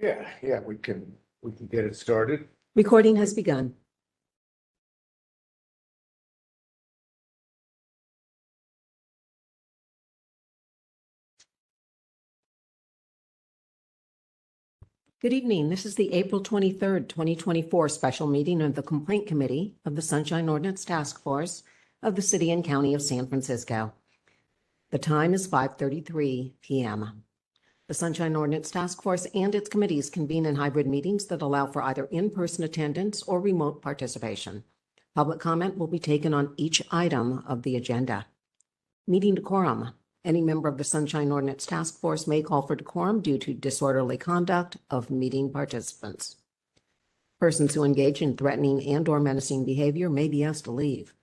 Yeah, we can get it started. Recording has begun. Good evening. This is the April 23rd, 2024 special meeting of the Complaint Committee of the Sunshine Ordinance Task Force of the City and County of San Francisco. The time is 5:33 p.m. The Sunshine Ordinance Task Force and its committees convene in hybrid meetings that allow for either in-person attendance or remote participation. Public comment will be taken on each item of the agenda. Meeting decorum. Any member of the Sunshine Ordinance Task Force may call for decorum due to disorderly conduct of meeting participants. Persons who engage in threatening and/or menacing behavior may be asked to leave.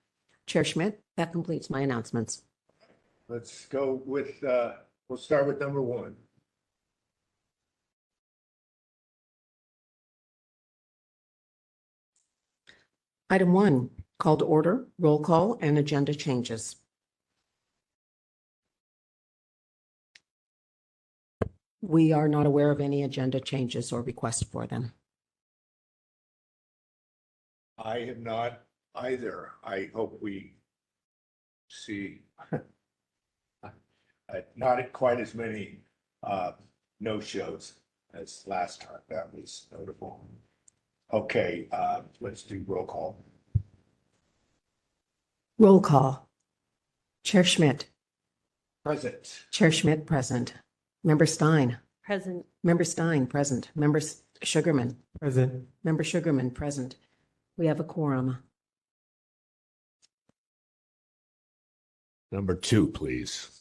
Chair Schmidt, that completes my announcements. Let's go with, we'll start with number one. Item 1, call to order, roll call, and agenda changes. We are not aware of any agenda changes or requests for them. I have not either. I hope we see not quite as many no-shows as last time. That was notable. Okay, let's do roll call. Roll call. Chair Schmidt. Present. Chair Schmidt, present. Member Stein. Present. Member Stein, present. Member Sugarman. Present. Member Sugarman, present. We have a quorum. Number 2, please.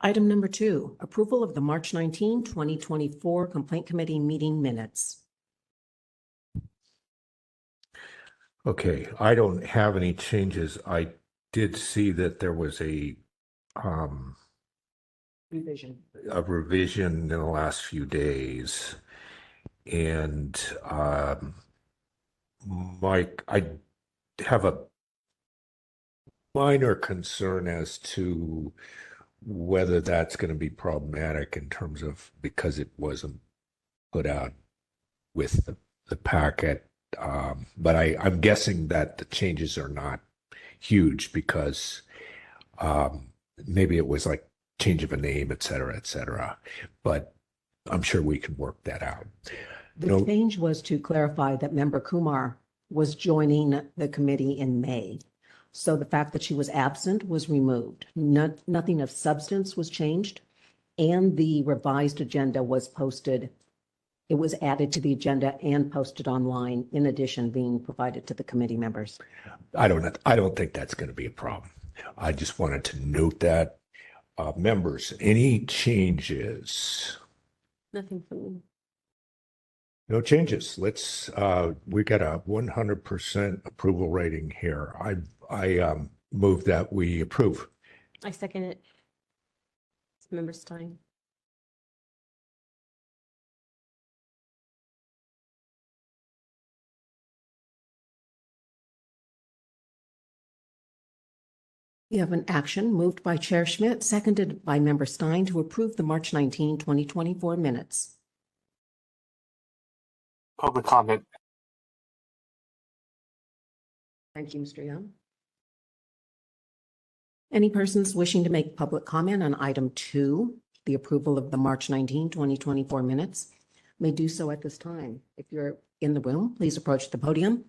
Item number 2, approval of the March 19, 2024 Complaint Committee meeting minutes. Okay, I don't have any changes. I did see that there was a Revision. revision in the last few days. And Mike, I have a minor concern as to whether that's going to be problematic in terms of, because it wasn't put out with the packet. But I'm guessing that the changes are not huge because maybe it was like change of a name, et cetera, but I'm sure we can work that out. The change was to clarify that Member Kumar was joining the committee in May. So the fact that she was absent was removed. Nothing of substance was changed, and the revised agenda was posted. It was added to the agenda and posted online, in addition being provided to the committee members. I don't think that's going to be a problem. I just wanted to note that. Members, any changes? Nothing for me. No changes. Let's, we got a 100% approval rating here. I move that we approve. I second it. It's Member Stein. We have an action moved by Chair Schmidt, seconded by Member Stein to approve the March 19, 2024 minutes. Public comment. Thank you, Mr. Young. Any persons wishing to make public comment on item 2, the approval of the March 19, 2024 minutes, may do so at this time. If you're in the room, please approach the podium.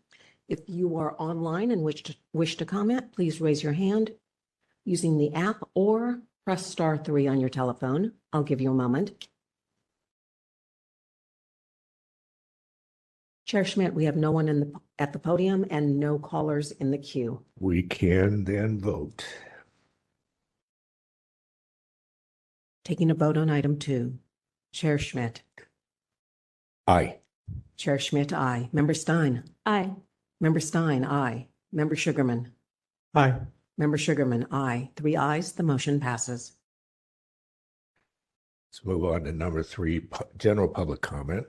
If you are online and wish to comment, please raise your hand using the app or press *3 on your telephone. I'll give you a moment. Chair Schmidt, we have no one at the podium and no callers in the queue. We can then vote. Taking a vote on item 2. Chair Schmidt. Aye. Chair Schmidt, aye. Member Stein. Aye. Member Stein, aye. Member Sugarman. Aye. Member Sugarman, aye. 3 ayes, the motion passes. Let's move on to number 3, general public comment.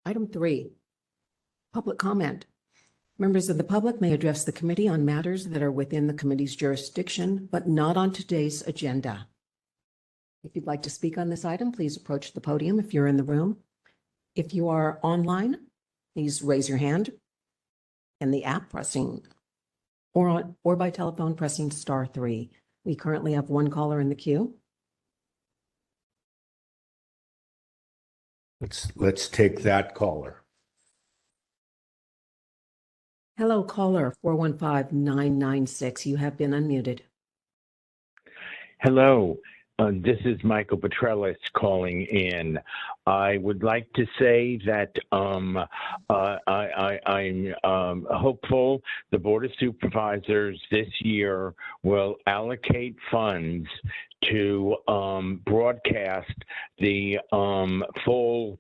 Item 3, public comment. Members of the public may address the committee on matters that are within the committee's jurisdiction, but not on today's agenda. If you'd like to speak on this item, please approach the podium if you're in the room. If you are online, please raise your hand in the app or by telephone pressing *3. We currently have one caller in the queue. Let's take that caller. Hello, caller 415-996. You have been unmuted. Hello, this is Michael Petrellis calling in. I would like to say that I'm hopeful the Board of Supervisors this year will allocate funds to broadcast the full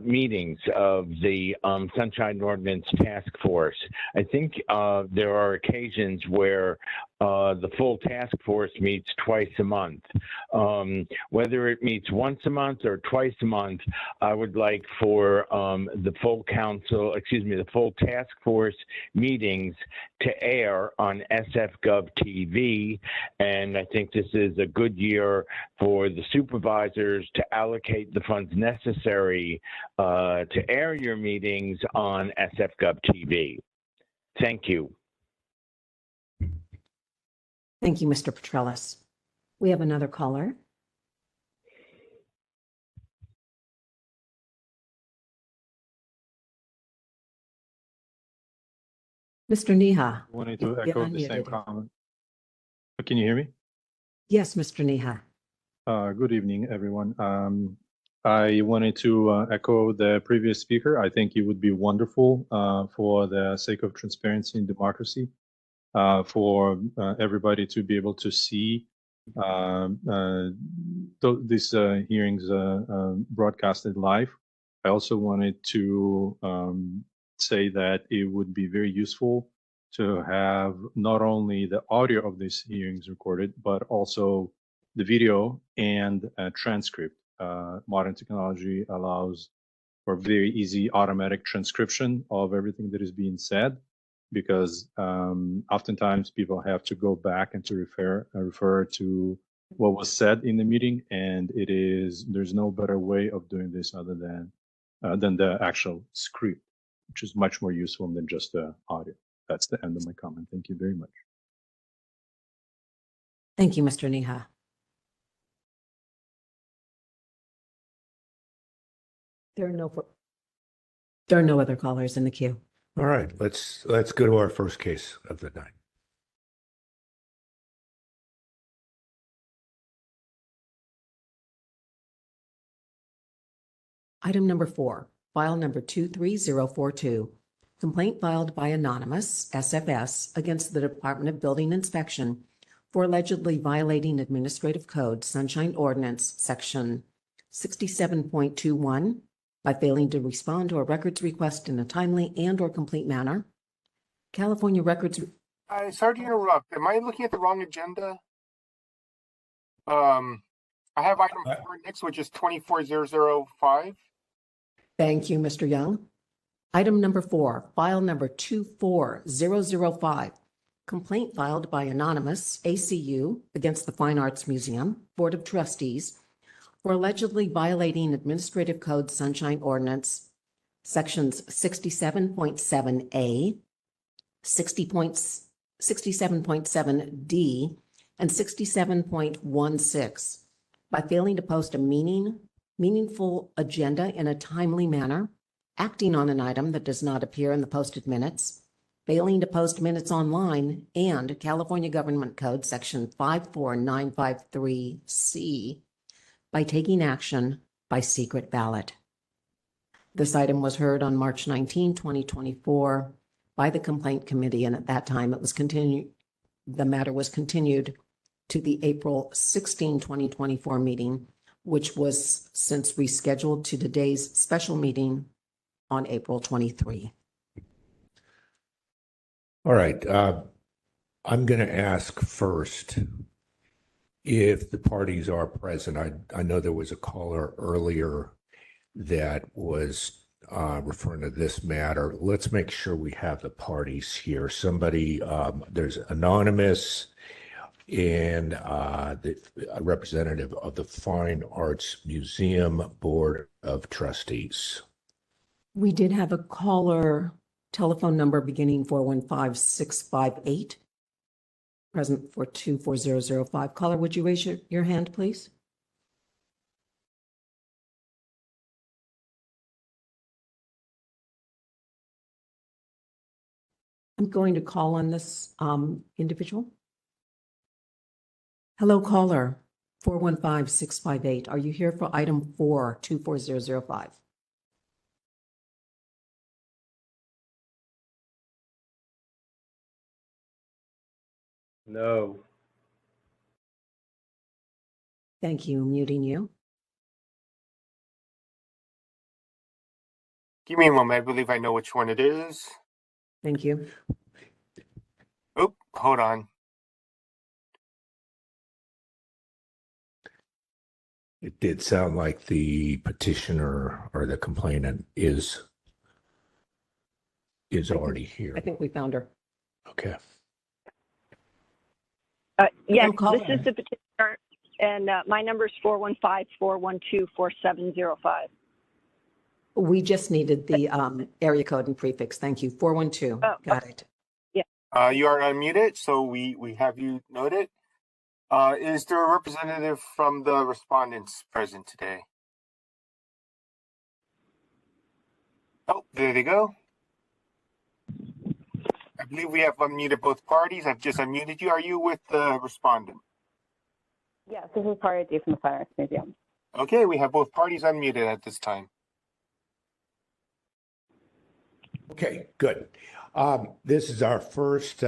meetings of the Sunshine Ordinance Task Force. I think there are occasions where the full task force meets twice a month. Whether it meets once a month or twice a month, I would like for the full task force meetings to air on SF.gov TV. And I think this is a good year for the supervisors to allocate the funds necessary to air your meetings on SF.gov TV. Thank you. Thank you, Mr. Petrellis. We have another caller. Mr. Neha. I wanted to you've echo been the same unmuted. comment. Can you hear me? Yes, Mr. Neha. Good evening, everyone. I wanted to echo the previous speaker. I think it would be wonderful for the sake of transparency and democracy for everybody to be able to see these hearings broadcasted live. I also wanted to say that it would be very useful to have not only the audio of these hearings recorded, but also the video and a transcript. Modern technology allows for very easy automatic transcription of everything that is being said, because oftentimes people have to go back and to refer to what was said in the meeting, and there's no better way of doing this other than the actual script, which is much more useful than just the audio. That's the end of my comment. Thank you very much. Thank you, Mr. Neha. There are no other callers in the queue. All right, let's go to our first case of the night. Item number 4, file number 23042. Complaint filed by Anonymous, SFS, against the Department of Building Inspection for allegedly violating Administrative Code Sunshine Ordinance Section 67.21 by failing to respond to a records request in a timely and/or complete manner. California Records. Sorry to interrupt. Am I looking at the wrong agenda? I have item 4 next, which is 24005. Thank you, Mr. Young. Item number 4, file number 24005. Complaint filed by Anonymous, ACU, against the Fine Arts Museum Board of Trustees for allegedly violating Administrative Code Sunshine Ordinance Sections 67.7A, 67.7D, and 67.16 by failing to post a meaningful agenda in a timely manner, acting on an item that does not appear in the posted minutes, failing to post minutes online, and California Government Code Section 54953C by taking action by secret ballot. This item was heard on March 19, 2024 by the Complaint Committee, and at that time the matter was continued to the April 16, 2024 meeting, which was since rescheduled to today's special meeting on April 23. All right, I'm going to ask first if the parties are present. I know there was a caller earlier that was referring to this matter, let's make sure we have the parties here. Somebody, there's anonymous and a representative of the Fine Arts Museum Board of Trustees. We did have a caller telephone number beginning 415658, present for 24005. Caller, would you raise your hand, please? I'm going to call on this individual. Hello, caller, 415658. Are you here for item 4, 24005? No. Thank you. Muting you. Give me a moment. I believe I know which one it is. Thank you. Oh, hold on. It did sound like the petitioner or the complainant is already here. I think we found her. Okay. Yes, Hello, caller. this is the petitioner, and my number is 415-412-4705. We just needed the area code and prefix. Thank you. 412. Oh, Got it. You are unmuted, so we have you noted. Is there a representative from the respondents present today? Oh, there they go. I believe we have unmuted both parties. I've just unmuted you. Are you with the respondent? Yes, this is Party from the Fine Arts Museum. Okay, we have both parties unmuted at this time. Okay, good. This is our first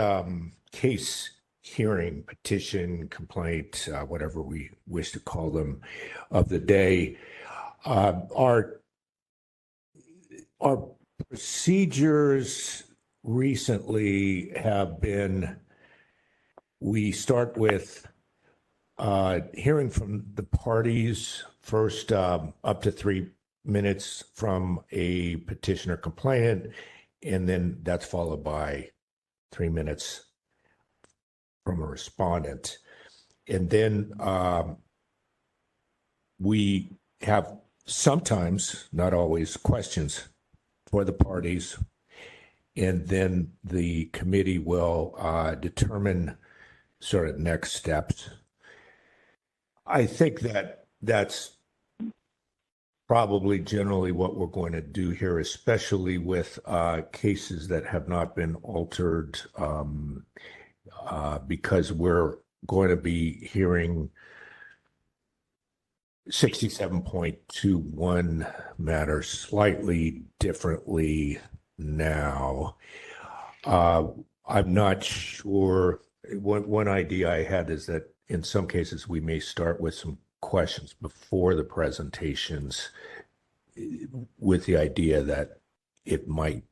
case hearing, petition, complaint, whatever we wish to call them, of the day. Our procedures recently have been, we start with hearing from the parties first, up to 3 minutes from a petitioner complainant, and then that's followed by 3 minutes from a respondent. And then we have sometimes, not always, questions for the parties. And then the committee will determine sort of next steps. I think that that's probably generally what we're going to do here, especially with cases that have not been altered, because we're going to be hearing 67.21 matters slightly differently now. I'm not sure. One idea I had is that in some cases we may start with some questions before the presentations, with the idea that it might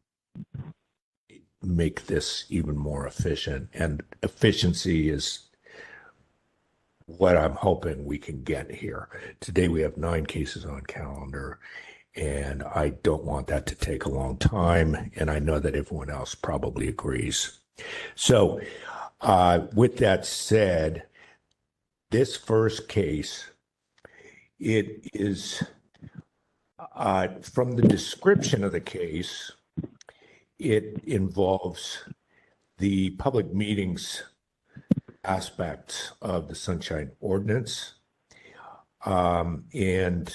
make this even more efficient. And efficiency is what I'm hoping we can get here. Today we have 9 cases on calendar, and I don't want that to take a long time. And I know that everyone else probably agrees. So with that said, this first case, it is from the description of the case, it involves the public meetings aspects of the Sunshine Ordinance. And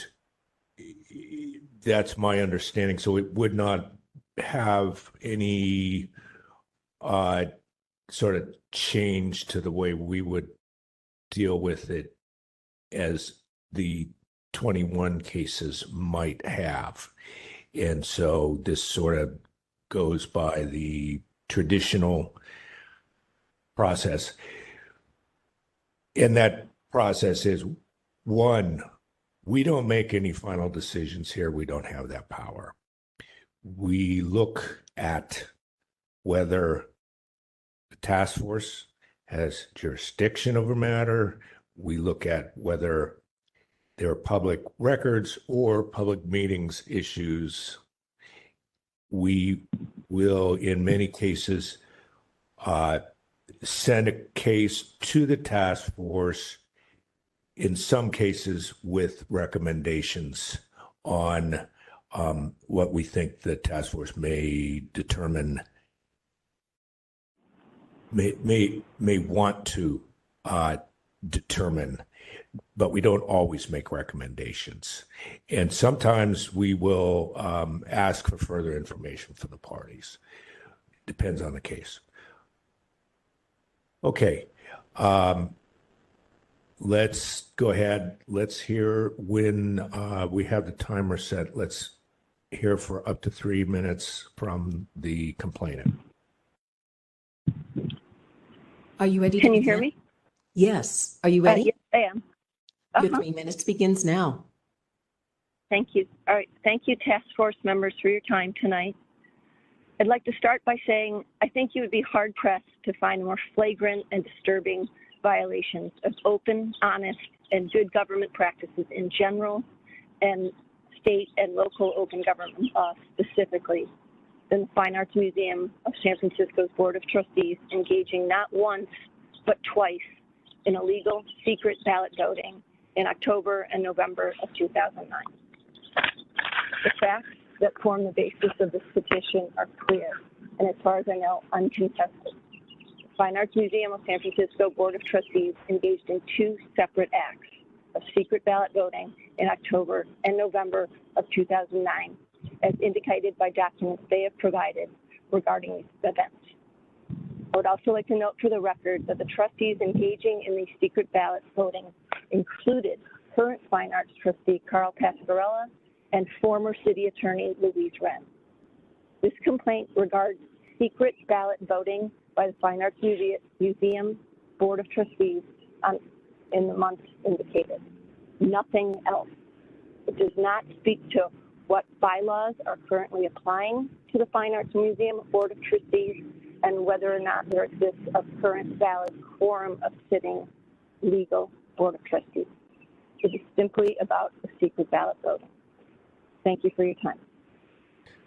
that's my understanding. So it would not have any sort of change to the way we would deal with it as the 21 cases might have. And so this sort of goes by the traditional process. And that process is, one, we don't make any final decisions here. We don't have that power. We look at whether the task force has jurisdiction over matter. We look at whether there are public records or public meetings issues. we will, in many cases, send a case to the task force, in some cases with recommendations on what we think the task force may determine, may want to determine, but we don't always make recommendations. And sometimes we will ask for further information from the parties. Depends on the case. Okay. Let's go ahead. Let's hear when we have the timer set. Let's hear for up to 3 minutes from the complainant. Are you ready? Can you hear me? Yes. Are you ready? Yes, I am. Your 3 minutes begins now. Thank you. All right. Thank you, task force members, for your time tonight. I'd like to start by saying I think you would be hard-pressed to find more flagrant and disturbing violations of open, honest, and good government practices in general, and state and local open government law specifically, than the Fine Arts Museum of San Francisco's Board of Trustees engaging not once, but twice in illegal secret ballot voting in October and November of 2009. The facts that form the basis of this petition are clear, and as far as I know, uncontested. The Fine Arts Museum of San Francisco Board of Trustees engaged in 2 separate acts of secret ballot voting in October and November of 2009, as indicated by documents they have provided regarding these events. I would also like to note for the record that the trustees engaging in these secret ballot voting included current Fine Arts trustee Carl Pasquarella and former city attorney Louise Wren. This complaint regards secret ballot voting by the Fine Arts Museum Board of Trustees in the months indicated. Nothing else. It does not speak to what bylaws are currently applying to the Fine Arts Museum Board of Trustees and whether or not there exists a current valid quorum of sitting legal Board of Trustees. It is simply about the secret ballot voting. Thank you for your time.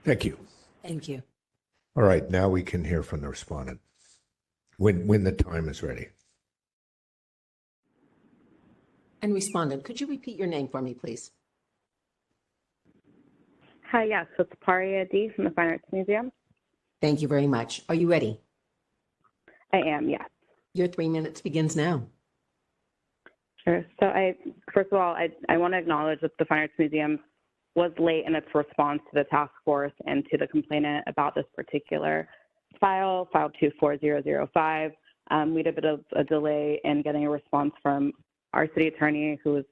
Thank you. Thank you. All right, now we can hear from the respondent when the time is ready. And respondent, could you repeat your name for me, please? Hi, yes, it's Paria D from the Fine Arts Museum. Thank you very much. Are you ready? I am, yes. Your 3 minutes begins now. Sure. So first of all, I want to acknowledge that the Fine Arts Museum was late in its response to the task force and to the complainant about this particular file 24005. We had a bit of a delay in getting a response from our city attorney who was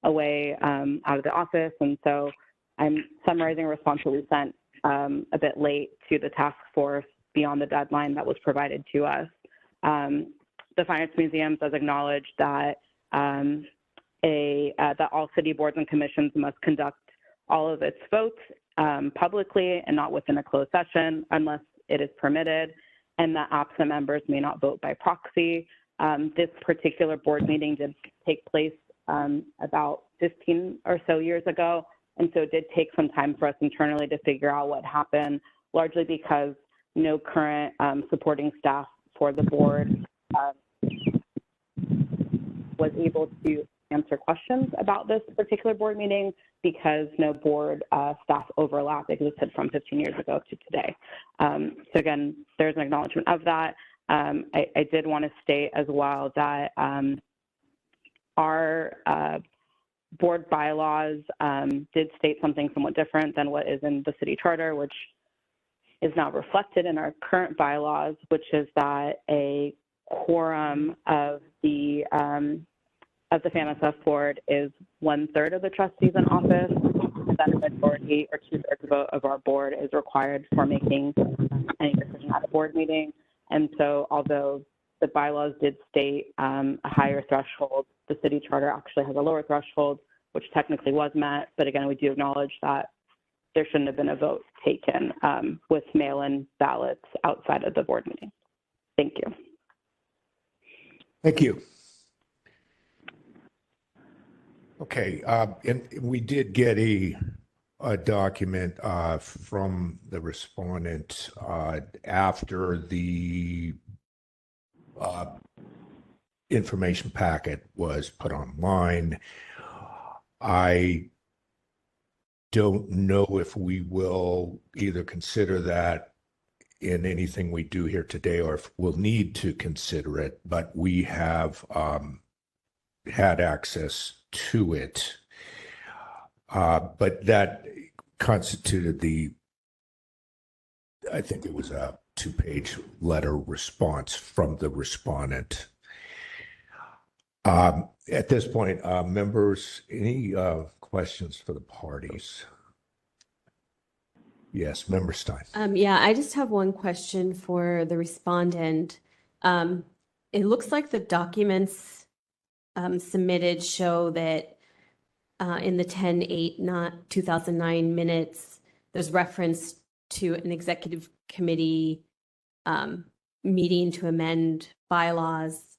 away out of the office. And so I'm summarizing a response that we sent a bit late to the task force beyond the deadline that was provided to us. The Fine Arts Museum does acknowledge that that all city boards and commissions must conduct all of its votes publicly and not within a closed session unless it is permitted, and that absent members may not vote by proxy. This particular board meeting did take place about 15 or so years ago, and so it did take some time for us internally to figure out what happened, largely because no current supporting staff for the board was able to answer questions about this particular board meeting because no board staff overlap existed from 15 years ago to today. So again, there's an acknowledgement of that. I did want to state as well that our board bylaws did state something somewhat different than what is in the city charter, which is not reflected in our current bylaws, which is that a quorum of the FAMSF board is 1/3 of the trustees in office, and then a majority or 2/3 vote of our board is required for making any decision at a board meeting. And so although the bylaws did state a higher threshold, the city charter actually has a lower threshold, which technically was met. But again, we do acknowledge that there shouldn't have been a vote taken with mail-in ballots outside of the board meeting. Thank you. Thank you. Okay, and we did get a a document from the respondent after the information packet was put online. I don't know if we will either consider that in anything we do here today or if we'll need to consider it, but we have had access to it. But that constituted I think it was a 2-page letter response from the respondent. At this point, members, any questions for the parties? Yes, Member Stein. Yeah, I just have one question for the respondent. It looks like the documents submitted show that in the 10/8/2009 minutes, there's reference to an executive committee meeting to amend bylaws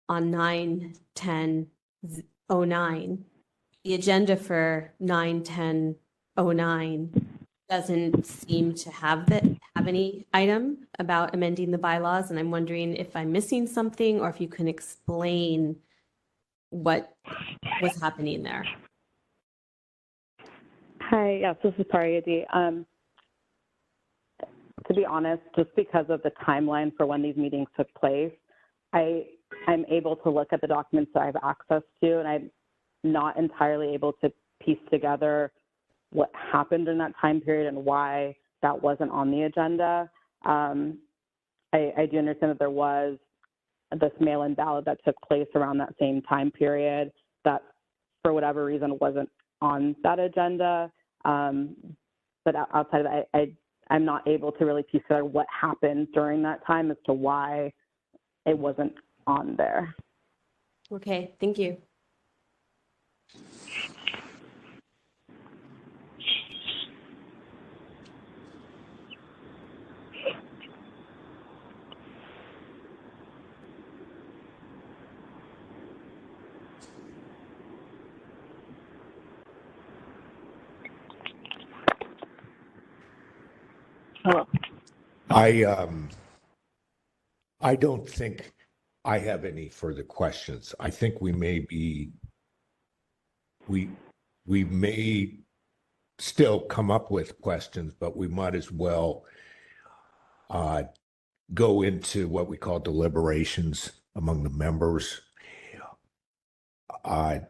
on 9/10/09. The agenda for 9/10/09 doesn't seem to have any item about amending the bylaws, and I'm wondering if I'm missing something or if you can explain what was happening there. Hi, yes, this is Pariyadi. To be honest, just because of the timeline for when these meetings took place, I'm able to look at the documents that I have access to, and I'm not entirely able to piece together what happened in that time period and why that wasn't on the agenda. I do understand that there was this mail-in ballot that took place around that same time period that, for whatever reason, wasn't on that agenda. But outside of that, I'm not able to really piece together what happened during that time as to why it wasn't on there. Okay, thank you. Hello. I don't think I have any further questions. I think we may still come up with questions, but we might as well go into what we call deliberations among the members. I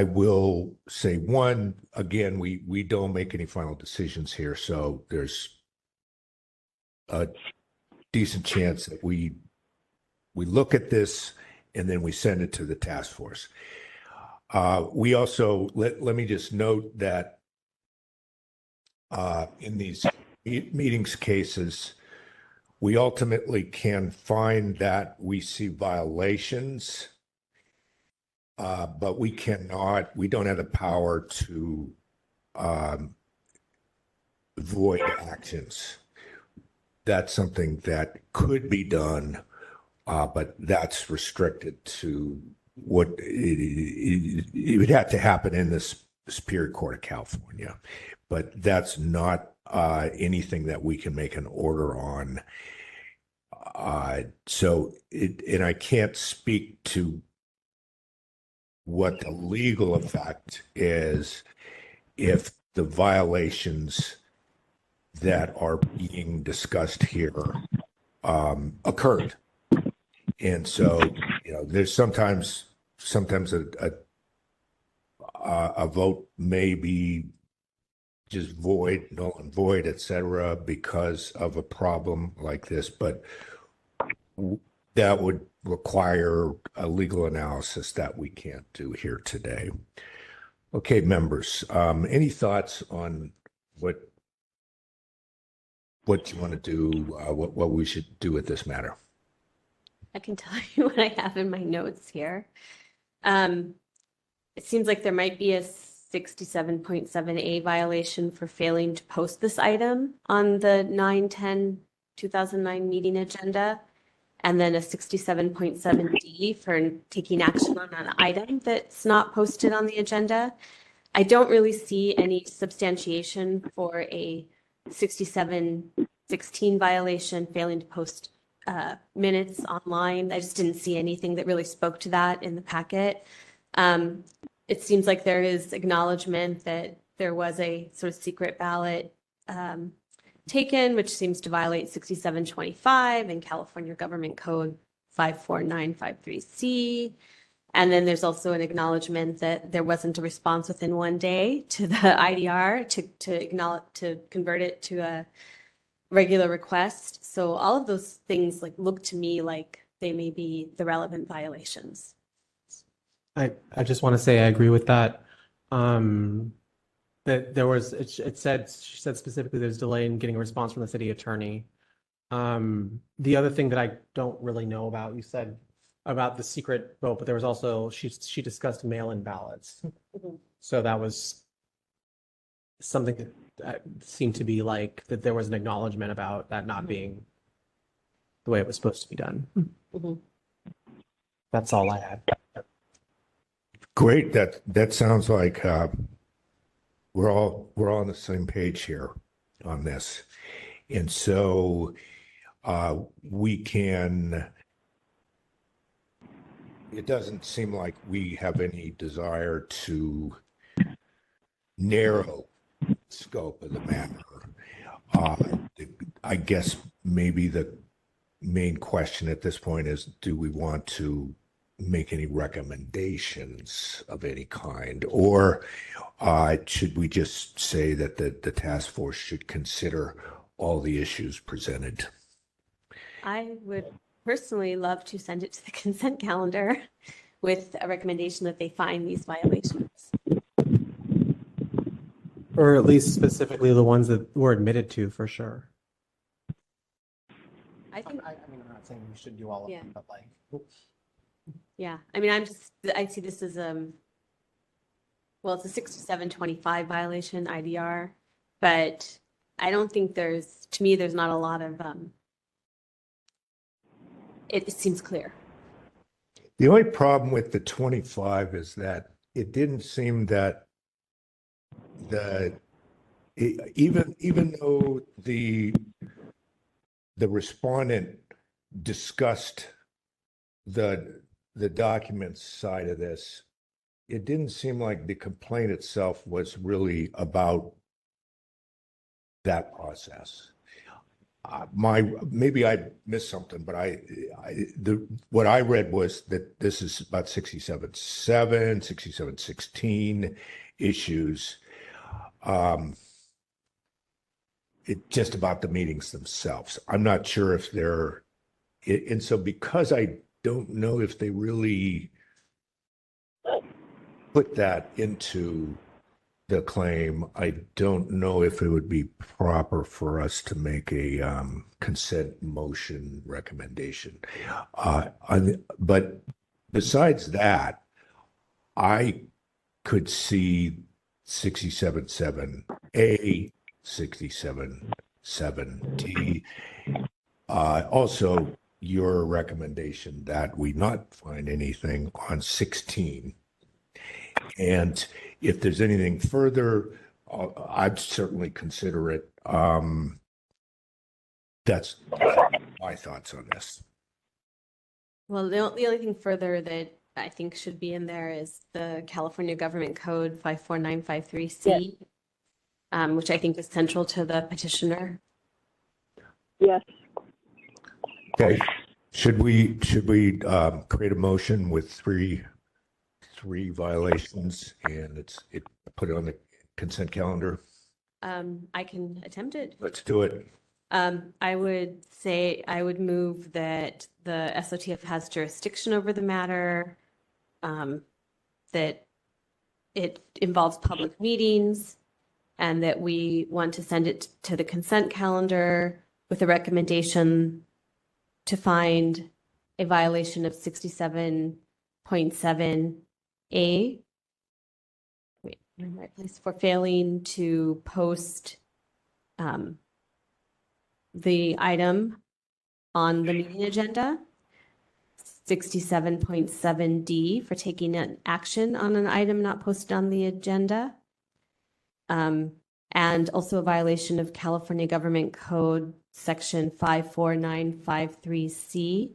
will say one, again, we don't make any final decisions here, so there's a decent chance that we look at this and then we send it to the task force. We also, let me just note that in these meetings cases, we ultimately can find that we see violations, but we don't have the power to void actions. That's something that could be done, but that's restricted to what it would have to happen in the Superior Court of California. But that's not anything that we can make an order on. And I can't speak to what the legal effect is if the violations that are being discussed here occurred. And so, there's sometimes a vote may be just void, null and void, et cetera, because of a problem like this, but that would require a legal analysis that we can't do here today. Okay, members, any thoughts on what you want to do, what we should do with this matter? I can tell you what I have in my notes here. It seems like there might be a 67.7A violation for failing to post this item on the 9/10/2009 meeting agenda, and then a 67.7D for taking action on an item that's not posted on the agenda. I don't really see any substantiation for a 6716 violation, failing to post minutes online. I just didn't see anything that really spoke to that in the packet. It seems like there is acknowledgement that there was a sort of secret ballot taken, which seems to violate 6725 and California Government Code 54953C. And then there's also an acknowledgement that there wasn't a response within 1 day to the IDR to convert it to a regular request. So all of those things like look to me like they may be the relevant violations. I just want to say I agree with that. That there was, she said specifically there's delay in getting a response from the city attorney. The other thing that I don't really know about, you said about the secret vote, but there was also, she discussed mail-in ballots. So that was something that seemed to be like that there was an acknowledgement about that not being the way it was supposed to be done. That's all I had. Great. That sounds like we're all on the same page here on this, and so we can. It doesn't seem like we have any desire to narrow the scope of the matter. I guess maybe the main question at this point is, do we want to make any recommendations of any kind, or should we just say that the task force should consider all the issues presented? I would personally love to send it to the consent calendar with a recommendation that they find these violations. Or at least specifically the ones that were admitted to, for sure. I think, I mean, I'm not saying we should do all of them, but like. yeah, I mean, I see this as well, it's a 6725 violation IDR, but I don't think to me, there's not a lot of, it seems clear. The only problem with the 25 is that it didn't seem that even though the respondent discussed the documents side of this, it didn't seem like the complaint itself was really about that process. Maybe I missed something, but what I read was that this is about 67.7, 67.16 issues. It's just about the meetings themselves. I'm not sure if and so because I don't know if they really put that into the claim, I don't know if it would be proper for us to make a consent motion recommendation. But besides that, I could see 67.7A, 67.7D. Also, your recommendation that we not find anything on 16. And if there's anything further, I'd certainly consider it. That's my thoughts on this. Well, the only thing further that I think should be in there is the California Government Code 54953C, which I think is central to the petitioner. Yes. Okay. Should we create a motion with three violations and put it on the consent calendar? I can attempt it. Let's do it. I would move that the SOTF has jurisdiction over the matter, that it involves public meetings, and that we want to send it to the consent calendar with a recommendation to find a violation of 67.7A. Wait, I'm in the right place, for failing to post the item on the meeting agenda, 67.7D for taking an action on an item not posted on the agenda, and also a violation of California Government Code Section 54953C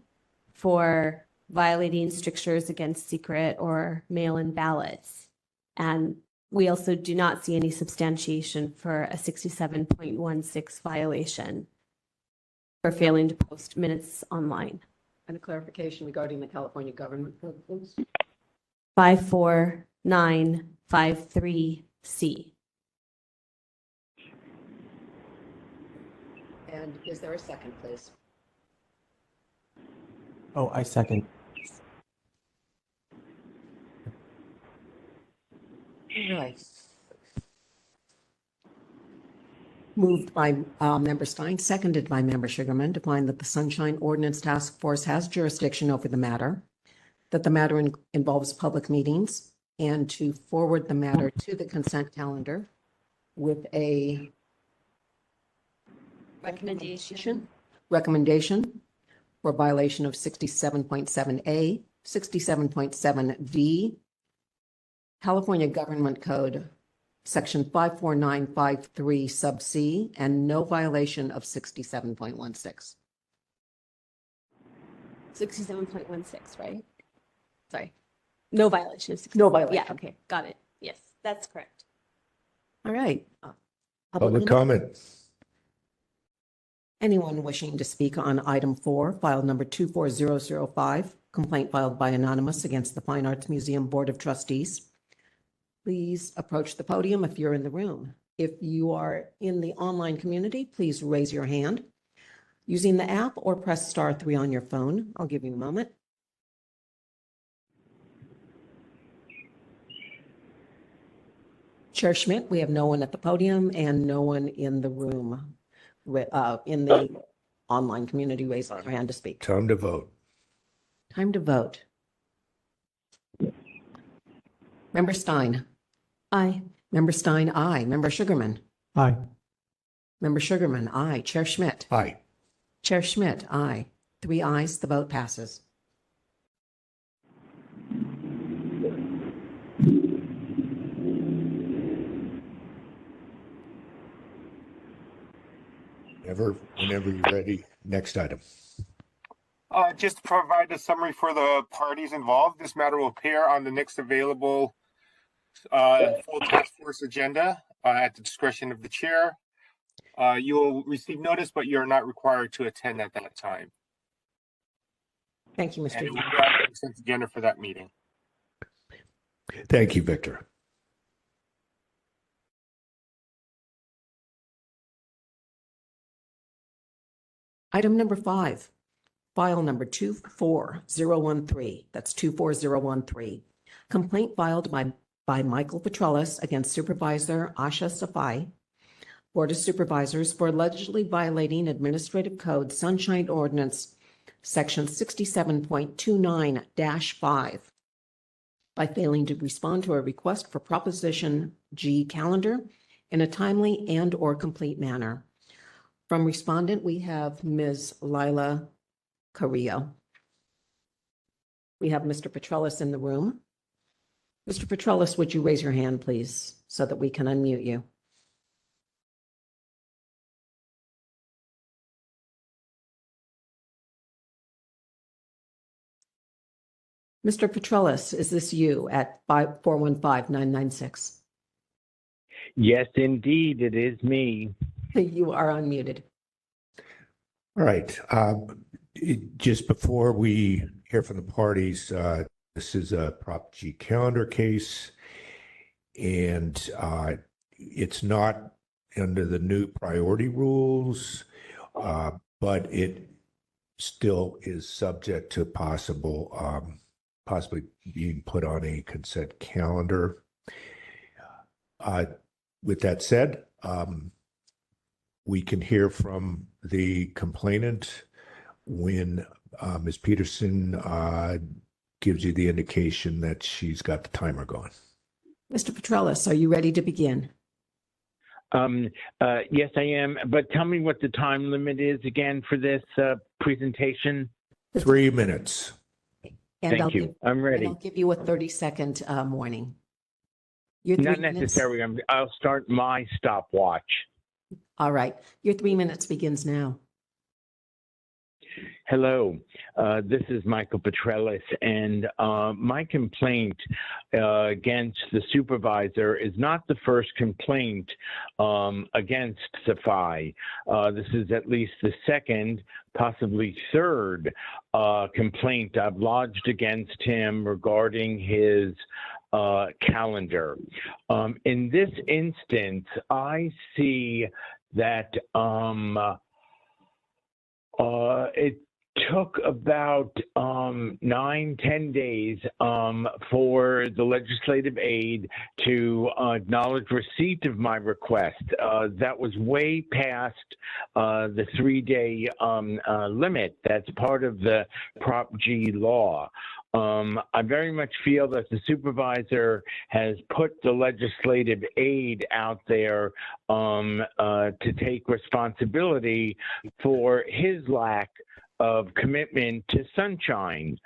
for violating strictures against secret or mail-in ballots. And we also do not see any substantiation for a 67.16 violation for failing to post minutes online. And a clarification regarding the California government code, please. 54953C. And is there a second, please? Oh, I second. Right. Moved by Member Stein, seconded by Member Sugarman, to find that the Sunshine Ordinance Task Force has jurisdiction over the matter, that the matter involves public meetings, and to forward the matter to the consent calendar with a recommendation for violation of 67.7A, 67.7V, California Government Code, Section 54953 sub C, and no violation of 67.16. 67.16, right? Sorry. No violation of 67. No violation. Yeah, okay, got it. Yes, that's correct. All right. Public comment. Anyone wishing to speak on item 4, file number 24005, complaint filed by Anonymous against the Fine Arts Museum Board of Trustees, please approach the podium if you're in the room. If you are in the online community, please raise your hand using the app or press *3 on your phone. I'll give you a moment. Chair Schmidt, we have no one at the podium and no one in the room, in the online community raising their hand to speak. Time to vote. Time to vote. Member Stein. Aye. Member Stein, aye. Member Sugarman. Aye. Member Sugarman, aye. Chair Schmidt. Aye. Chair Schmidt, aye. 3 ayes, the vote passes. Whenever you're ready. Next item. Just to provide a summary for the parties involved, this matter will appear on the next available full task force agenda at the discretion of the chair. You will receive notice, but you're not required to attend at that time. Thank you, Mr. And it will Chair. be on the consent agenda for that meeting. Thank you, Victor. Item number 5, file number 24013. That's 24013. Complaint filed by Michael Petrellis against Supervisor Asha Safai, Board of Supervisors, for allegedly violating Administrative Code Sunshine Ordinance Section 67.29-5 by failing to respond to a request for Proposition G calendar in a timely and/or complete manner. From respondent, we have Ms. Lila Carrillo. We have Mr. Petrellis in the room. Mr. Petrellis, would you raise your hand, please, so that we can unmute you? Mr. Petrellis, is this you at 415-996? Yes, indeed, it is me. You are unmuted. All right. Just before we hear from the parties, this is a Prop G calendar case, and it's not under the new priority rules, but it still is subject to possibly being put on a consent calendar. With that said, we can hear from the complainant when Ms. Peterson gives you the indication that she's got the timer going. Mr. Petrellis, are you ready to begin? Yes, I am. But tell me what the time limit is again for this presentation. 3 minutes. And Thank you. I'm ready. I'll give you a 30-second warning. Your 3 Not minutes. necessary. I'll start my stopwatch. All right. Your 3 minutes begins now. Hello, this is Michael Petrellis, and my complaint against the supervisor is not the first complaint against Safai. This is at least the second, possibly third complaint I've lodged against him regarding his calendar. In this instance, I see that it took about 9-10 days for the legislative aide to acknowledge receipt of my request. That was way past the 3-day limit. That's part of the Prop G law. I very much feel that the supervisor has put the legislative aide out there to take responsibility for his lack of commitment to sunshine.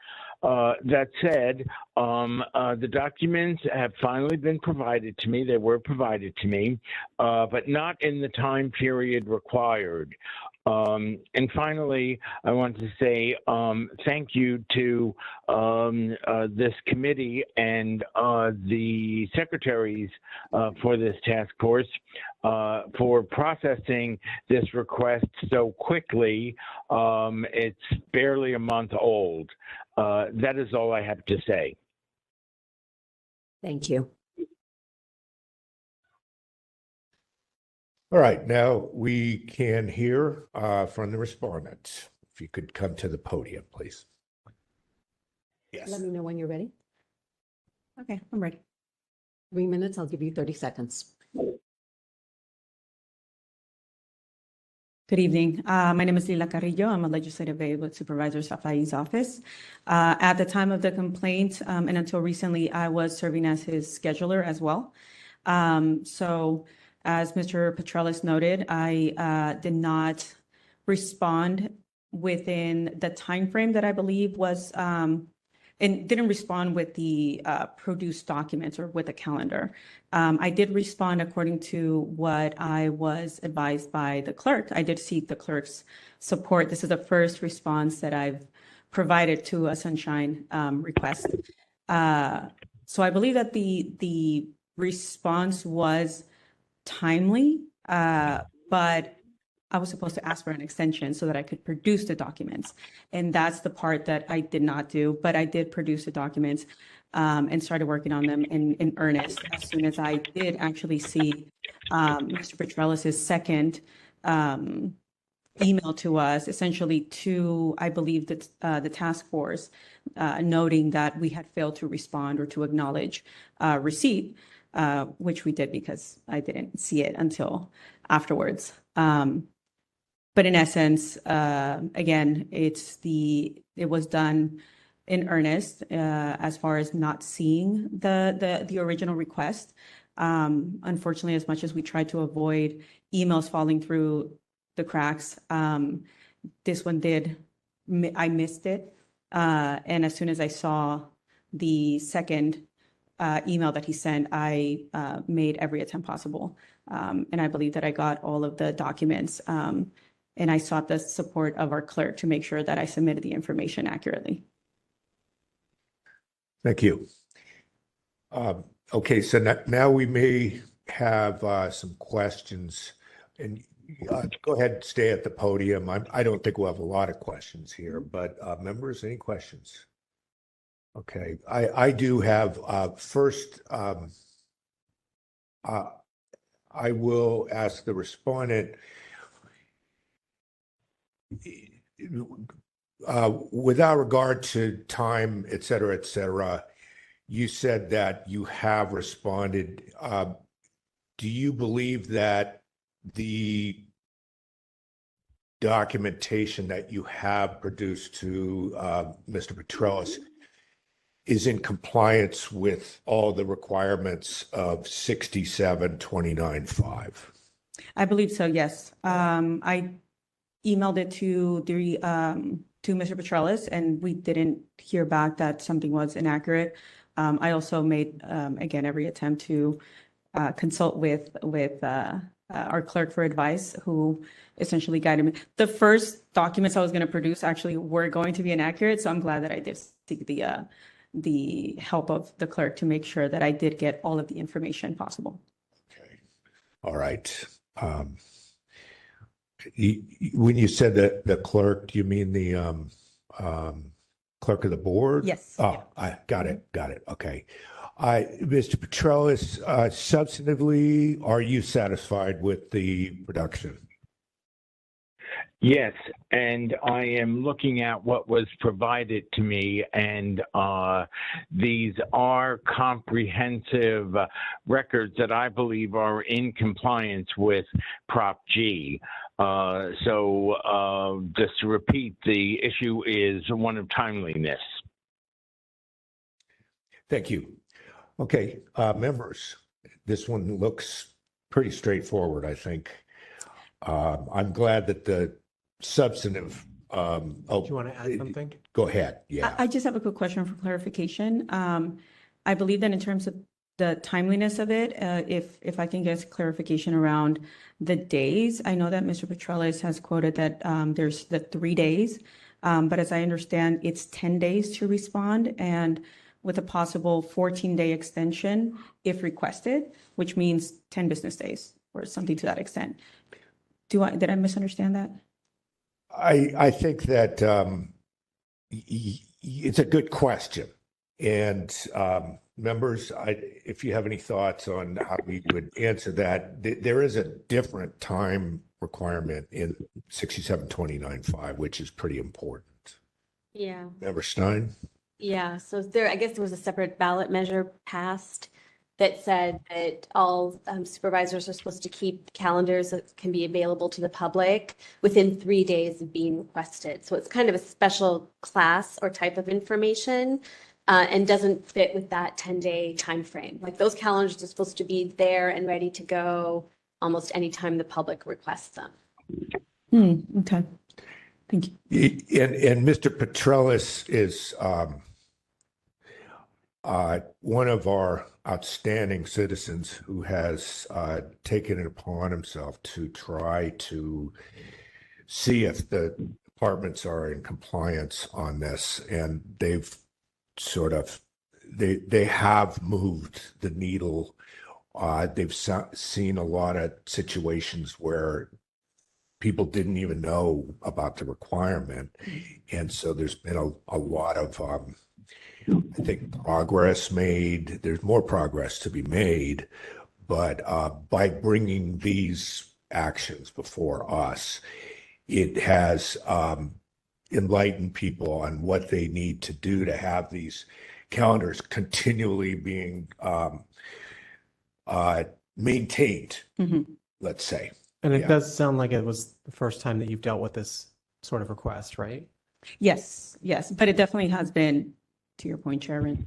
That said, the documents have finally been provided to me. They were provided to me, but not in the time period required. And finally, I want to say thank you to this committee and the secretaries for this task force for processing this request so quickly. It's barely a month old. That is all I have to say. Thank you. All right, now we can hear from the respondents. If you could come to the podium, please. Let Yes. me know when you're ready. Okay, I'm ready. 3 minutes. I'll give you 30 seconds. Good evening. My name is Lila Carrillo. I'm a legislative aide with Supervisor Safai's office. At the time of the complaint, and until recently, I was serving as his scheduler as well. So as Mr. Petrellis noted, I did not respond within the time frame that I believe was, and didn't respond with the produced documents or with a calendar. I did respond according to what I was advised by the clerk. I did seek the clerk's support. This is the first response that I've provided to a sunshine request. So I believe that the response was timely, but I was supposed to ask for an extension so that I could produce the documents. And that's the part that I did not do, but I did produce the documents and started working on them in earnest as soon as I did actually see Mr. Petrellis' second email to us, essentially to, I believe, the task force, noting that we had failed to respond or to acknowledge receipt, which we did because I didn't see it until afterwards. But in essence, again, it was done in earnest as far as not seeing the original request. Unfortunately, as much as we tried to avoid emails falling through the cracks, this one did. I missed it, and as soon as I saw the second email that he sent, I made every attempt possible, and I believe that I got all of the documents. And I sought the support of our clerk to make sure that I submitted the information accurately. Thank you. Okay, so now we may have some questions. And go ahead and stay at the podium. I don't think we'll have a lot of questions here, but members, any questions? Okay, I do have first, I will ask the respondent, without regard to time, et cetera, you said that you have responded. Do you believe that the documentation that you have produced to Mr. Petrellis is in compliance with all the requirements of 67-29-5? I believe so, yes. I emailed it to Mr. Petrellis, and we didn't hear back that something was inaccurate I also made, again, every attempt to consult with our clerk for advice, who essentially guided me. The first documents I was going to produce actually were going to be inaccurate, so I'm glad that I did seek the help of the clerk to make sure that I did get all of the information possible. Okay. All right. When you said that the clerk, do you mean the clerk of the board? Yes. Oh, Yeah. I got it. Got it. Okay. Mr. Petrellis, substantively, are you satisfied with the production? Yes, and I am looking at what was provided to me, and these are comprehensive records that I believe are in compliance with Prop G. So just to repeat, the issue is one of timeliness. Thank you. Okay, members, this one looks pretty straightforward, I think. I'm glad that the substantive, Do you want to add something? Go ahead. Yeah. I just have a quick question for clarification. I believe that in terms of the timeliness of it, if I can get clarification around the days, I know that Mr. Petrellis has quoted that there's the 3 days, but as I understand, it's 10 days to respond, and with a possible 14-day extension if requested, which means 10 business days or something to that extent. Did I misunderstand that? I think that it's a good question. And members, if you have any thoughts on how we would answer that, there is a different time requirement in 6729.5, which is pretty important. Yeah. Member Stein? Yeah, so I guess there was a separate ballot measure passed that said that all supervisors are supposed to keep calendars that can be available to the public within 3 days of being requested. So it's kind of a special class or type of information and doesn't fit with that 10-day time frame. Like those calendars are supposed to be there and ready to go almost anytime the public requests them. Okay. Thank you. And Mr. Petrellis is one of our outstanding citizens who has taken it upon himself to try to see if the departments are in compliance on this, and they've they have moved the needle. They've seen a lot of situations where people didn't even know about the requirement, and so there's been a lot of I think progress made. There's more progress to be made, but by bringing these actions before us, it has enlightened people on what they need to do to have these calendars continually being maintained, let's say. And it Yeah. does sound like it was the first time that you've dealt with this sort of request, right? Yes, but it definitely has been, to your point, Chairman,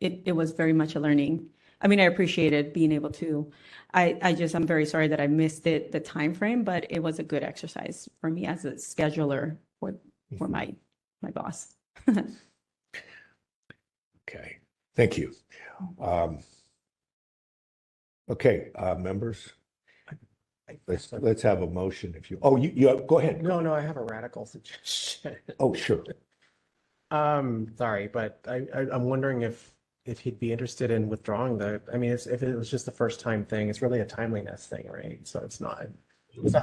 it was very much a learning. I mean, I appreciated being able to, I'm very sorry that I missed it, the time frame, but it was a good exercise for me as a scheduler for my boss. Okay, thank you. Okay, members, let's have a motion if you, you go ahead. No, I have a radical suggestion. Oh, sure. Sorry, but I'm wondering if he'd be interested in withdrawing if it was just the first time thing, it's really a timeliness thing, right? So it's not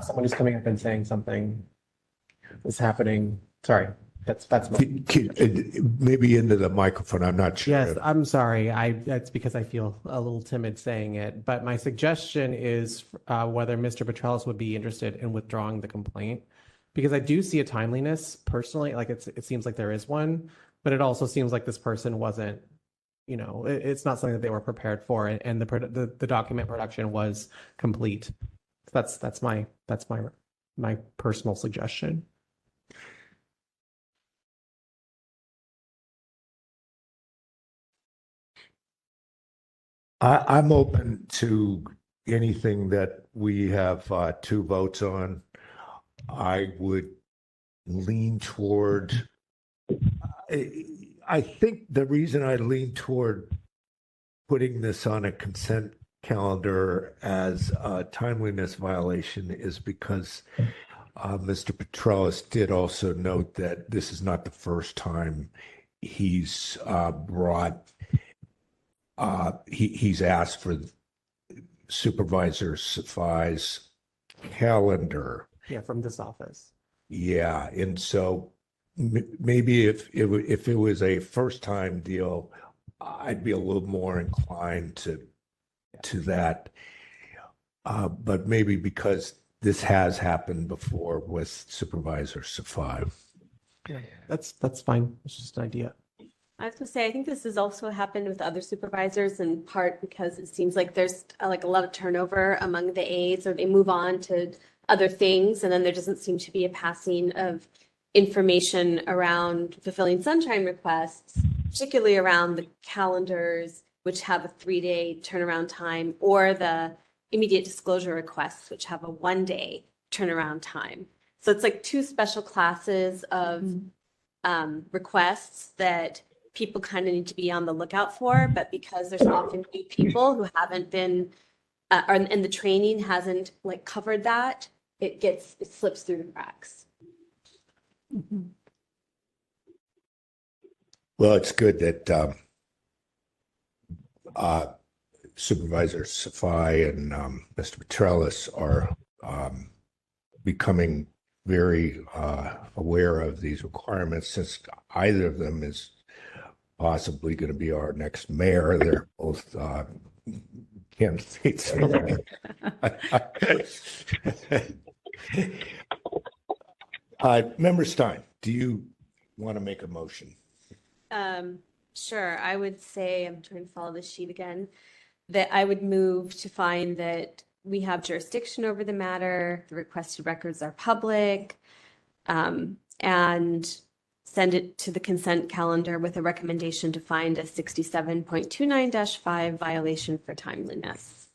someone who's coming up and saying something is happening. Sorry, that's Maybe into the microphone, I'm not sure. Yes, I'm sorry. That's because I feel a little timid saying it. But my suggestion is whether Mr. Petrellis would be interested in withdrawing the complaint, because I do see a timeliness personally. Like it seems like there is one, but it also seems like this person wasn't. It's not something that they were prepared for, and the document production was complete. That's my personal suggestion. I'm open to anything that we have 2 votes on. I would lean toward, I think the reason I lean toward putting this on a consent calendar as a timeliness violation is because Mr. Petrellis did also note that this is not the first time he's he's asked for Supervisor Safai's calendar. Yeah, from this office. Yeah, and so maybe if it was a first time deal, I'd be a little more inclined to that. But maybe because this has happened before with Supervisor Safai. Yeah, that's fine. It's just an idea. I was gonna say, I think this has also happened with other supervisors in part because it seems like there's like a lot of turnover among the aides, or they move on to other things, and then there doesn't seem to be a passing of information around fulfilling sunshine requests, particularly around the calendars, which have a 3-day turnaround time, or the immediate disclosure requests, which have a 1-day turnaround time. So it's like two special classes of requests that people kind of need to be on the lookout for, but because there's often new people who haven't been, and the training hasn't like covered that, it slips through the cracks. Well, it's good that Supervisor Safai and Mr. Petrellis are becoming very aware of these requirements, since either of them is possibly going to be our next mayor. They're both candidates. Member Stein, do you want to make a motion? Sure. I would say, I'm trying to follow this sheet again, that I would move to find that we have jurisdiction over the matter, the requested records are public, and send it to the consent calendar with a recommendation to find a 67.29-5 violation for timeliness.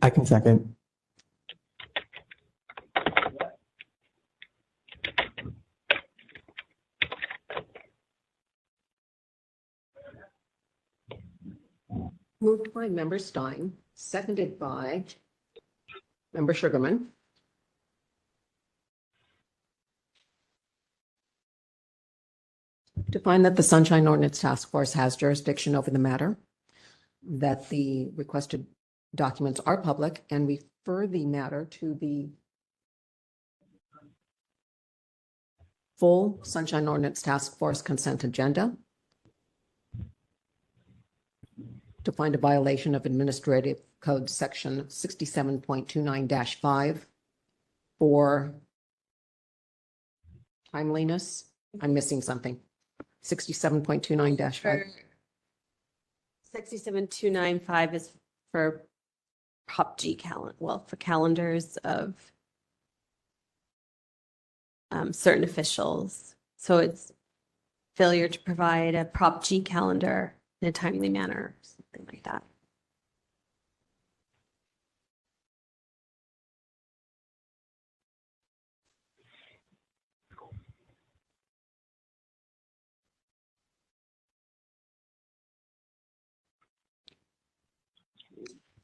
I can second. Moved by Member Stein, seconded by Member Sugarman. To find that the Sunshine Ordinance Task Force has jurisdiction over the matter, that the requested documents are public, and refer the matter to the full Sunshine Ordinance Task Force consent agenda. To find a violation of Administrative Code Section 67.29-5 for timeliness. I'm missing something. 67.29-5. 67.295 is for Prop G calendar, well, for calendars of certain officials. So it's failure to provide a Prop G calendar in a timely manner, something like that.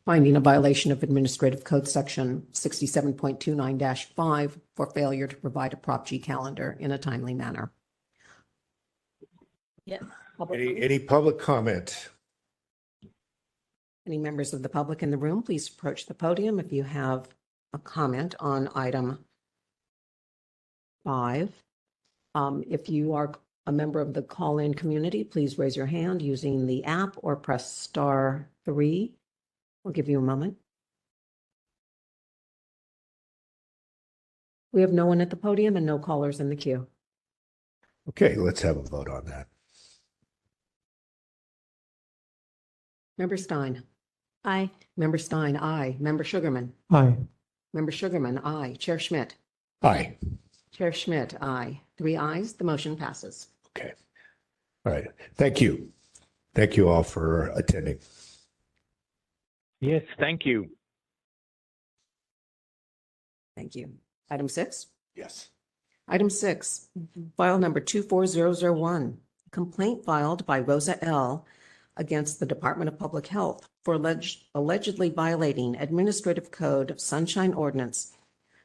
Finding a violation of Administrative Code Section 67.29-5 for failure to provide a Prop G calendar in a timely manner. Yes. Any public comment? Any members of the public in the room, please approach the podium if you have a comment on item 5. If you are a member of the call-in community, please raise your hand using the app or press star 3. We'll give you a moment. We have no one at the podium and no callers in the queue. Okay, let's have a vote on that. Member Stein. Aye. Member Stein, aye. Member Sugarman. Aye. Member Sugarman, aye. Chair Schmidt. Aye. Chair Schmidt, aye. 3 ayes, the motion passes. Okay. All right. Thank you. Thank you all for attending. Yes, thank you. Thank you. Item 6. Yes. Item 6, file number 24001, complaint filed by Rosa L. against the Department of Public Health for allegedly violating Administrative Code of Sunshine Ordinance,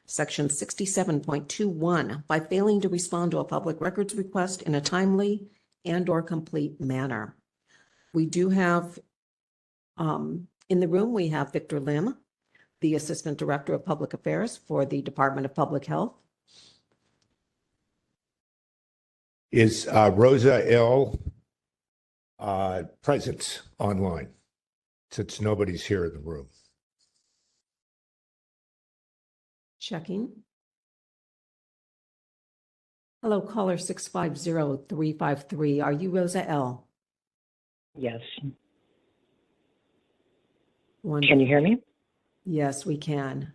Section 67.21, by failing to respond to a public records request in a timely and/or complete manner. We do have, in the room, we have Victor Lim, the Assistant Director of Public Affairs for the Department of Public Health. Is Rosa L. Present online, since nobody's here in the room? Checking. Hello, caller 650-353. Are you Rosa L? Yes. Wonderful. Can you hear me? Yes, we can.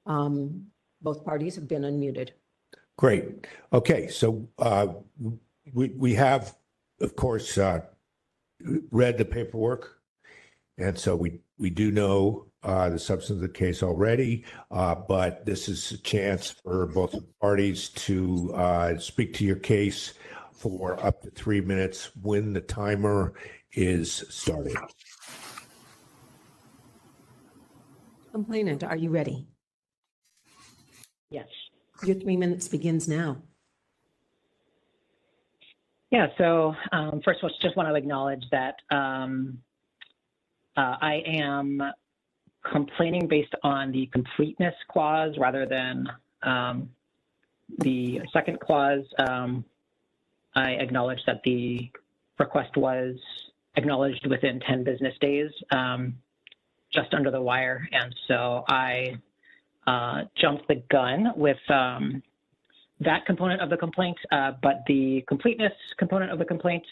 Both parties have been unmuted. Great. Okay, so we have, of course, read the paperwork, and so we do know the substance of the case already, but this is a chance for both parties to speak to your case for up to 3 minutes when the timer is started. Complainant, are you ready? Yes. Your 3 minutes begins now. Yeah, so first of all, just want to acknowledge that I am complaining based on the completeness clause rather than the second clause. I acknowledge that the request was acknowledged within 10 business days, just under the wire. And so I jumped the gun with that component of the complaint, but the completeness component of the complaint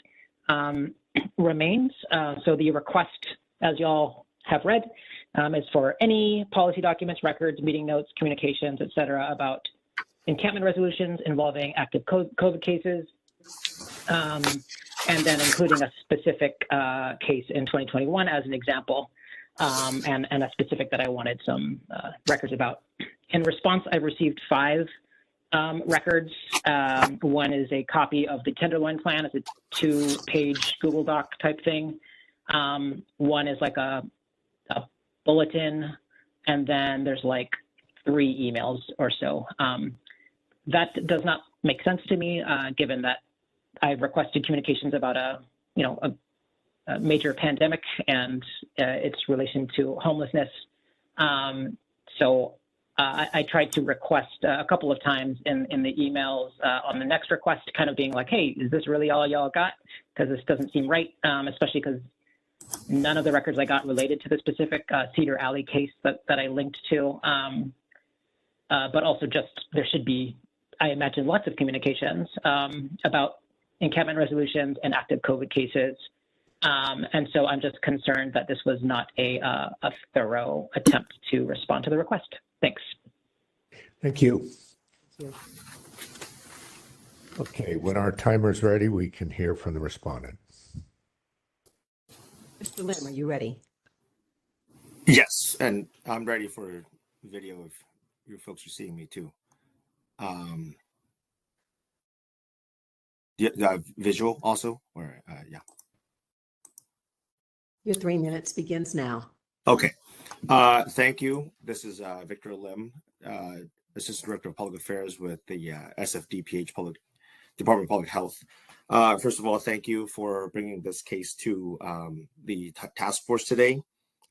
remains. So the request, as y'all have read, is for any policy documents, records, meeting notes, communications, et cetera, about encampment resolutions involving active COVID cases, and then including a specific case in 2021 as an example, and a specific that I wanted some records about. In response, I've received 5 records. One is a copy of the Tenderloin plan. It's a 2-page Google Doc type thing. One is like a bulletin, and then there's like 3 emails or so. That does not make sense to me, given that I've requested communications about a major pandemic and its relation to homelessness. So I tried to request a couple of times in the emails on the next request, kind of being like, hey, is this really all y'all got? Because this doesn't seem right, especially because none of the records I got related to the specific Cedar Alley case that I linked to. But also just, there should be, I imagine, lots of communications about encampment resolutions and active COVID cases. And so I'm just concerned that this was not a thorough attempt to respond to the request. Thanks. Thank you. Thank you. Okay, when our timer's ready, we can hear from the respondent. Mr. Lim, are you ready? Yes, and I'm ready for video if you folks are seeing me too. Do you have visual also? Or yeah. Your 3 minutes begins now. Okay. Thank you. This is Victor Lim, Assistant Director of Public Affairs with the SFDPH Department of Public Health. First of all, thank you for bringing this case to the task force today.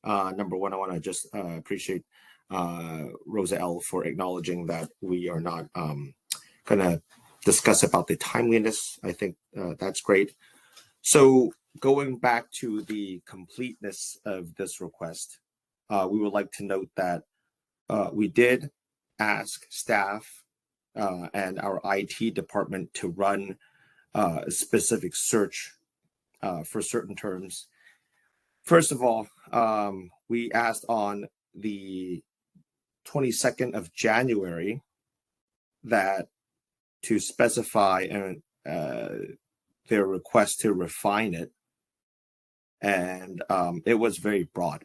Number one, I want to just appreciate Rosa L. for acknowledging that we are not going to discuss about the timeliness. I think that's great. So going back to the completeness of this request, we would like to note that we did ask staff and our IT department to run a specific search for certain terms. First of all, we asked on the 22nd of January that to specify their request to refine it, and it was very broad.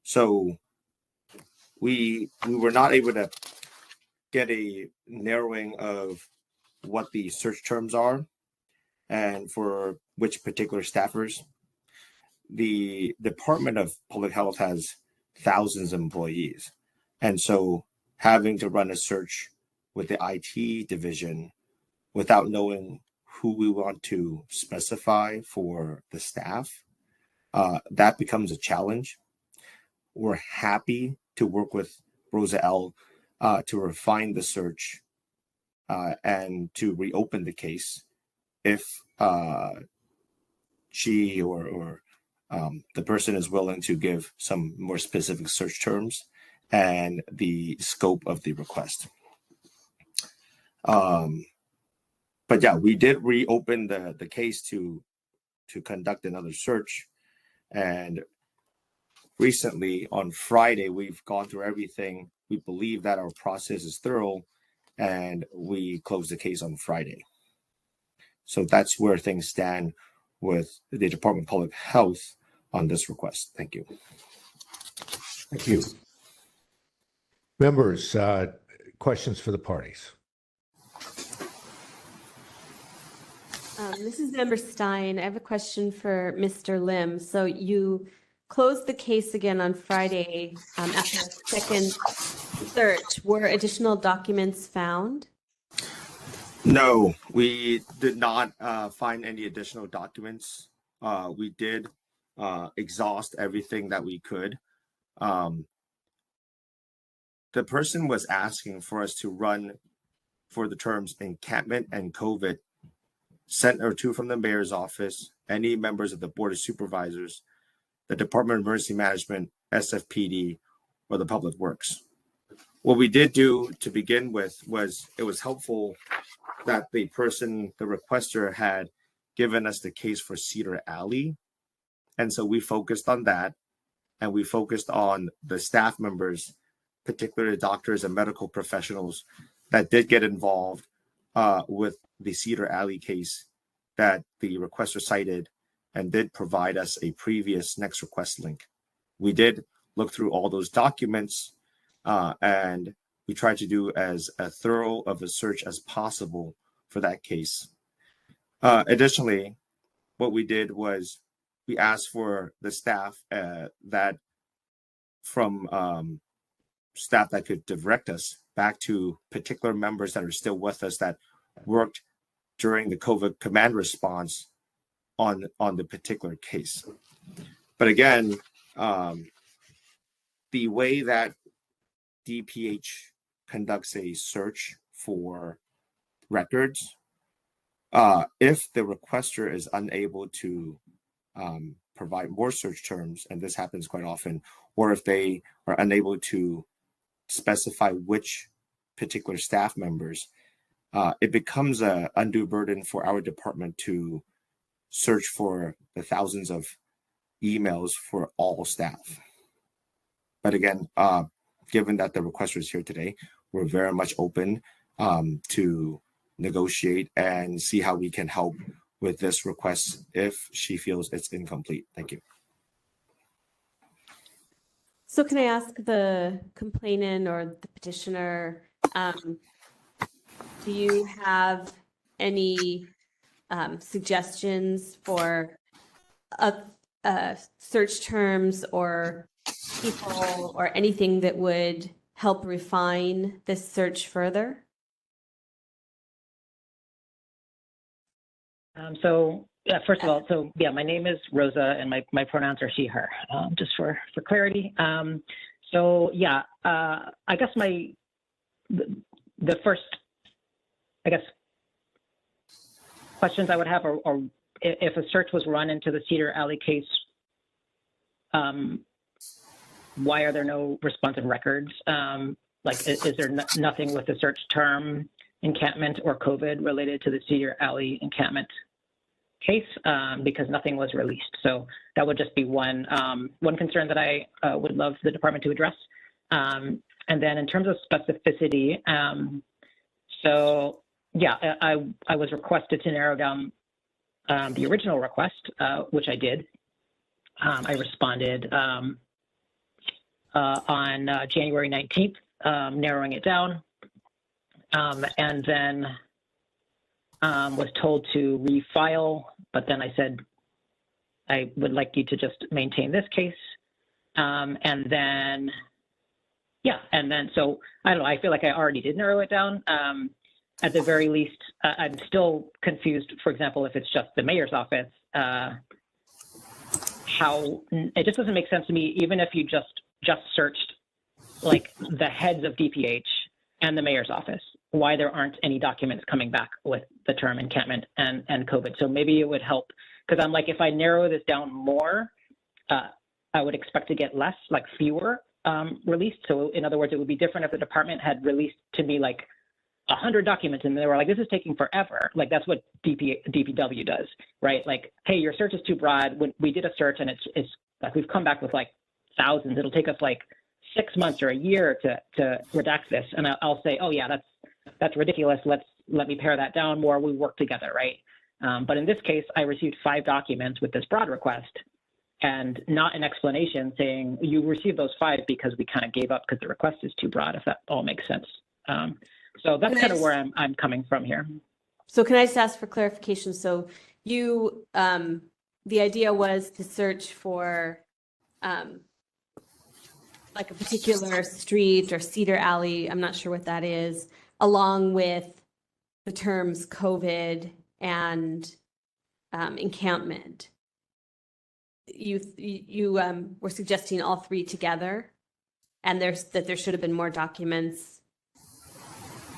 So we were not able to get a narrowing of what the search terms are and for which particular staffers. The Department of Public Health has thousands of employees. And so having to run a search with the IT division without knowing who we want to specify for the staff, that becomes a challenge. We're happy to work with Rosa L. To refine the search and to reopen the case if she or the person is willing to give some more specific search terms and the scope of the request. But yeah, we did reopen the case to conduct another search. And recently on Friday, we've gone through everything. We believe that our process is thorough and we closed the case on Friday. So that's where things stand with the Department of Public Health on this request. Thank you. Thank you. Members, questions for the parties? This is Member Stein. I have a question for Mr. Lim. So you closed the case again on Friday after a second search. Were additional documents found? No, we did not find any additional documents. We did exhaust everything that we could. The person was asking for us to run for the terms encampment and COVID, sent or two from the mayor's office, any members of the Board of Supervisors, the Department of Emergency Management, SFPD, or the Public Works. What we did do to begin with was it was helpful that the requester had given us the case for Cedar Alley. And so we focused on that, and we focused on the staff members, particularly doctors and medical professionals that did get involved with the Cedar Alley case that the requester cited and did provide us a previous next request link. We did look through all those documents and we tried to do as a thorough of a search as possible for that case. Additionally, what we did was we asked for the staff that could direct us back to particular members that are still with us that worked during the COVID command response on the particular case. But again, the way that DPH conducts a search for records, if the requester is unable to provide more search terms, and this happens quite often, or if they are unable to specify which particular staff members, it becomes an undue burden for our department to search for the thousands of emails for all staff. But again, given that the requester is here today, we're very much open to negotiate and see how we can help with this request if she feels it's incomplete. Thank you. So can I ask the complainant or the petitioner, do you have any suggestions for search terms or people or anything that would help refine this search further? First of all, my name is Rosa and my pronouns are she, her, just for clarity. I guess the first, questions I would have are if a search was run into the Cedar Alley case, why are there no responsive records? Is there nothing with the search term encampment or COVID related to the Cedar Alley encampment case, because nothing was released. So that would just be one concern that I would love the department to address. And then in terms of specificity, I was requested to narrow down the original request, which I did. I responded on January 19th, narrowing it down. and then was told to refile, but then I said, I would like you to just maintain this case. And then, so I don't know, I feel like I already did narrow it down. At the very least, I'm still confused, for example, if it's just the mayor's office, how it just doesn't make sense to me, even if you just searched like the heads of DPH and the mayor's office, why there aren't any documents coming back with the term encampment and COVID. So maybe it would help, because I'm like, if I narrow this down more, I would expect to get less, like fewer released. So in other words, it would be different if the department had released to me like 100 documents and they were like, this is taking forever. Like that's what DPW does, right? Like, hey, your search is too broad. When we did a search and it's like, we've come back with like thousands. It'll take us like 6 months or a year to redact this. And I'll say, oh yeah, that's ridiculous. Let me pare that down more. We work together, right? But in this case, I received 5 documents with this broad request and not an explanation saying you received those 5 because we kind of gave up because the request is too broad, if that all makes sense. So that's kind of where I'm coming from here. So can I just ask for clarification? So you, the idea was to search for like a particular street or Cedar Alley, I'm not sure what that is, along with the terms COVID and encampment. You were suggesting all 3 together, and there should have been more documents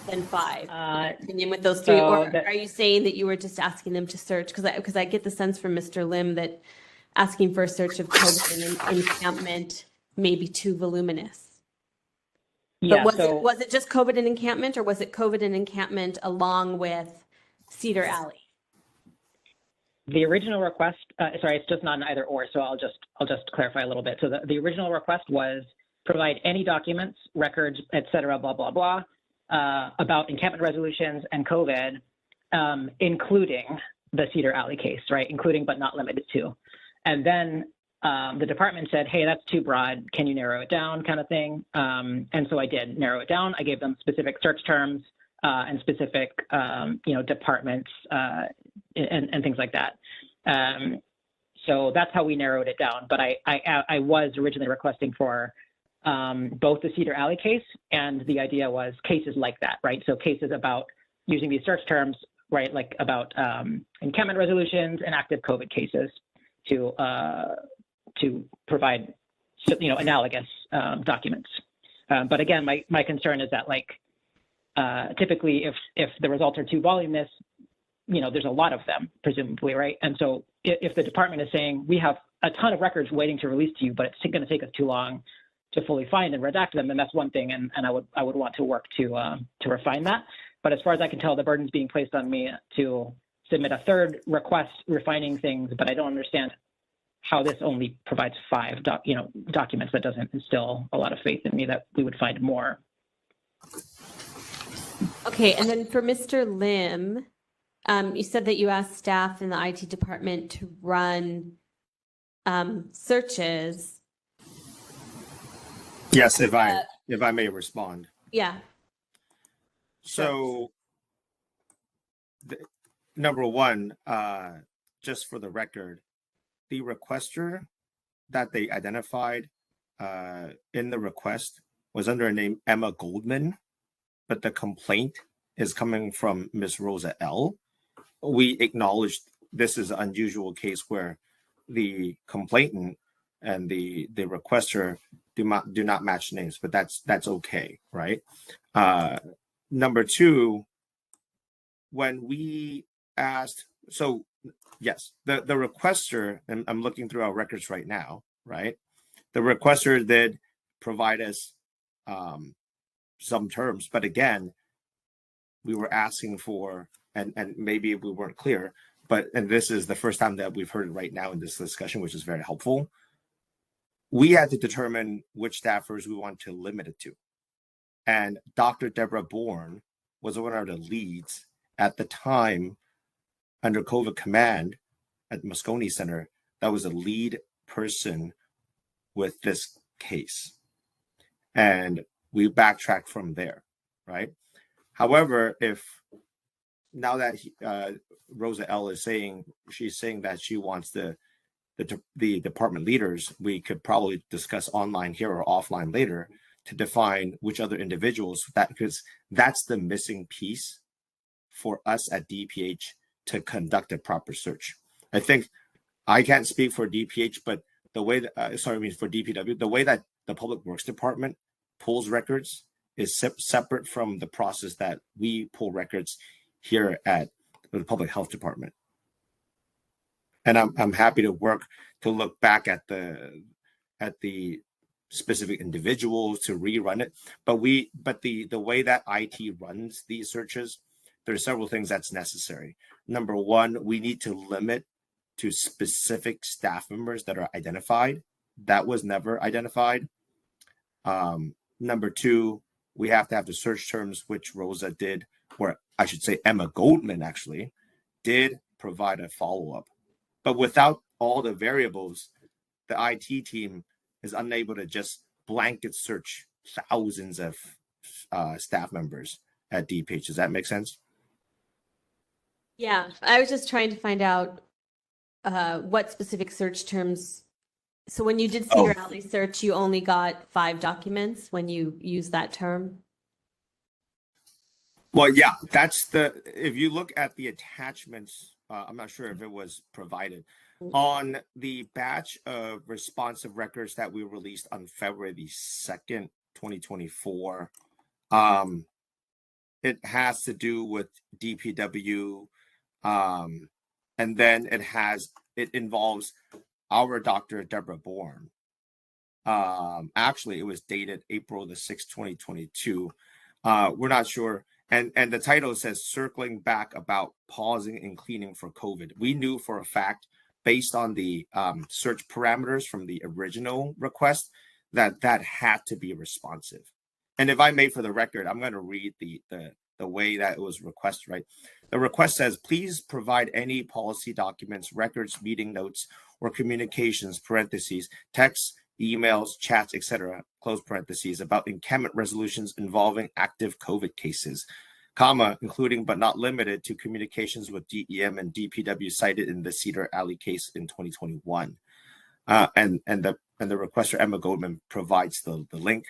than 5. And with those 3, or are you saying that you were just asking them to search? Because I get the sense from Mr. Lim that asking for a search of COVID and encampment may be too voluminous. Yeah. But was it just COVID and encampment, or was it COVID and encampment along with Cedar Alley? The original request, sorry, it's just not an either or, so I'll just clarify a little bit. So the original request was provide any documents, records, et cetera, blah, blah, blah, about encampment resolutions and COVID, including the Cedar Alley case, right? Including but not limited to. And then the department said, hey, that's too broad. Can you narrow it down, kind of thing? And so I did narrow it down. I gave them specific search terms and specific, departments and things like that. So that's how we narrowed it down. But I was originally requesting for both the Cedar Alley case, and the idea was cases like that, right? So cases about using these search terms, right, like about encampment resolutions and active COVID cases to provide, analogous documents. But again, my concern is that, like, typically if the results are too voluminous, there's a lot of them, presumably, right? And so if the department is saying, we have a ton of records waiting to release to you, but it's going to take us too long to fully find and redact them, then that's one thing, and I would want to work to refine that. But as far as I can tell, the burden's being placed on me to submit a third request refining things, but I don't understand how this only provides 5 documents. That doesn't instill a lot of faith in me that we would find more. Okay, and then for Mr. Lim, you said that you asked staff in the IT department to run searches. Yes, if I may respond. Yeah. So, number one, just for the record, the requester that they identified in the request was under a name Emma Goldman, but the complaint is coming from Ms. Rosa L. We acknowledge this is an unusual case where the complainant and the requester do not match names, but that's okay, right? Number 2, when we asked, so yes, the requester, and I'm looking through our records right now, right? The requester did provide us some terms, but again, we were asking for, and maybe we weren't clear, and this is the first time that we've heard it right now in this discussion, which is very helpful. We had to determine which staffers we want to limit it to. And Dr. Deborah Bourne was one of the leads at the time under COVID command at Moscone Center. That was a lead person with this case. And we backtracked from there, right? However, if now that Rosa L is saying, she's saying that she wants the department leaders, we could probably discuss online here or offline later to define which other individuals, that because that's the missing piece for us at DPH to conduct a proper search. I think I can't speak for DPH, but the way that, for DPW, the way that the Public Works Department pulls records is separate from the process that we pull records here at the Public Health Department. And I'm happy to work to look back at the specific individuals to rerun it. But the way that IT runs these searches, there are several things that's necessary. Number one, we need to limit to specific staff members that are identified. That was never identified. Number two, we have to have the search terms, which Rosa did, or I should say Emma Goldman actually did provide a follow-up. But without all the variables, the IT team is unable to just blanket search thousands of staff members at DPH. Does that make sense? Yeah, I was just trying to find out what specific search terms. So when you did Cedar Alley search, you only got 5 documents when you use that term? Well, yeah, that's if you look at the attachments, I'm not sure if it was provided on the batch of responsive records that we released on February the 2nd, 2024. It has to do with DPW, and then it involves our Dr. Deborah Bourne. Actually, it was dated April the 6th, 2022. We're not sure. And the title says circling back about pausing and cleaning for COVID. We knew for a fact, based on the search parameters from the original request, that had to be responsive. And if I may, for the record, I'm going to read the way that it was requested, right? The request says, please provide any policy documents, records, meeting notes, or communications, parentheses, texts, emails, chats, etc., close parentheses, about encampment resolutions involving active COVID cases, comma, including but not limited to communications with DEM and DPW cited in the Cedar Alley case in 2021. And the requester, Emma Goldman, provides the link.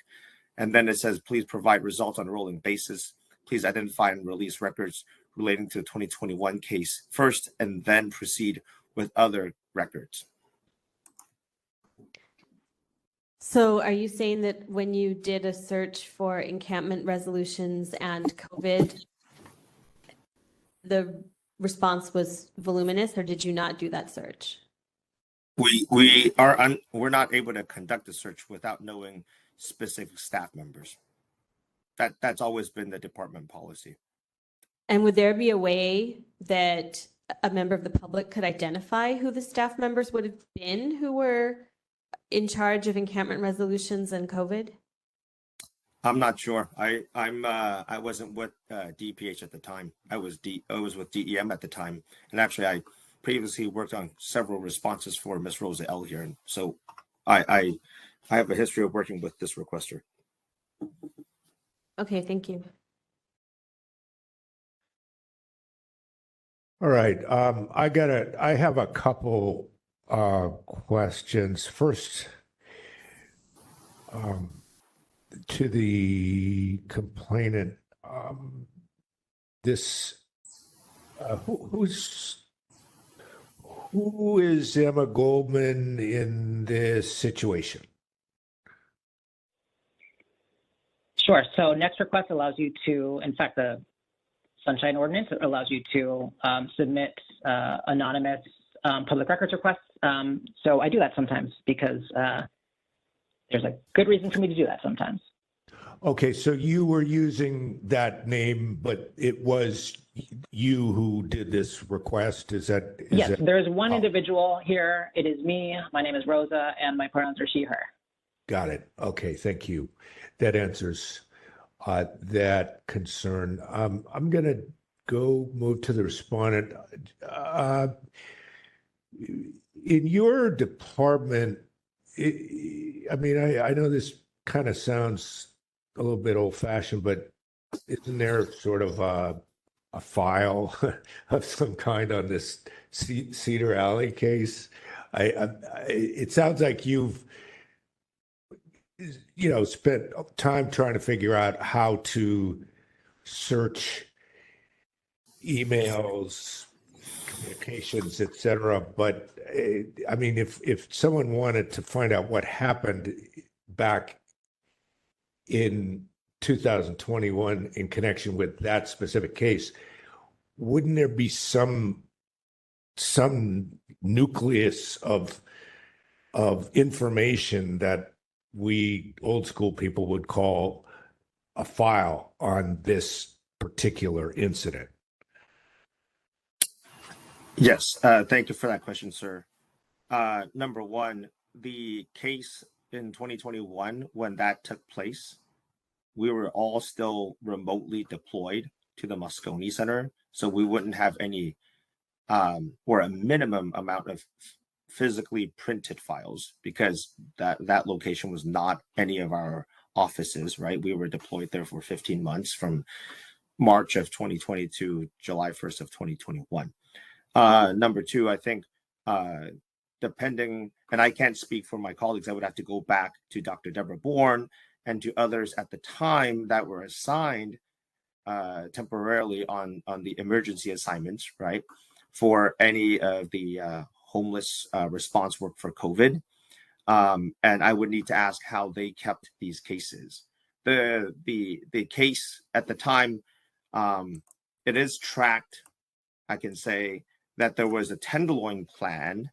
And then it says, please provide results on a rolling basis. Please identify and release records relating to the 2021 case first, and then proceed with other records. So are you saying that when you did a search for encampment resolutions and COVID, the response was voluminous, or did you not do that search? We're not able to conduct a search without knowing specific staff members. That's always been the department policy. And would there be a way that a member of the public could identify who the staff members would have been who were in charge of encampment resolutions and COVID? I'm not sure. I wasn't with DPH at the time. I was with DEM at the time, and actually I previously worked on several responses for Miss Rosa L here, and so I have a history of working with this requester. Okay, thank you. All right. I have a couple questions. First, to the complainant, who is Emma Goldman in this situation? Sure. So next request allows you to, in fact, the Sunshine Ordinance allows you to submit anonymous public records requests. So I do that sometimes because there's a good reason for me to do that sometimes. Okay, so you were using that name, but it was you who did this request? Yes, there's one individual here. It is me. My name is Rosa, and my pronouns are she, her. Got it. Okay, thank you. That answers that concern. I'm going to move to the respondent. In your department, I know this kind of sounds a little bit old-fashioned, but isn't there sort of a file of some kind on this Cedar Alley case? It sounds like you've, spent time trying to figure out how to search emails, communications, et cetera. But I mean, if someone wanted to find out what happened back in 2021 in connection with that specific case, wouldn't there be some nucleus of information that we old school people would call a file on this particular incident? Yes, thank you for that question, sir. Number one, the case in 2021, when that took place, we were all still remotely deployed to the Moscone Center, so we wouldn't have any or a minimum amount of physically printed files, because that location was not any of our offices, right? We were deployed there for 15 months from March of 2020 to July 1st of 2021. Number two, I think depending, and I can't speak for my colleagues, I would have to go back to Dr. Deborah Bourne and to others at the time that were assigned temporarily on the emergency assignments, right, for any of the homeless response work for COVID. And I would need to ask how they kept these cases. The case at the time, it is tracked. I can say that there was a tenderloin plan,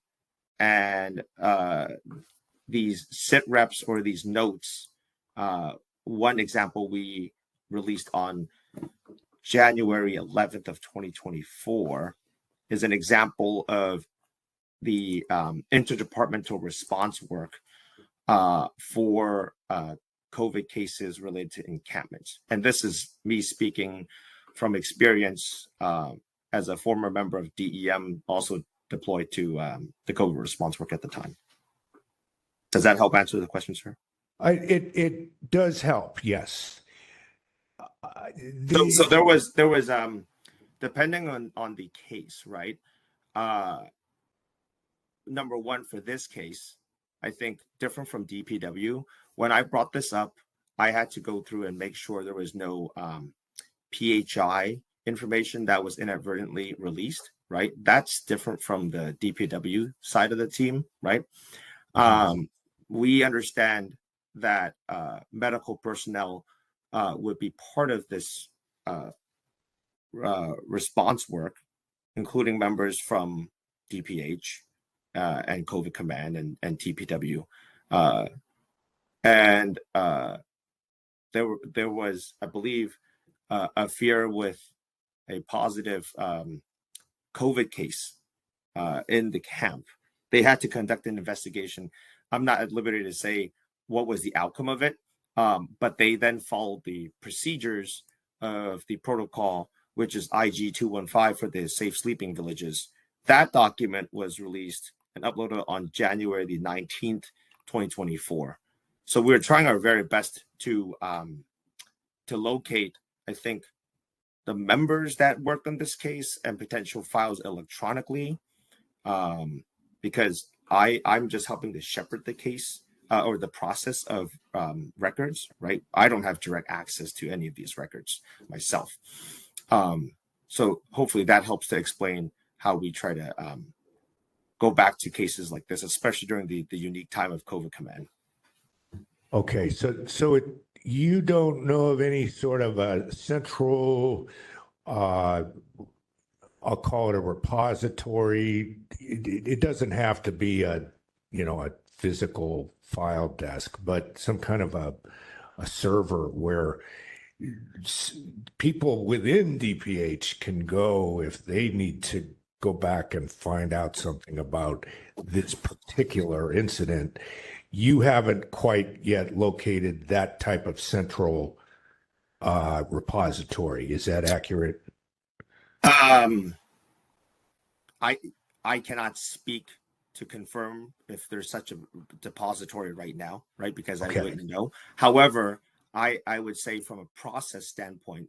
and these sit reps or these notes. One example we released on January 11th of 2024 is an example of the interdepartmental response work for COVID cases related to encampments. And this is me speaking from experience as a former member of DEM, also deployed to the COVID response work at the time. Does that help answer the question, sir? It does help, yes. So there was depending on the case, right? Number one, for this case, I think different from DPW, when I brought this up, I had to go through and make sure there was no PHI information that was inadvertently released, right? That's different from the DPW side of the team, right? We understand that medical personnel would be part of this response work, including members from DPH and COVID Command and TPW. And there was, I believe, a fear with a positive COVID case in the camp. They had to conduct an investigation. I'm not at liberty to say what was the outcome of it, but they then followed the procedures of the protocol, which is IG 215 for the safe sleeping villages. That document was released and uploaded on January the 19th, 2024. So we're trying our very best to locate, I think, the members that worked on this case and potential files electronically, because I'm just helping to shepherd the case or the process of records, right? I don't have direct access to any of these records myself. So hopefully that helps to explain how we try to go back to cases like this, especially during the unique time of COVID Command. Okay, so you don't know of any sort of a central, I'll call it a repository. It doesn't have to be a physical file desk, but some kind of a server where people within DPH can go if they need to go back and find out something about this particular incident. You haven't quite yet located that type of central repository. Is that accurate? I cannot speak to confirm if there's such a depository right now, right? Because I wouldn't know. However, I would say from a process standpoint,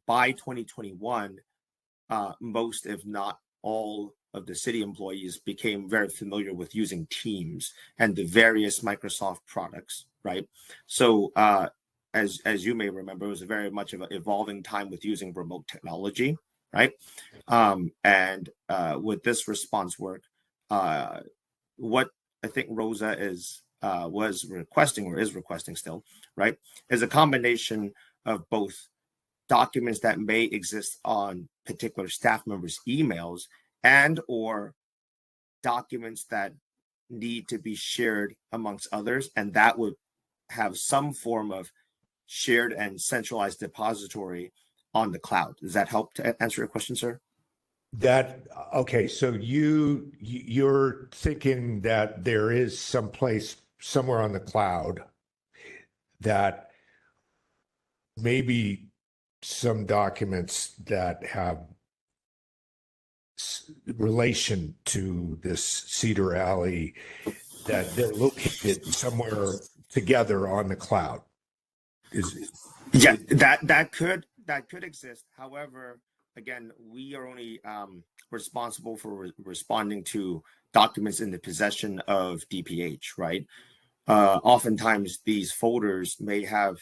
by 2021, most, if not all, of the city employees became very familiar with using Teams and the various Microsoft products, right? So as you may remember, it was very much of an evolving time with using remote technology, right? And with this response work, what I think Rosa was requesting, or is requesting still, right, is a combination of both documents that may exist on particular staff members' emails and or documents that need to be shared amongst others, and that would have some form of shared and centralized depository on the cloud. Does that help to answer your question, sir? Okay, so you're thinking that there is some place somewhere on the cloud that maybe some documents that have relation to this Cedar Alley, that they're located somewhere together on the cloud. Yeah, that could exist. However, again, we are only responsible for responding to documents in the possession of DPH, right? Oftentimes, these folders may have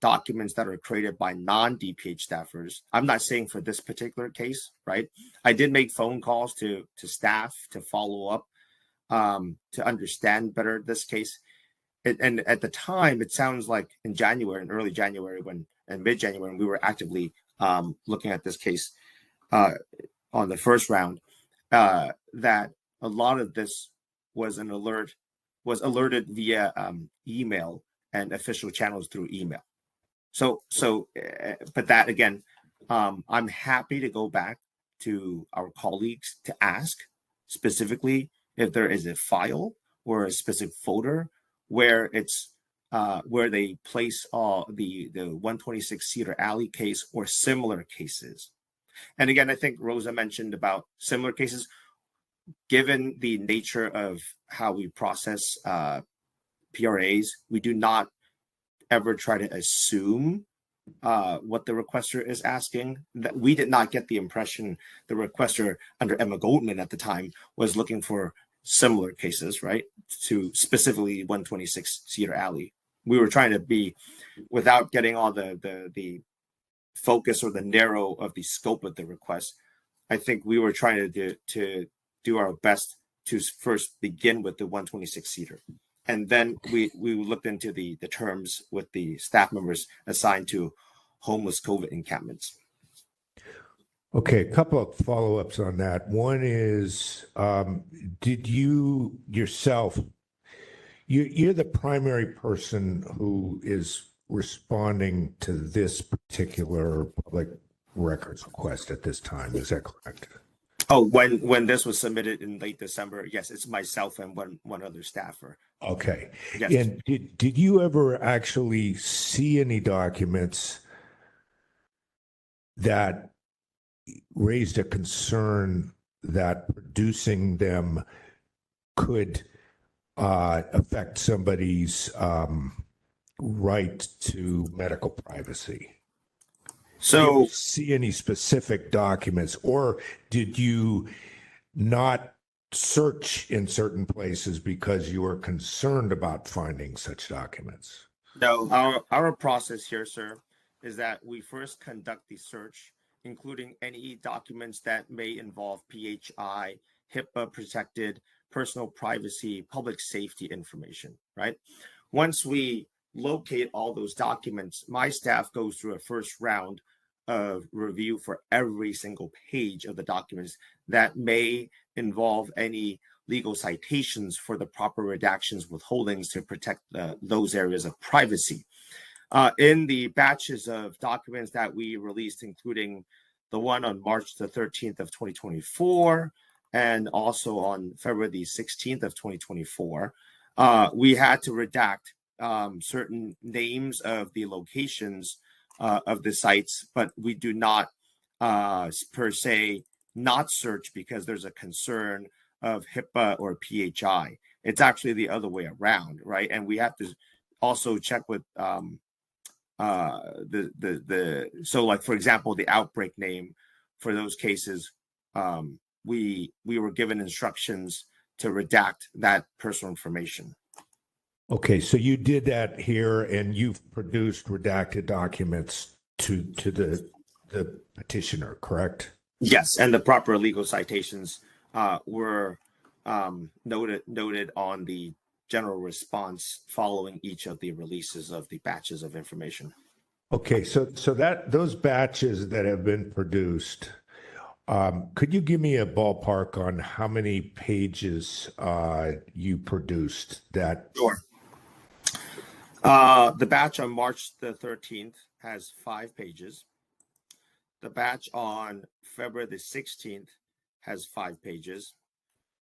documents that are created by non-DPH staffers. I'm not saying for this particular case, right? I did make phone calls to staff to follow up, to understand better this case. And at the time, it sounds like in January, in early January, and mid-January, when we were actively looking at this case on the first round, that a lot of this was alerted via email and official channels through email. So, but that again, I'm happy to go back to our colleagues to ask specifically if there is a file or a specific folder where it's where they place the 126 Cedar Alley case or similar cases. And again, I think Rosa mentioned about similar cases. Given the nature of how we process PRAs, we do not ever try to assume what the requester is asking. That we did not get the impression the requester under Emma Goldman at the time was looking for similar cases, right, to specifically 126 Cedar Alley. We were trying to be, without getting all the focus or the narrow of the scope of the request, I think we were trying to do our best to first begin with the 126 Cedar. And then we looked into the terms with the staff members assigned to homeless COVID encampments. Okay, a couple of follow-ups on that. One is, did you yourself, you're the primary person who is responding to this particular public records request at this time, is that correct? Oh, when this was submitted in late December, yes, it's myself and one other staffer. Okay. Yes. And did you ever actually see any documents that raised a concern that producing them could affect somebody's right to medical privacy? So, did you see any specific documents, or did you not search in certain places because you were concerned about finding such documents? No, our process here, sir, is that we first conduct the search, including any documents that may involve PHI, HIPAA protected, personal privacy, public safety information, right? Once we locate all those documents, my staff goes through a first round of review for every single page of the documents that may involve any legal citations for the proper redactions, withholdings to protect those areas of privacy. In the batches of documents that we released, including the one on March the 13th of 2024, and also on February the 16th of 2024, we had to redact certain names of the locations of the sites, but we do not per se not search because there's a concern of HIPAA or PHI. It's actually the other way around, right? And we have to also check with so like, for example, the outbreak name for those cases, we were given instructions to redact that personal information. Okay, so you did that here, and you've produced redacted documents to the petitioner, correct? Yes, and the proper legal citations were noted on the general response following each of the releases of the batches of information. Okay, so that those batches that have been produced, could you give me a ballpark on how many pages you produced? That Sure. The batch on March the 13th has 5 pages. The batch on February the 16th has 5 pages.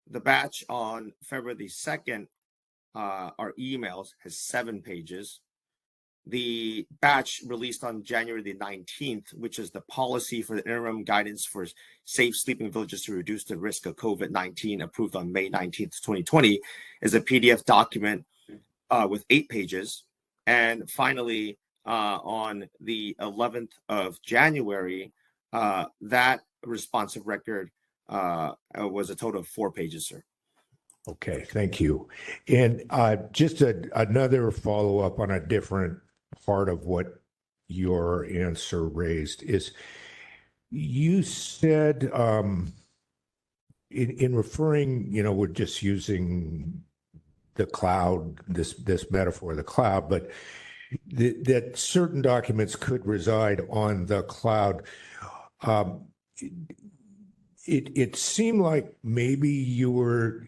The batch on February the 2nd, our emails, has 7 pages. The batch released on January the 19th, which is the policy for the interim guidance for safe sleeping villages to reduce the risk of COVID-19, approved on May 19th, 2020, is a PDF document with 8 pages. And finally, on the 11th of January, that responsive record was a total of 4 pages, sir. Okay, thank you. And just another follow-up on a different part of what your answer raised is, you said in referring, we're just using the cloud, this metaphor of the cloud, but that certain documents could reside on the cloud. It seemed like maybe you were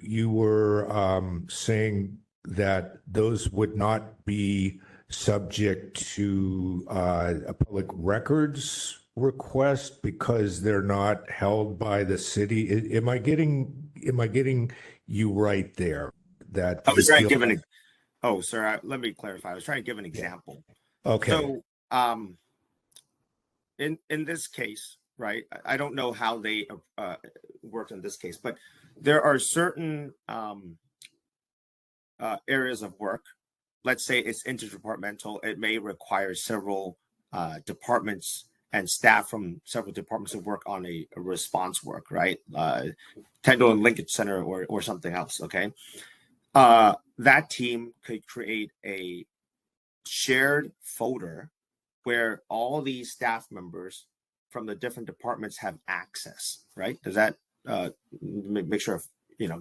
saying that those would not be subject to a public records request because they're not held by the city. Am I getting you right there? That I was trying to give an. Oh, sir, let me clarify. I was trying to give an example. Okay. So, in this case, right? I don't know how they worked in this case, but there are certain areas of work. Let's say it's interdepartmental. It may require several departments and staff from several departments to work on a response work, right? Technical and Linkage Center or something else, okay? That team could create a shared folder where all these staff members from the different departments have access, right? Does that make sure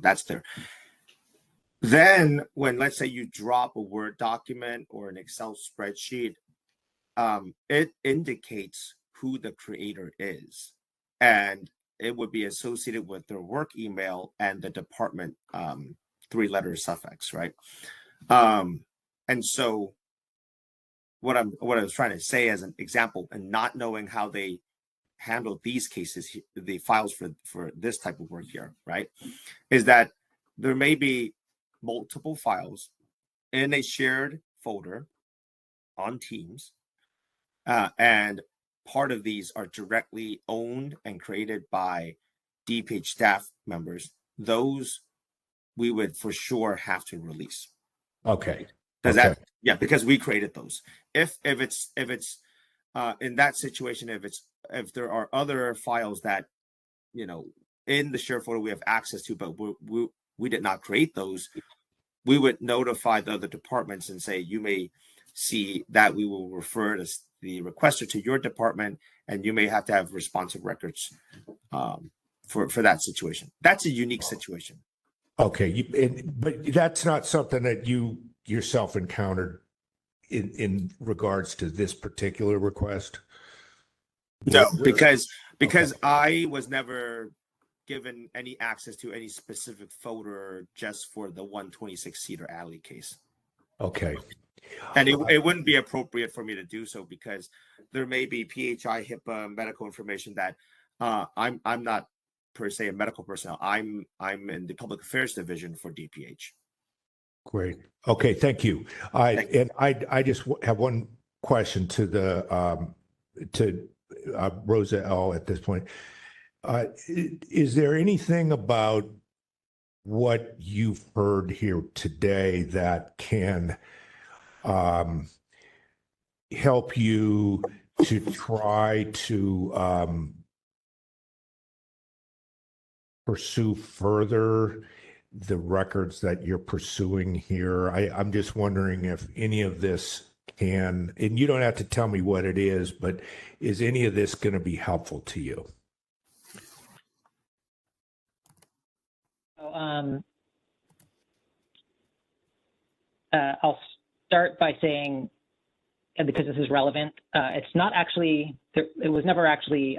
that's there? Then when, let's say, you drop a Word document or an Excel spreadsheet, it indicates who the creator is, and it would be associated with their work email and the department 3-letter suffix, right? And so what I was trying to say as an example, and not knowing how they handle these cases, the files for this type of work here, right, is that there may be multiple files in a shared folder on Teams, and part of these are directly owned and created by DPH staff members. Those we would for sure have to release. Okay. Does that? Yeah, because we created those. If it's in that situation, if there are other files that in the shared folder we have access to, but we did not create those, we would notify the other departments and say, you may see that we will refer the requester to your department, and you may have to have responsive records for that situation. That's a unique situation. Okay, but that's not something that you yourself encountered in regards to this particular request? No, because I was never given any access to any specific folder just for the 126 Cedar Alley case. Okay. And it wouldn't be appropriate for me to do so because there may be PHI, HIPAA, medical information that I'm not per se a medical personnel. I'm in the public affairs division for DPH. Great. Okay, thank you. I just have one question to Rosa L. at this point. Is there anything about what you've heard here today that can help you to try to pursue further the records that you're pursuing here? I'm just wondering if any of this can, and you don't have to tell me what it is, but is any of this going to be helpful to you? I'll start by saying, because this is relevant, it's not actually, it was never actually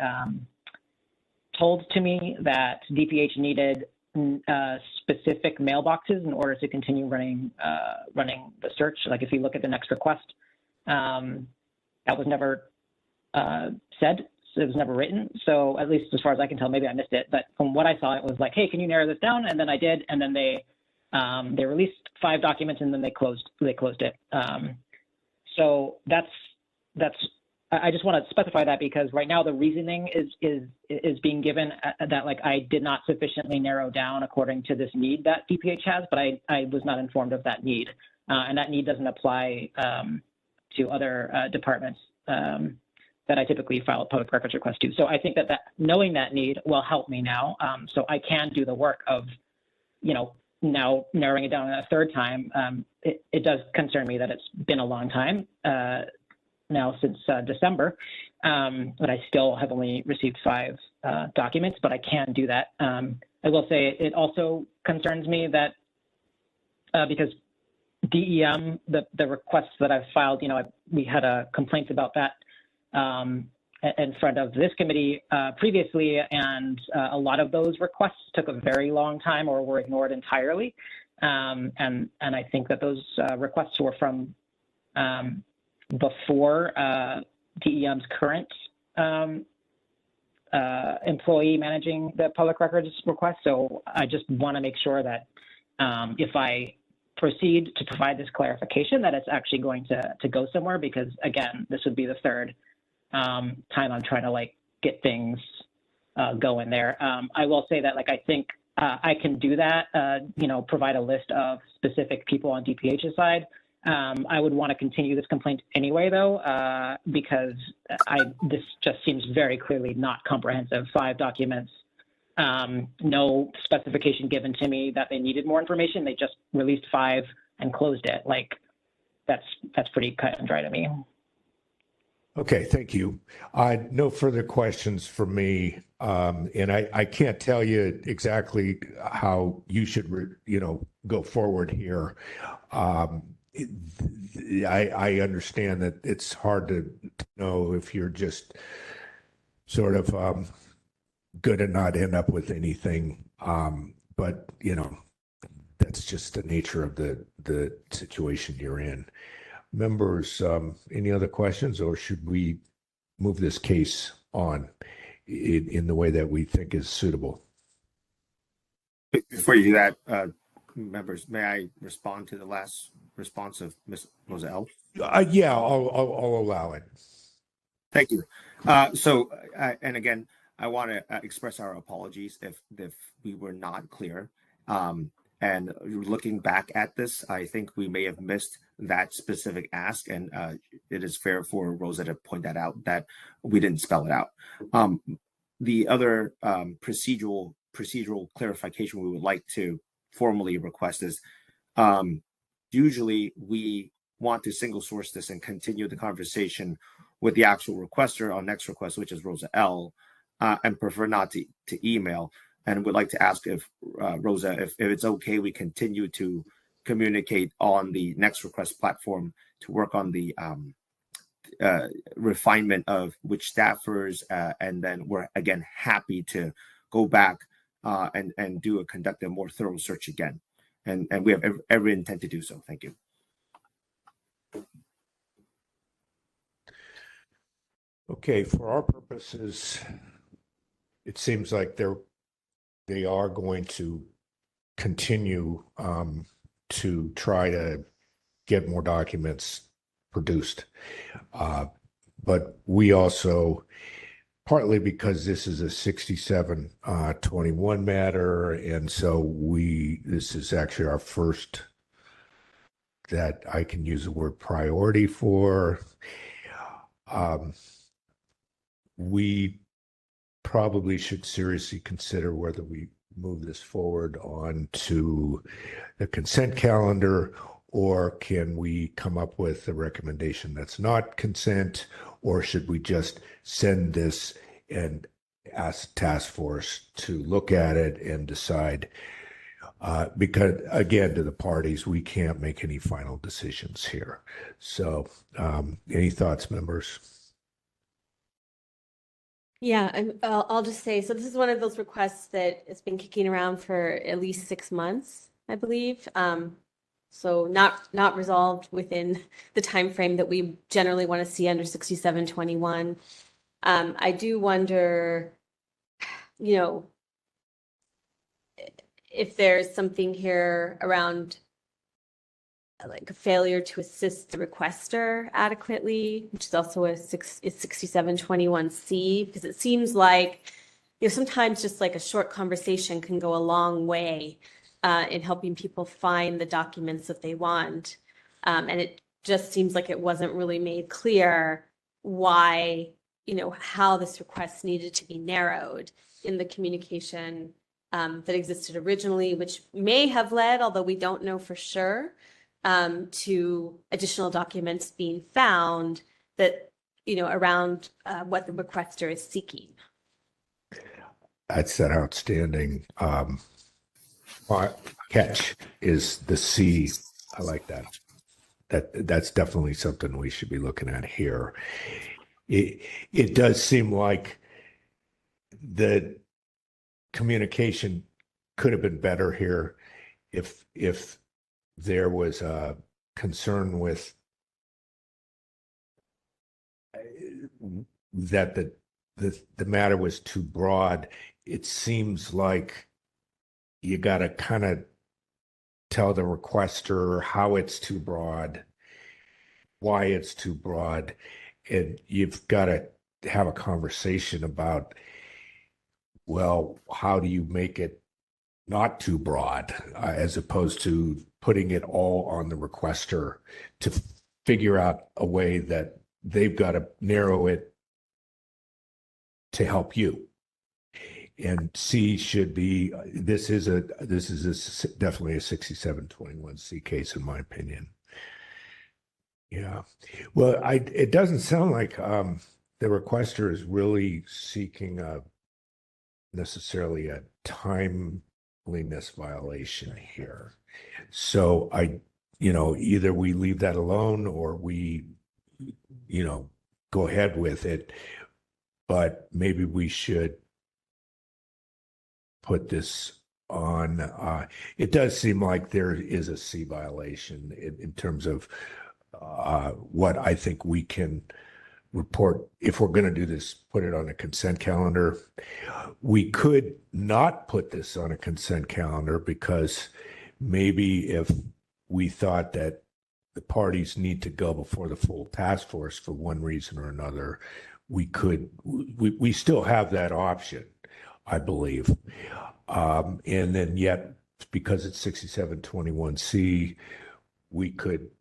told to me that DPH needed specific mailboxes in order to continue running the search. Like if you look at the next request, that was never said. So it was never written. So at least as far as I can tell, maybe I missed it. But from what I saw, it was like, hey, can you narrow this down? And then I did. And then they released 5 documents, and then they closed it. So that's. I just want to specify that because right now the reasoning is being given that like I did not sufficiently narrow down according to this need that DPH has, but I was not informed of that need, and that need doesn't apply to other departments that I typically file a public records request to. So I think that knowing that need will help me now, so I can do the work of, now narrowing it down a third time. It does concern me that it's been a long time now since December, but I still have only received 5 documents, but I can do that. I will say it also concerns me that because DEM, the requests that I've filed, we had a complaint about that in front of this committee previously, and a lot of those requests took a very long time or were ignored entirely. And I think that those requests were from before DEM's current employee managing the public records request. So I just want to make sure that if I proceed to provide this clarification, that it's actually going to go somewhere, because again, this would be the third time I'm trying to get things going there. I will say that I think I can do that, provide a list of specific people on DPH's side. I would want to continue this complaint anyway, though, because this just seems very clearly not comprehensive. 5 documents, no specification given to me that they needed more information. They just released 5 and closed it. That's pretty cut and dry to me. Okay, thank you. No further questions for me, and I can't tell you exactly how you should, go forward here. I understand that it's hard to know if you're just sort of going to not end up with anything, but that's just the nature of the situation you're in. Members, any other questions, or should we move this case on in the way that we think is suitable? Before you do that, members, may I respond to the last response of Ms. Rosa L? Yeah, I'll allow it. Thank you. And again, I want to express our apologies if we were not clear. And looking back at this, I think we may have missed that specific ask, and it is fair for Rosa to point that out, that we didn't spell it out. The other procedural clarification we would like to formally request is, usually we want to single source this and continue the conversation with the actual requester on next request, which is Rosa L, and prefer not to email. And would like to ask if Rosa, if it's okay, we continue to communicate on the next request platform to work on the refinement of which staffers, and then we're again happy to go back and conduct a more thorough search again, and we have every intent to do so. Thank you. Okay, for our purposes, it seems like they are going to continue to try to get more documents produced. But we also, partly because this is a 6721 matter, and so this is actually our first that I can use the word priority for. we probably should seriously consider whether we move this forward on to the consent calendar, or can we come up with a recommendation that's not consent, or should we just send this and ask task force to look at it and decide? Because again, to the parties, we can't make any final decisions here. So, any thoughts, members? Yeah, I'll just say, so this is one of those requests that has been kicking around for at least 6 months, I believe. So not resolved within the time frame that we generally want to see under 6721. I do wonder, you know, if there's something here around like a failure to assist the requester adequately, which is also is 6721C, because it seems like, you know, sometimes just like a short conversation can go a long way in helping people find the documents that they want. And it just seems like it wasn't really made clear why, you know, how this request needed to be narrowed in the communication that existed originally, which may have led, although we don't know for sure, to additional documents being found that, you know, around what the requester is seeking. That's an outstanding catch, is the C. I like that. That's definitely something we should be looking at here. It does seem like the communication could have been better here if there was a concern with that the matter was too broad. It seems like you got to kind of tell the requester how it's too broad, why it's too broad, and you've got to have a conversation about, well, how do you make it not too broad, as opposed to putting it all on the requester to figure out a way that they've got to narrow it to help you. And C should be, this is definitely a 6721C case, in my opinion. Yeah. Well, it doesn't sound like the requester is really seeking necessarily a timeliness violation here. So either we leave that alone, or we, go ahead with it, but maybe we should put this on. It does seem like there is a C violation in terms of what I think we can report. If we're going to do this, put it on a consent calendar. We could not put this on a consent calendar, because maybe if we thought that the parties need to go before the full task force for one reason or another, we still have that option, I believe. And then yet, because it's 6721C, we could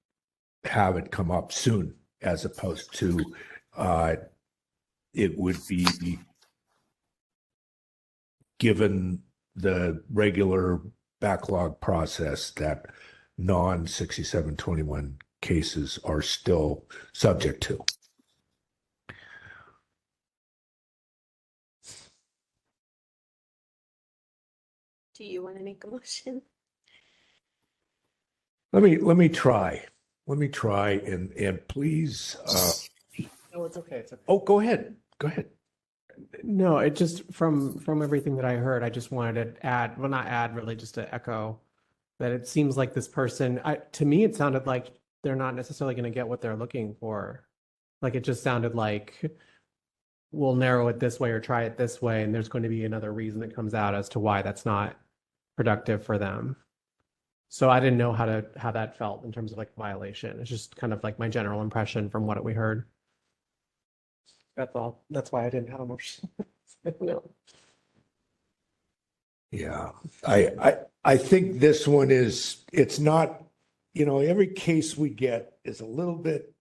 have it come up soon, as opposed to it would be given the regular backlog process that non-6721 cases are still subject to. Do you want to make a motion? Let me try. Let me try, and please. No, it's okay. It's okay. Oh, go ahead. Go ahead. No, it just from everything that I heard, I just wanted to add, well, not add, really, just to echo that it seems like this person, to me, it sounded like they're not necessarily going to get what they're looking for. Like, it just sounded like we'll narrow it this way or try it this way, and there's going to be another reason that comes out as to why that's not productive for them. So I didn't know how that felt in terms of like violation. It's just kind of like my general impression from what we heard. That's all. That's why I didn't have a motion. No. Yeah, I think this one it's not, every case we get is a little bit,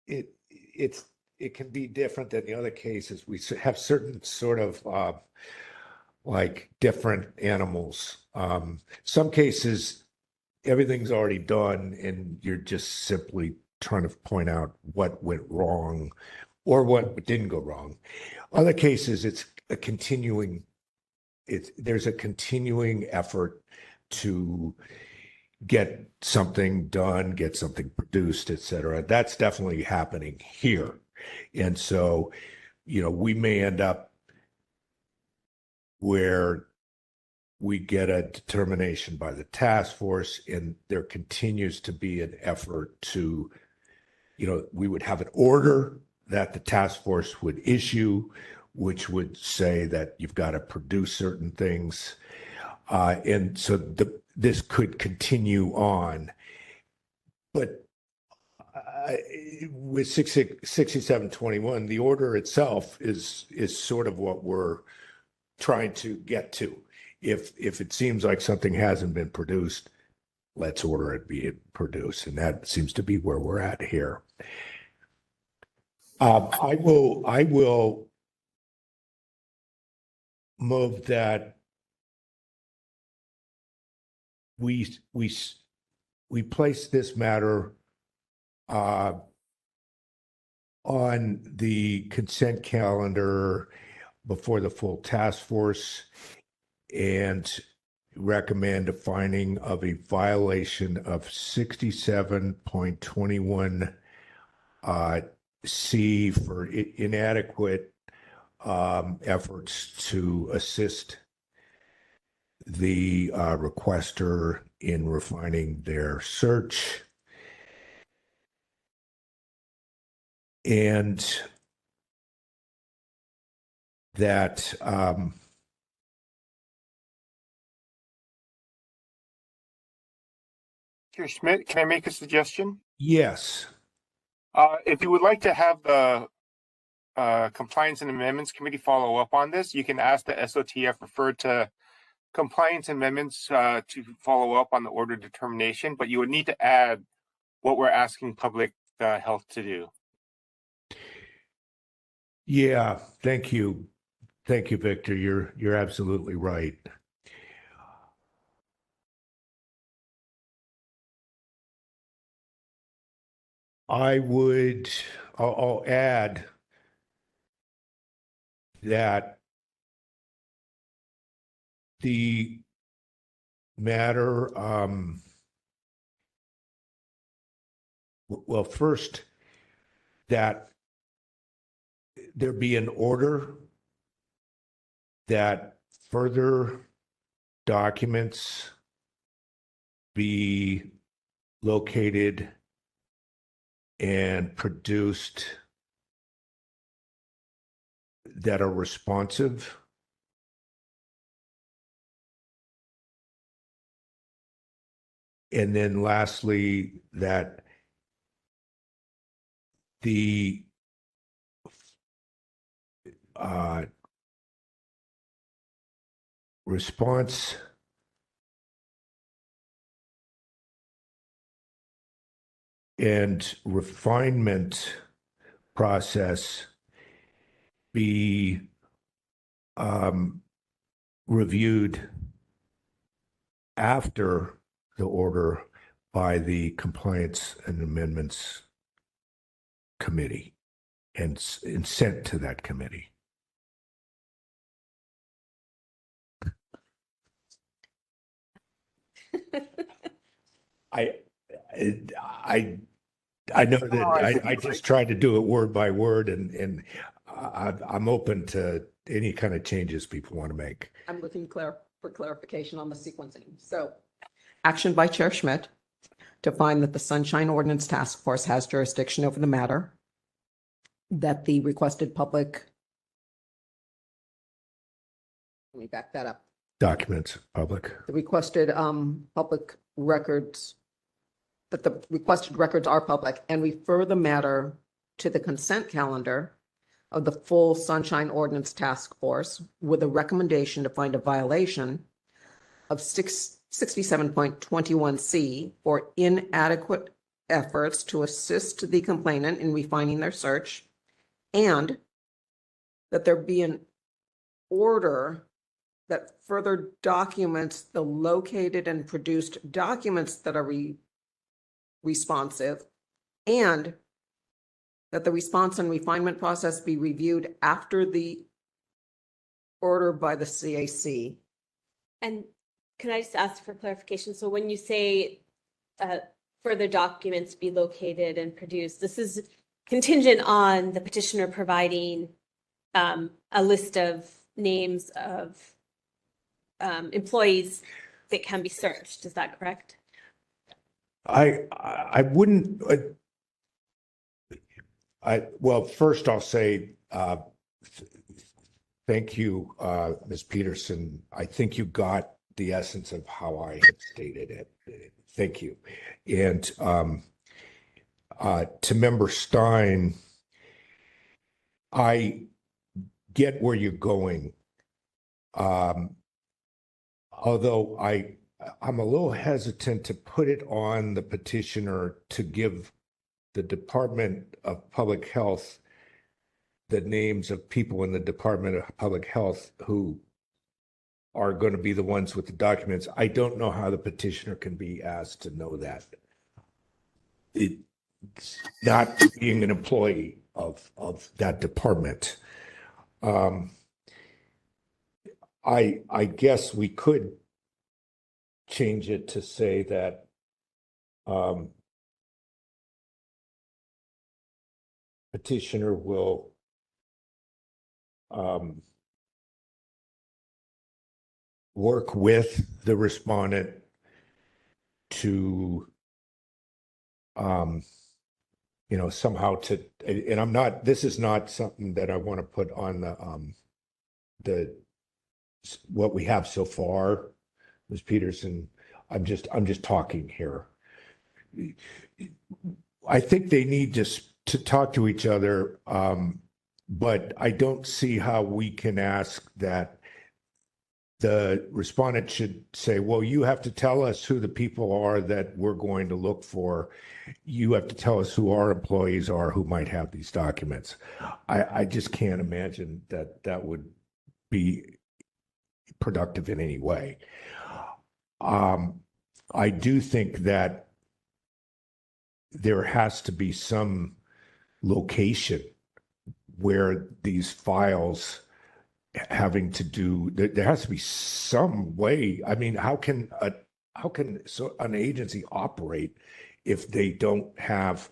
it's it can be different than the other cases. We have certain sort of like different animals. Some cases, everything's already done and you're just simply trying to point out what went wrong or what didn't go wrong. Other cases, it's a continuing, there's a continuing effort to get something done, get something produced, et cetera. That's definitely happening here. And so, we may end up where we get a determination by the task force and there continues to be an effort to, we would have an order that the task force would issue, which would say that you've got to produce certain things. And so this could continue on. But with 6721, the order itself is sort of what we're trying to get to. If it seems like something hasn't been produced, let's order it be produced. And that seems to be where we're at here. I will move that we place this matter on the consent calendar before the full task force and recommend a finding of a violation of 67.21 C for inadequate efforts to assist the requester in refining their search. And that Chair Schmidt, can I make a suggestion? yes. If you would like to have the Compliance and Amendments Committee follow up on this, you can ask the SOTF refer to Compliance Amendments to follow up on the order determination, but you would need to add what we're asking public health to do. Yeah, thank you. Thank you, Victor. You're absolutely right. I'll add that the matter, well, first, that there be an order that further documents be located and produced that are responsive. And then lastly, that the response and refinement process be reviewed after the order by the Compliance and Amendments Committee and sent to that committee. I know that I just tried to do it word by word, and I'm open to any kind of changes people want to make. I'm looking for clarification on the sequencing. So, action by Chair Schmidt to find that the Sunshine Ordinance Task Force has jurisdiction over the matter, that the requested public, let me back that up. Documents, public. The requested public records, that the requested records are public, and refer the matter to the consent calendar of the full Sunshine Ordinance Task Force with a recommendation to find a violation of 67.21C for inadequate efforts to assist the complainant in refining their search, and that there be an order that further documents the located and produced documents that are responsive, and that the response and refinement process be reviewed after the order by the CAC. And can I just ask for clarification? So when you say further documents be located and produced, this is contingent on the petitioner providing a list of names of employees that can be searched. Is that correct? I wouldn't. Well, first I'll say thank you, Ms. Peterson. I think you got the essence of how I had stated it. Thank you. And to Member Stein, I get where you're going. Although I'm a little hesitant to put it on the petitioner to give the Department of Public Health the names of people in the Department of Public Health who are going to be the ones with the documents. I don't know how the petitioner can be asked to know that. It's not being an employee of that department. I guess we could change it to say that petitioner will work with the respondent to somehow to, and this is not something that I want to put on what we have so far, Ms. Peterson. I'm just talking here. I think they need to talk to each other, but I don't see how we can ask that the respondent should say, well, you have to tell us who the people are that we're going to look for. You have to tell us who our employees are who might have these documents. I just can't imagine that would be productive in any way. I do think that there has to be some location where these files having to do, there has to be some way. I mean, how can an agency operate if they don't have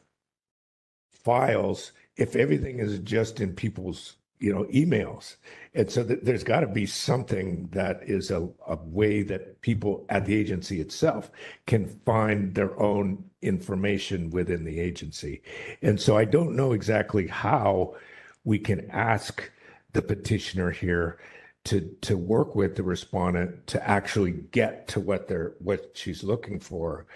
files, if everything is just in people's emails? And so there's got to be something that is a way that people at the agency itself can find their own information within the agency. And so I don't know exactly how we can ask the petitioner here to work with the respondent to actually get to what she's looking for.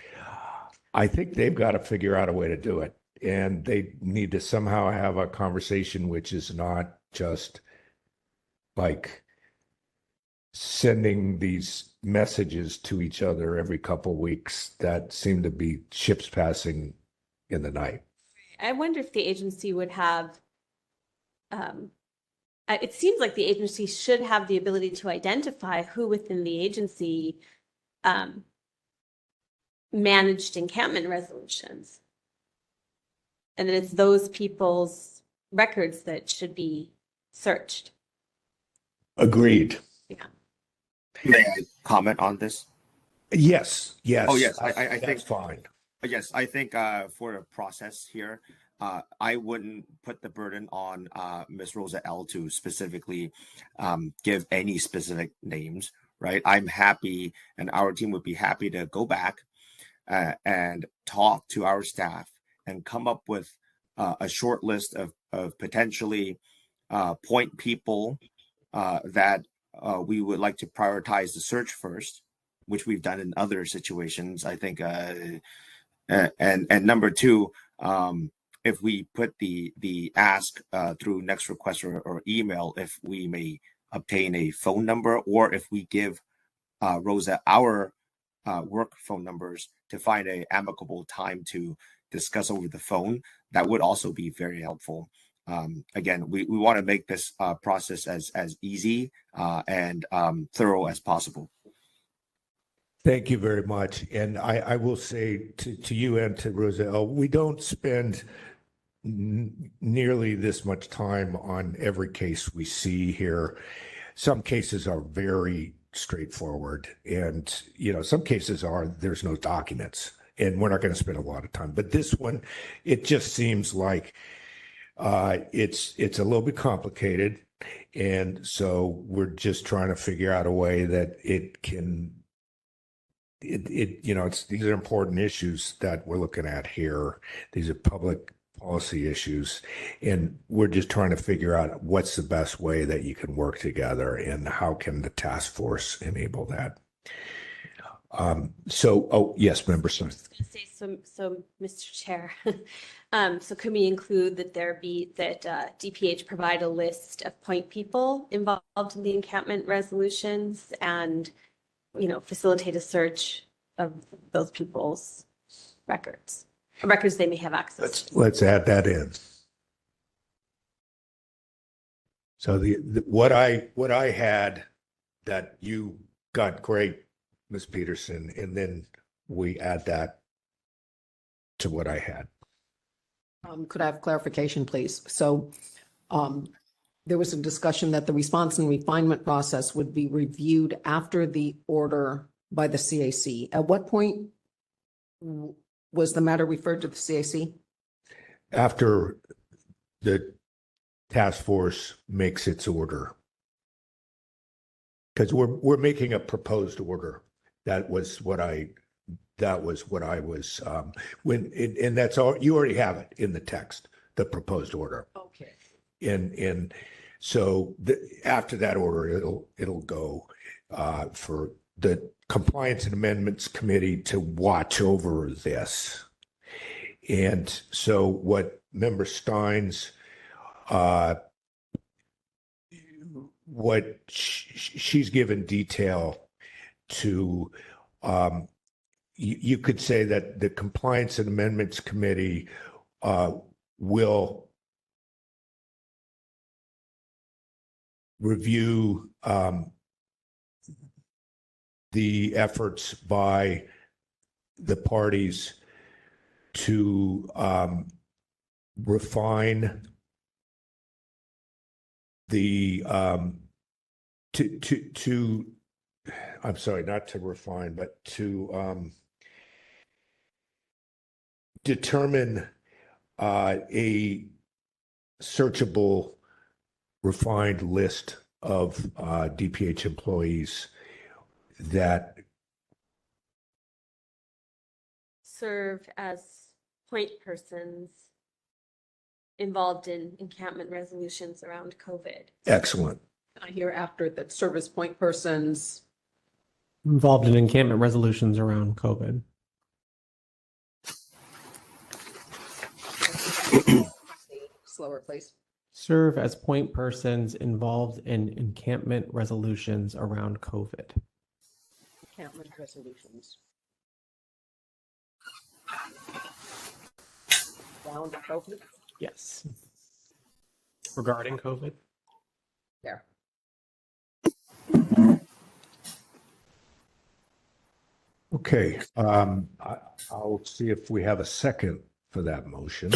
I think they've got to figure out a way to do it, and they need to somehow have a conversation which is not just like sending these messages to each other every couple of weeks that seem to be ships passing in the night. I wonder if the agency would have, it seems like the agency should have the ability to identify who within the agency managed encampment resolutions. And that it's those people's records that should be searched. Agreed. Yeah. May I comment on this? Yes. Oh, yes. I that's think fine. Yes, I think for the process here, I wouldn't put the burden on Ms. Rosa L to specifically give any specific names, right? I'm happy, and our team would be happy to go back and talk to our staff and come up with a short list of potentially point people that we would like to prioritize the search first, which we've done in other situations. I think, and number two, if we put the ask through next request or email, if we may obtain a phone number, or if we give Rosa our work phone numbers to find an amicable time to discuss over the phone, that would also be very helpful. Again, we want to make this process as easy and thorough as possible. Thank you very much. And I will say to you and to Roselle, we don't spend nearly this much time on every case we see here. Some cases are very straightforward, and some cases there's no documents, and we're not going to spend a lot of time. But this one, it just seems like it's a little bit complicated, and so we're just trying to figure out a way that it can. These are important issues that we're looking at here. These are public policy issues, and we're just trying to figure out what's the best way that you can work together and how can the task force enable that. Yes, member Smith. So, Mr. Chair, so can we include that DPH provide a list of point people involved in the encampment resolutions and, facilitate a search of those people's records they may have access to? Let's add that in. So what I had that you got great, Ms. Peterson, and then we add that to what I had. Could I have clarification, please? So there was a discussion that the response and refinement process would be reviewed after the order by the CAC. At what point was the matter referred to the CAC? After the task force makes its order. Because we're making a proposed order. That was what I was and that's all. You already have it in the text, the proposed order. Okay. And so after that order, it'll go for the Compliance and Amendments Committee to watch over this. And so what Member Steins, what she's given detail to, you could say that the Compliance and Amendments Committee will review the efforts by the parties to refine the I'm sorry, not to refine, but to determine a searchable, refined list of DPH employees that serve as point persons involved in encampment resolutions around COVID. Excellent. I hear after that service point persons. Involved in encampment resolutions around COVID. Slower, please. Serve as point persons involved in encampment resolutions around COVID. Encampment resolutions. Around COVID? Yes. Regarding COVID? There. Okay, I'll see if we have a second for that motion.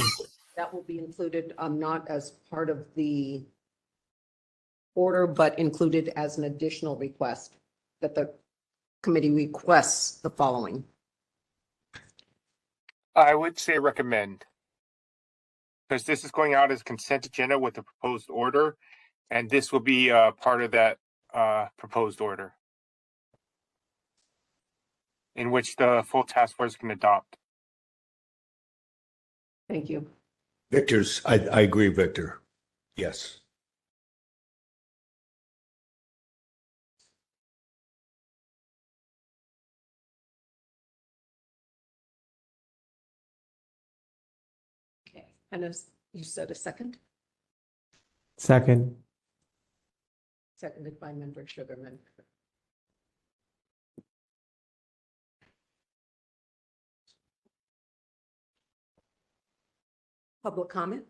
That will be included, not as part of the order, but included as an additional request that the committee requests the following. I would say recommend, because this is going out as consent agenda with the proposed order, and this will be part of that proposed order, in which the full task force can adopt. Thank you. I agree, Victor. Yes. Okay. And as you said, a second? Second. Seconded by Member Sugarman. Public comment?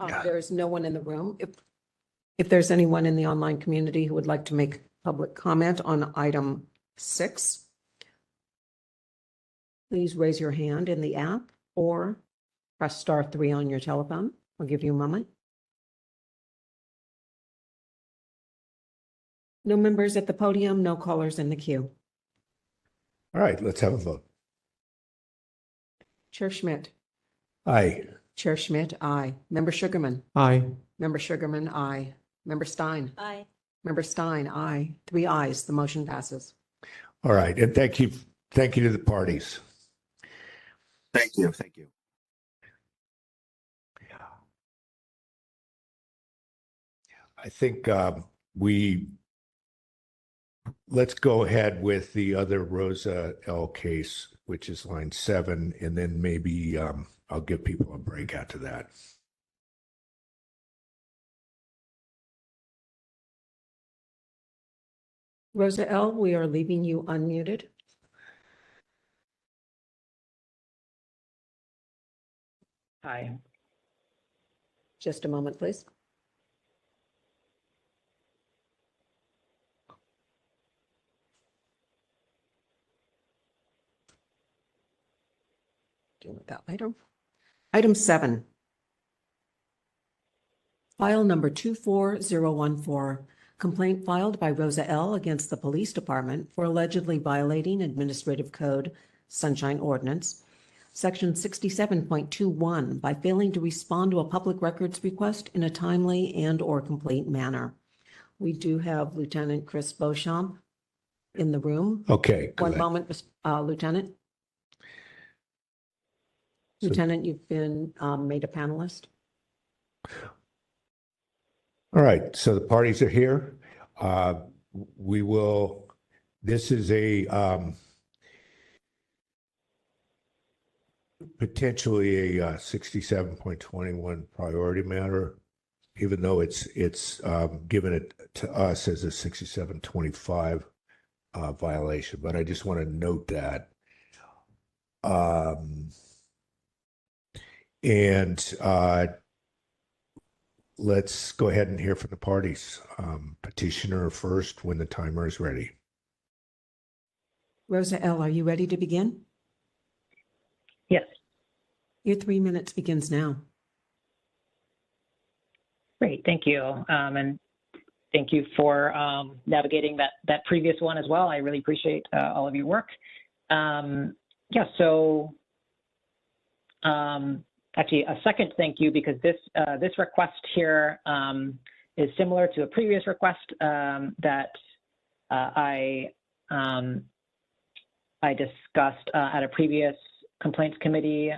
There is no one in the room. If there's anyone in the online community who would like to make public comment on item 6, please raise your hand in the app or press *3 on your telephone. I'll give you a moment. No members at the podium, no callers in the queue. All right, let's have a vote. Chair Schmidt. Aye. Chair Schmidt, aye. Member Sugarman. Aye. Member Sugarman, aye. Member Stein. Aye. Member Stein, aye. 3 ayes. The motion passes. All right, and thank you to the parties. Thank you. Thank you. I think let's go ahead with the other Rosa L case, which is line 7, and then maybe I'll give people a break after that. Rosa L., we are leaving you unmuted. Hi. Just a moment, please. Deal with that later. Item 7. File number 24014. Complaint filed by Rosa L. against the Police Department for allegedly violating Administrative Code Sunshine Ordinance, Section 67.21, by failing to respond to a public records request in a timely and/or complete manner. We do have Lieutenant Chris Beauchamp in the room. Okay. One good. moment, Lieutenant. So- Lieutenant, you've been made a panelist. All right, so the parties are here. This is a potentially a 67.21 priority matter, even though it's given it to us as a 67.25 violation. But I just want to note that. Let's go ahead and hear from the parties. Petitioner first when the timer is ready. Rosa L., are you ready to begin? Yes. Your 3 minutes begins now. Great. Thank you. And thank you for navigating that previous one as well. I really appreciate all of your work. Actually, a second thank you, because this request here is similar to a previous request that I discussed at a previous complaints committee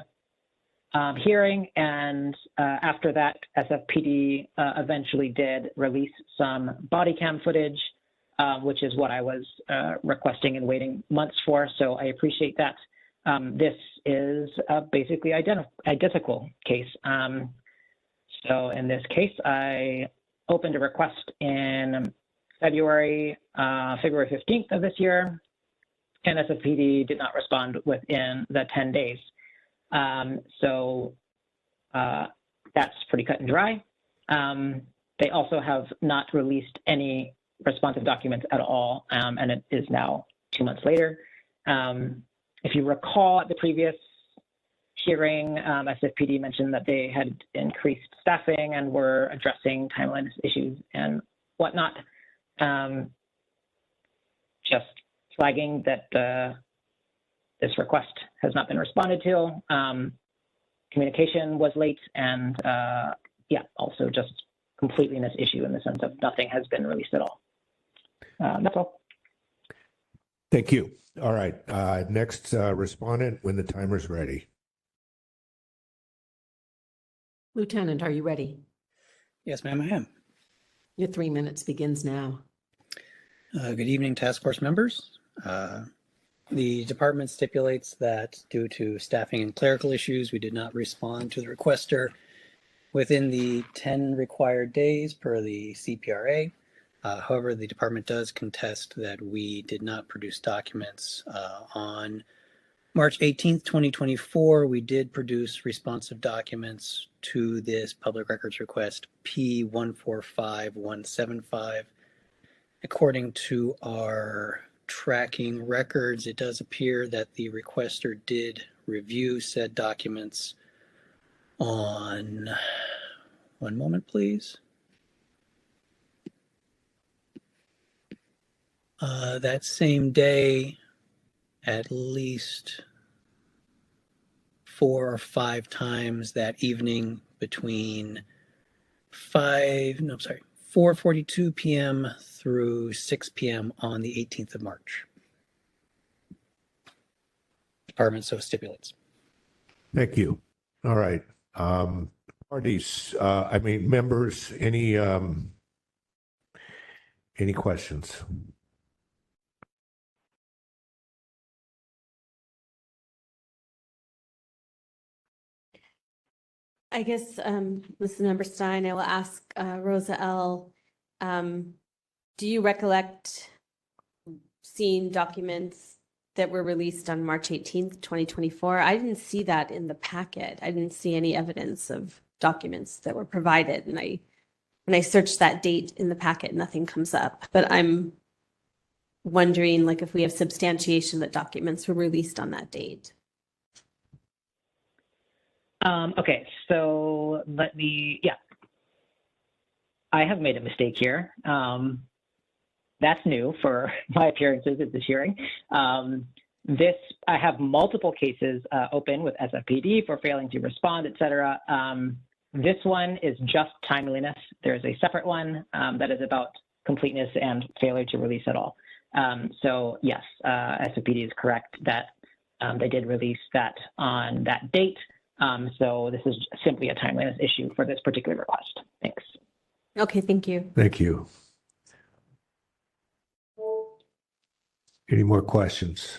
hearing, and after that, SFPD eventually did release some body cam footage, which is what I was requesting and waiting months for. So I appreciate that. This is basically identical case. So in this case, I opened a request in February 15th of this year, and SFPD did not respond within the 10 days. So that's pretty cut and dry. They also have not released any responsive documents at all, and it is now 2 months later. If you recall, at the previous hearing, SFPD mentioned that they had increased staffing and were addressing timeliness issues and whatnot. Just flagging that this request has not been responded to. Communication was late, and also just completeness issue in the sense of nothing has been released at all. That's all. Thank you. All right. Next respondent when the timer's ready. Lieutenant, are you ready? Yes, ma'am, I am. Your 3 minutes begins now. Good evening, task force members. The department stipulates that due to staffing and clerical issues, we did not respond to the requester within the 10 required days per the CPRA. However, the department does contest that we did not produce documents on March 18th, 2024, we did produce responsive documents to this public records request P145175. According to our tracking records, it does appear that the requester did review said documents on, one moment, please. That same day, at least 4 or 5 times that evening between 4:42 p.m. through 6 p.m. on the 18th of March. Department so stipulates. Thank you. All right. Members, any questions? I guess, this is Member Stein. I will ask Rosa L. Do you recollect seeing documents that were released on March 18th, 2024? I didn't see that in the packet. I didn't see any evidence of documents that were provided. And when I searched that date in the packet, nothing comes up. But I'm wondering, like, if we have substantiation that documents were released on that date. Okay, so I have made a mistake here. That's new for my appearances at this hearing. I have multiple cases open with SFPD for failing to respond, et cetera. This one is just timeliness. There's a separate one that is about completeness and failure to release at all. So yes, SFPD is correct that they did release that on that date. So this is simply a timeliness issue for this particular request. Thanks. Okay, thank you. Thank you. Any more questions?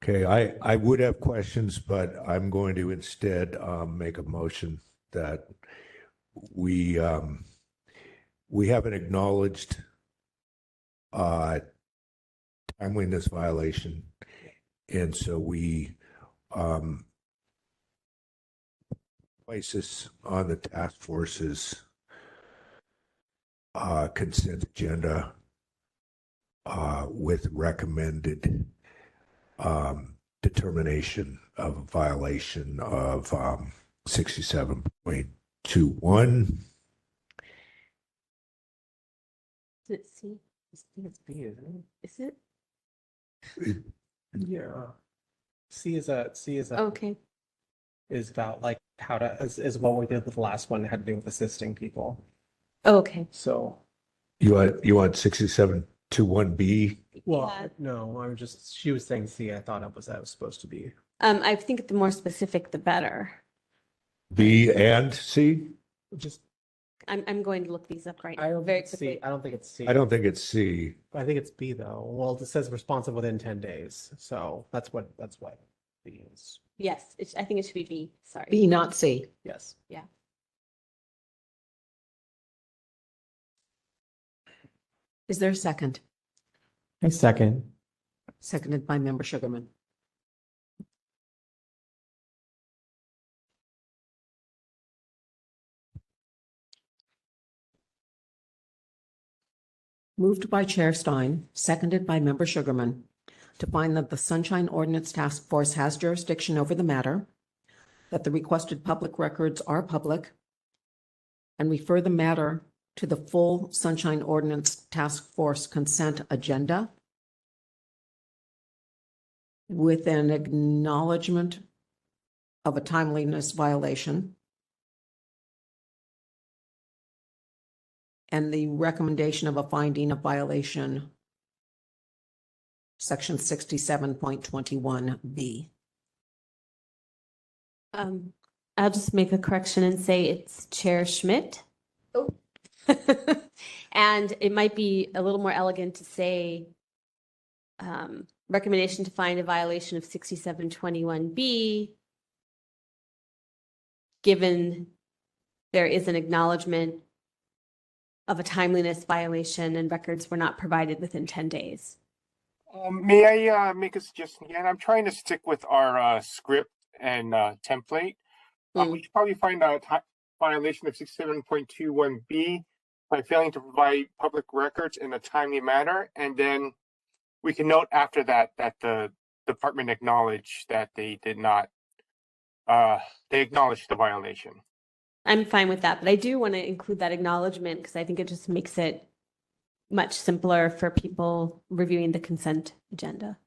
Okay, I would have questions, but I'm going to instead make a motion that we have an acknowledged timeliness violation, and so we place this on the task force's consent agenda with recommended determination of a violation of 67.21. Is it C? I think it's B, isn't it? Is it? Yeah. C is Okay. is about like how to is what we did with the last one, had to do with assisting people. Okay. So You want 67.21B? well, Yeah. no, she was saying C. I thought that was supposed to be. I think the more specific, the better. B and C? Just I'm going to look these up right I now, don't very think it's quickly. C. I don't think it's C. I don't think it's C. I think it's B though. Well, it says responsive within 10 days. So that's what B is. Yes, I think it should be B. Sorry. B, not C. Yes. Yeah. Is there a second? A second. Seconded by Member Sugarman. Moved by Chair Stein, seconded by Member Sugarman, to find that the Sunshine Ordinance Task Force has jurisdiction over the matter, that the requested public records are public, and refer the matter to the full Sunshine Ordinance Task Force consent agenda with an acknowledgement of a timeliness violation and the recommendation of a finding of violation, section 67.21B. I'll just make a correction and say it's Chair Schmidt. Oh. And it might be a little more elegant to say recommendation to find a violation of 6721B, given there is an acknowledgement of a timeliness violation and records were not provided within 10 days. May I make a suggestion again? I'm trying to stick with our script and template. We should probably find a violation of 67.21B by failing to provide public records in a timely manner, and then we can note after that that the department acknowledged that they did not. They acknowledged the violation. I'm fine with that, but I do want to include that acknowledgement because I think it just makes it much simpler for people reviewing the consent agenda.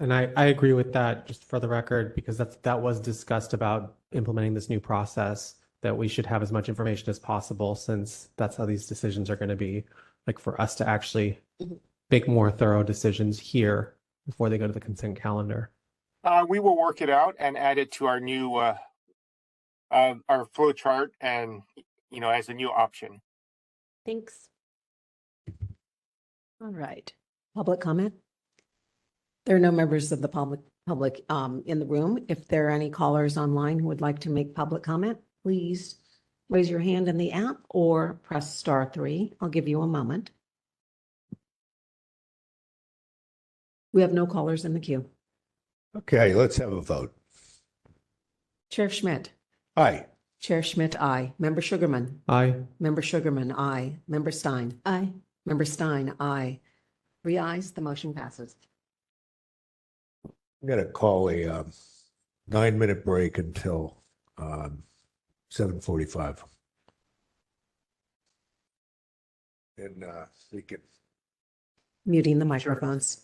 And I agree with that, just for the record, because that was discussed about implementing this new process, that we should have as much information as possible, since that's how these decisions are going to be, like for us to actually make more thorough decisions here before they go to the consent calendar. We will work it out and add it to our new our flow chart, and as a new option. Thanks. All right. Public comment? There are no members of the public in the room. If there are any callers online who would like to make public comment, please raise your hand in the app or press *3. I'll give you a moment. We have no callers in the queue. Okay, let's have a vote. Chair Schmidt. Aye. Chair Schmidt, aye. Member Sugarman. Aye. Member Sugarman, aye. Member Stein. Aye. Member Stein, aye. 3 ayes, the motion passes. I'm going to call a 9-minute break until 7:45. And we can. Muting the microphones.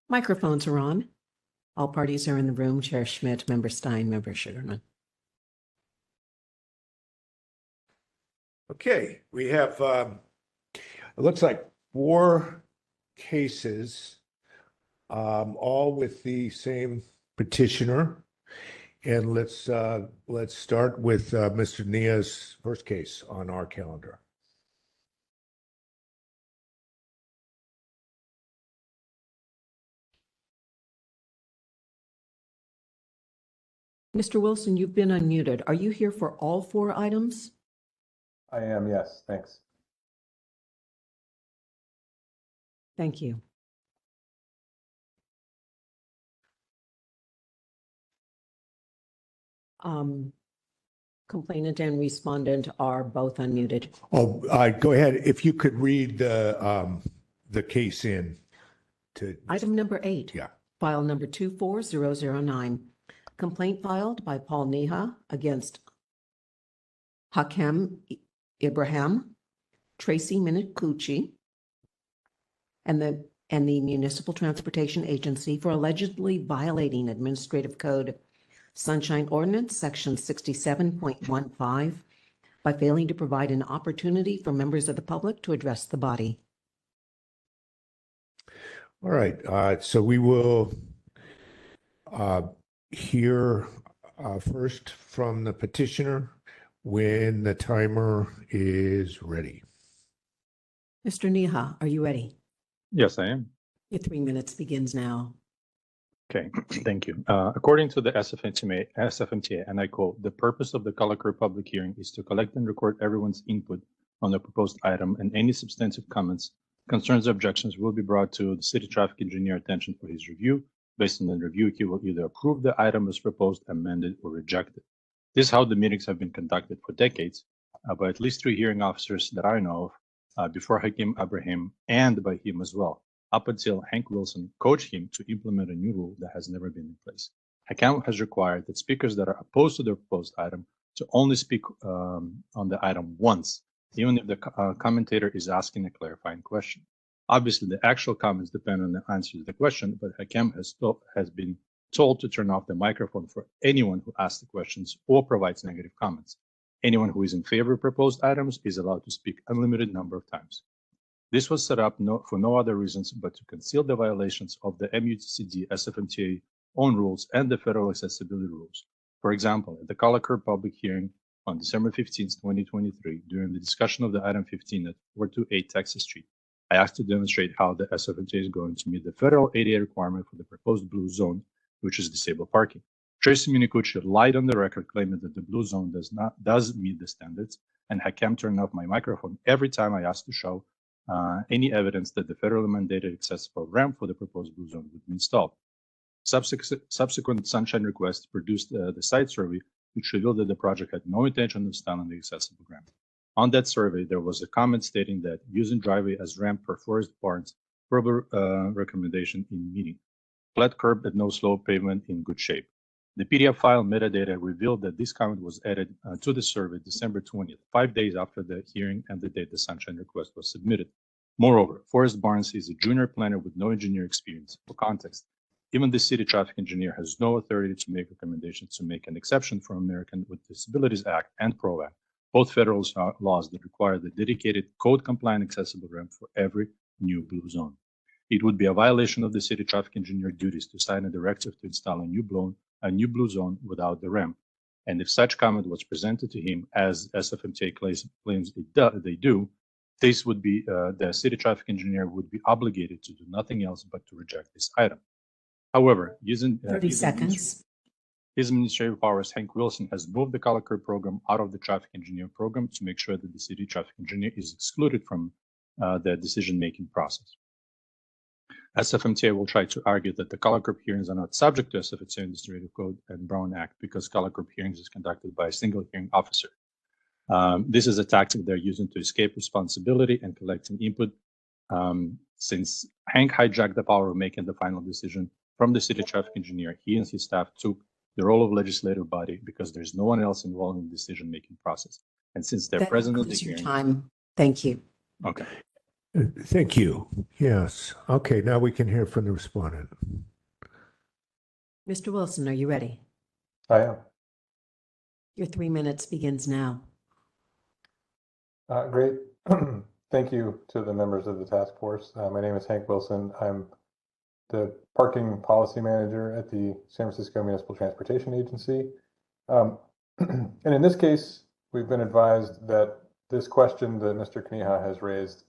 Microphones are on. All parties are in the room. Chair Schmidt, Member Stein, Member Sugarman. Okay, we have, it looks like 4 cases, all with the same petitioner. And let's start with Mr. Nia's first case on our calendar. Mr. Wilson, you've been unmuted. Are you here for all 4 items? I am, yes, thanks. Thank you. Complainant and respondent are both unmuted. Oh, go ahead. If you could read the case in to Item number 8. Yeah. File number 24009. Complaint filed by Paul Neha against Hakem Ibrahim, Tracy Minicucci, and the Municipal Transportation Agency for allegedly violating Administrative Code Sunshine Ordinance, Section 67.15, by failing to provide an opportunity for members of the public to address the body. All right, so we will hear first from the petitioner when the timer is ready. Mr. Neha, are you ready? Yes, I am. Your 3 minutes begins now. Okay, thank you. According to the SFMTA, and I quote, the purpose of the color curve public hearing is to collect and record everyone's input on the proposed item, and any substantive comments, concerns, or objections will be brought to the city traffic engineer attention for his review. Based on the review, he will either approve the item as proposed, amended, or reject it. This is how the meetings have been conducted for decades by at least 3 hearing officers that I know of, before Hakem Ibrahim and by him as well, up until Hank Wilson coached him to implement a new rule that has never been in place. Hakem has required that speakers that are opposed to the proposed item to only speak on the item once, even if the commentator is asking a clarifying question. Obviously, the actual comments depend on the answer to the question, but Hakem has been told to turn off the microphone for anyone who asks the questions or provides negative comments. Anyone who is in favor of proposed items is allowed to speak unlimited number of times. This was set up for no other reasons but to conceal the violations of the MUTCD SFMTA own rules and the federal accessibility rules. For example, at the color curve public hearing on December 15, 2023, during the discussion of the item 15 at 428 Texas Street, I asked to demonstrate how the SFMTA is going to meet the federal ADA requirement for the proposed blue zone, which is disabled parking. Tracy Minicucci lied on the record, claiming that the blue zone does meet the standards, and Hakem turned off my microphone every time I asked to show any evidence that the federally mandated accessible ramp for the proposed blue zone would be installed. Subsequent Sunshine requests produced the site survey, which revealed that the project had no intention of installing the accessible ramp. On that survey, there was a comment stating that using driveway as ramp for Forest Barns, verbal recommendation in meeting. Flat curb and no slope pavement in good shape. The PDF file metadata revealed that this comment was added to the survey December 20th, 5 days after the hearing and the date the Sunshine request was submitted. Moreover, Forest Barnes is a junior planner with no engineer experience. For context, even the city traffic engineer has no authority to make recommendations to make an exception for American with Disabilities Act and PRO Act, both federal laws that require the dedicated code-compliant accessible ramp for every new blue zone. It would be a violation of the city traffic engineer duties to sign a directive to install a new blue zone without the ramp. And if such comment was presented to him, as SFMTA claims they do, this would be the city traffic engineer would be obligated to do nothing else but to reject this item. However, using 30 seconds. His administrative powers, Hank Wilson, has moved the color curve program out of the traffic engineer program to make sure that the city traffic engineer is excluded from the decision-making process. SFMTA will try to argue that the color curve hearings are not subject to SFMTA Administrative Code and Brown Act because color curve hearings is conducted by a single hearing officer. This is a tactic they're using to escape responsibility and collecting input. Since Hank hijacked the power of making the final decision from the city traffic engineer, he and his staff took the role of legislative body because there's no one else involved in the decision-making process. And since they're present at the hearing, time. Thank you. Okay. Thank you. Yes. Okay, now we can hear from the respondent. Mr. Wilson, are you ready? I am. Your 3 minutes begins now. Great. Thank you to the members of the task force. My name is Hank Wilson. I'm the parking policy manager at the San Francisco Municipal Transportation Agency. And in this case, we've been advised that this question that Mr. Kaniha has raised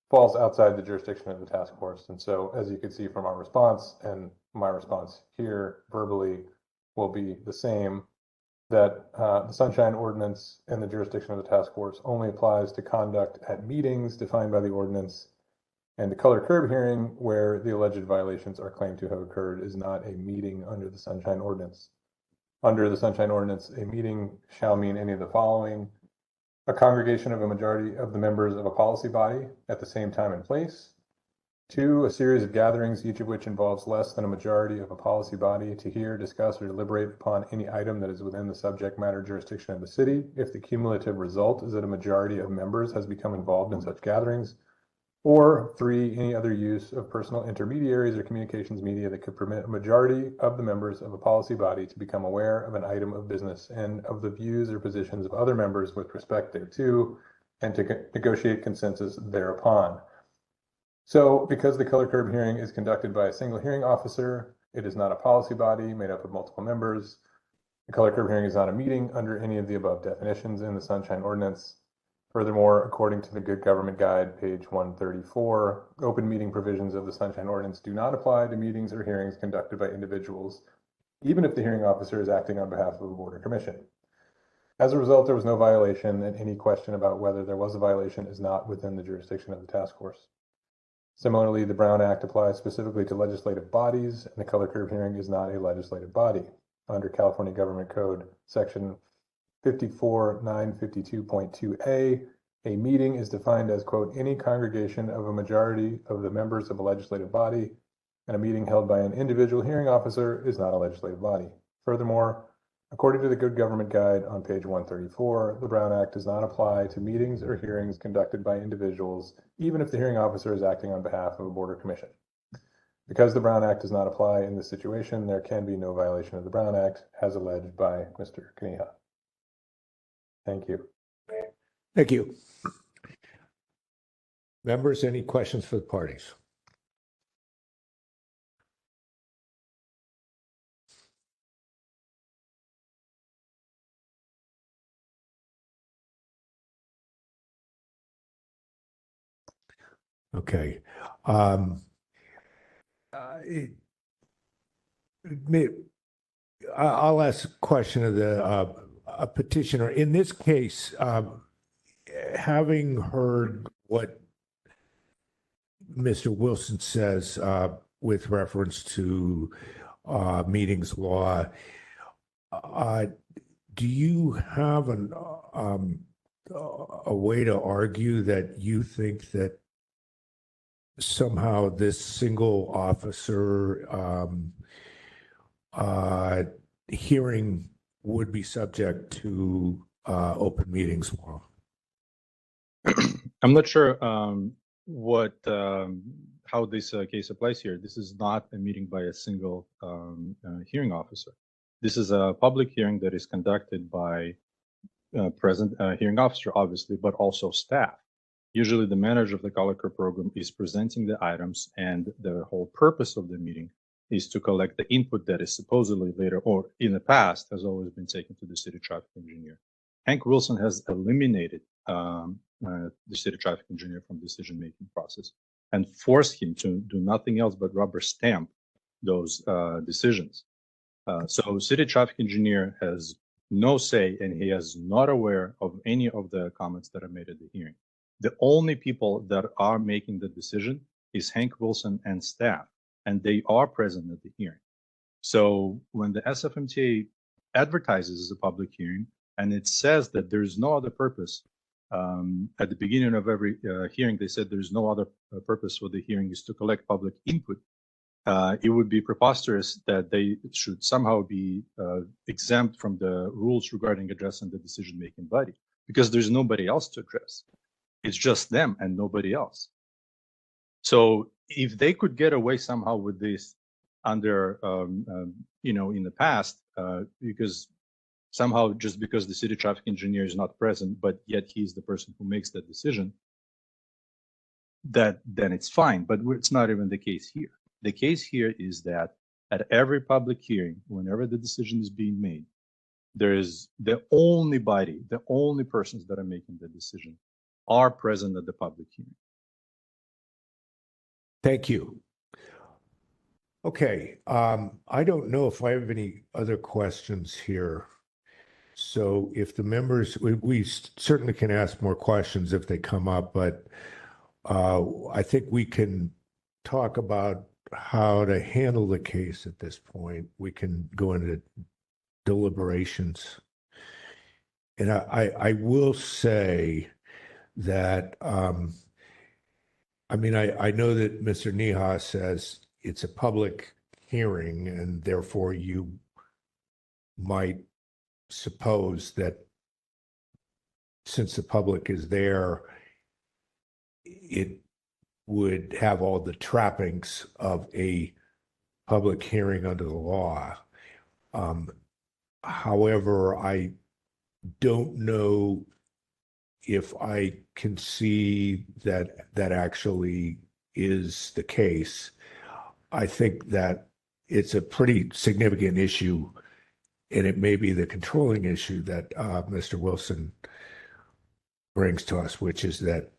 falls outside the jurisdiction of the task force. And so, as you can see from our response, and my response here verbally will be the same, that the Sunshine Ordinance and the jurisdiction of the task force only applies to conduct at meetings defined by the ordinance, and the color curb hearing where the alleged violations are claimed to have occurred is not a meeting under the Sunshine Ordinance. Under the Sunshine Ordinance, a meeting shall mean any of the following: a congregation of a majority of the members of a policy body at the same time and place. 2, a series of gatherings, each of which involves less than a majority of a policy body to hear, discuss, or deliberate upon any item that is within the subject matter jurisdiction of the city, if the cumulative result is that a majority of members has become involved in such gatherings. Or 3, any other use of personal intermediaries or communications media that could permit a majority of the members of a policy body to become aware of an item of business and of the views or positions of other members with respect thereto, and to negotiate consensus thereupon. So, because the color curb hearing is conducted by a single hearing officer, it is not a policy body made up of multiple members. The color curb hearing is not a meeting under any of the above definitions in the Sunshine Ordinance. Furthermore, according to the Good Government Guide, page 134, open meeting provisions of the Sunshine Ordinance do not apply to meetings or hearings conducted by individuals, even if the hearing officer is acting on behalf of a board or commission. As a result, there was no violation, and any question about whether there was a violation is not within the jurisdiction of the task force. Similarly, the Brown Act applies specifically to legislative bodies, and the color curb hearing is not a legislative body. Under California Government Code, section 54952.2a, a meeting is defined as, quote, any congregation of a majority of the members of a legislative body, and a meeting held by an individual hearing officer is not a legislative body. Furthermore, according to the Good Government Guide on page 134, the Brown Act does not apply to meetings or hearings conducted by individuals, even if the hearing officer is acting on behalf of a board or commission. Because the Brown Act does not apply in this situation, there can be no violation of the Brown Act, as alleged by Mr. Kaniha. Thank you. Thank you. Members, any questions for the parties? Okay. I'll ask a question of the petitioner. In this case, having heard what Mr. Wilson says with reference to meetings law, do you have a way to argue that you think that somehow this single officer hearing would be subject to open meetings law? I'm not sure how this case applies here. This is not a meeting by a single hearing officer. This is a public hearing that is conducted by present hearing officer, obviously, but also staff. Usually the manager of the color curb program is presenting the items, and the whole purpose of the meeting is to collect the input that is supposedly later or in the past has always been taken to the city traffic engineer. Hank Wilson has eliminated the city traffic engineer from decision-making process and forced him to do nothing else but rubber stamp those decisions. So city traffic engineer has no say, and he is not aware of any of the comments that are made at the hearing. The only people that are making the decision is Hank Wilson and staff, and they are present at the hearing. So when the SFMTA advertises as a public hearing, and it says that there's no other purpose, at the beginning of every hearing, they said there's no other purpose for the hearing is to collect public input. It would be preposterous that they should somehow be exempt from the rules regarding addressing the decision-making body, because there's nobody else to address. It's just them and nobody else. So if they could get away somehow with this under, in the past, because somehow just because the city traffic engineer is not present, but yet he's the person who makes that decision, then it's fine. But it's not even the case here. The case here is that at every public hearing, whenever the decision is being made, there is the only persons that are making the decision are present at the public hearing. Thank you. Okay, I don't know if I have any other questions here. So if the members, we certainly can ask more questions if they come up, but I think we can talk about how to handle the case at this point. We can go into deliberations. And I will say that, I know that Mr. Nihas says it's a public hearing and therefore you might suppose that since the public is there, it would have all the trappings of a public hearing under the law. However, I don't know if I can see that actually is the case. I think that it's a pretty significant issue, and it may be the controlling issue that Mr. Wilson brings to us, which is that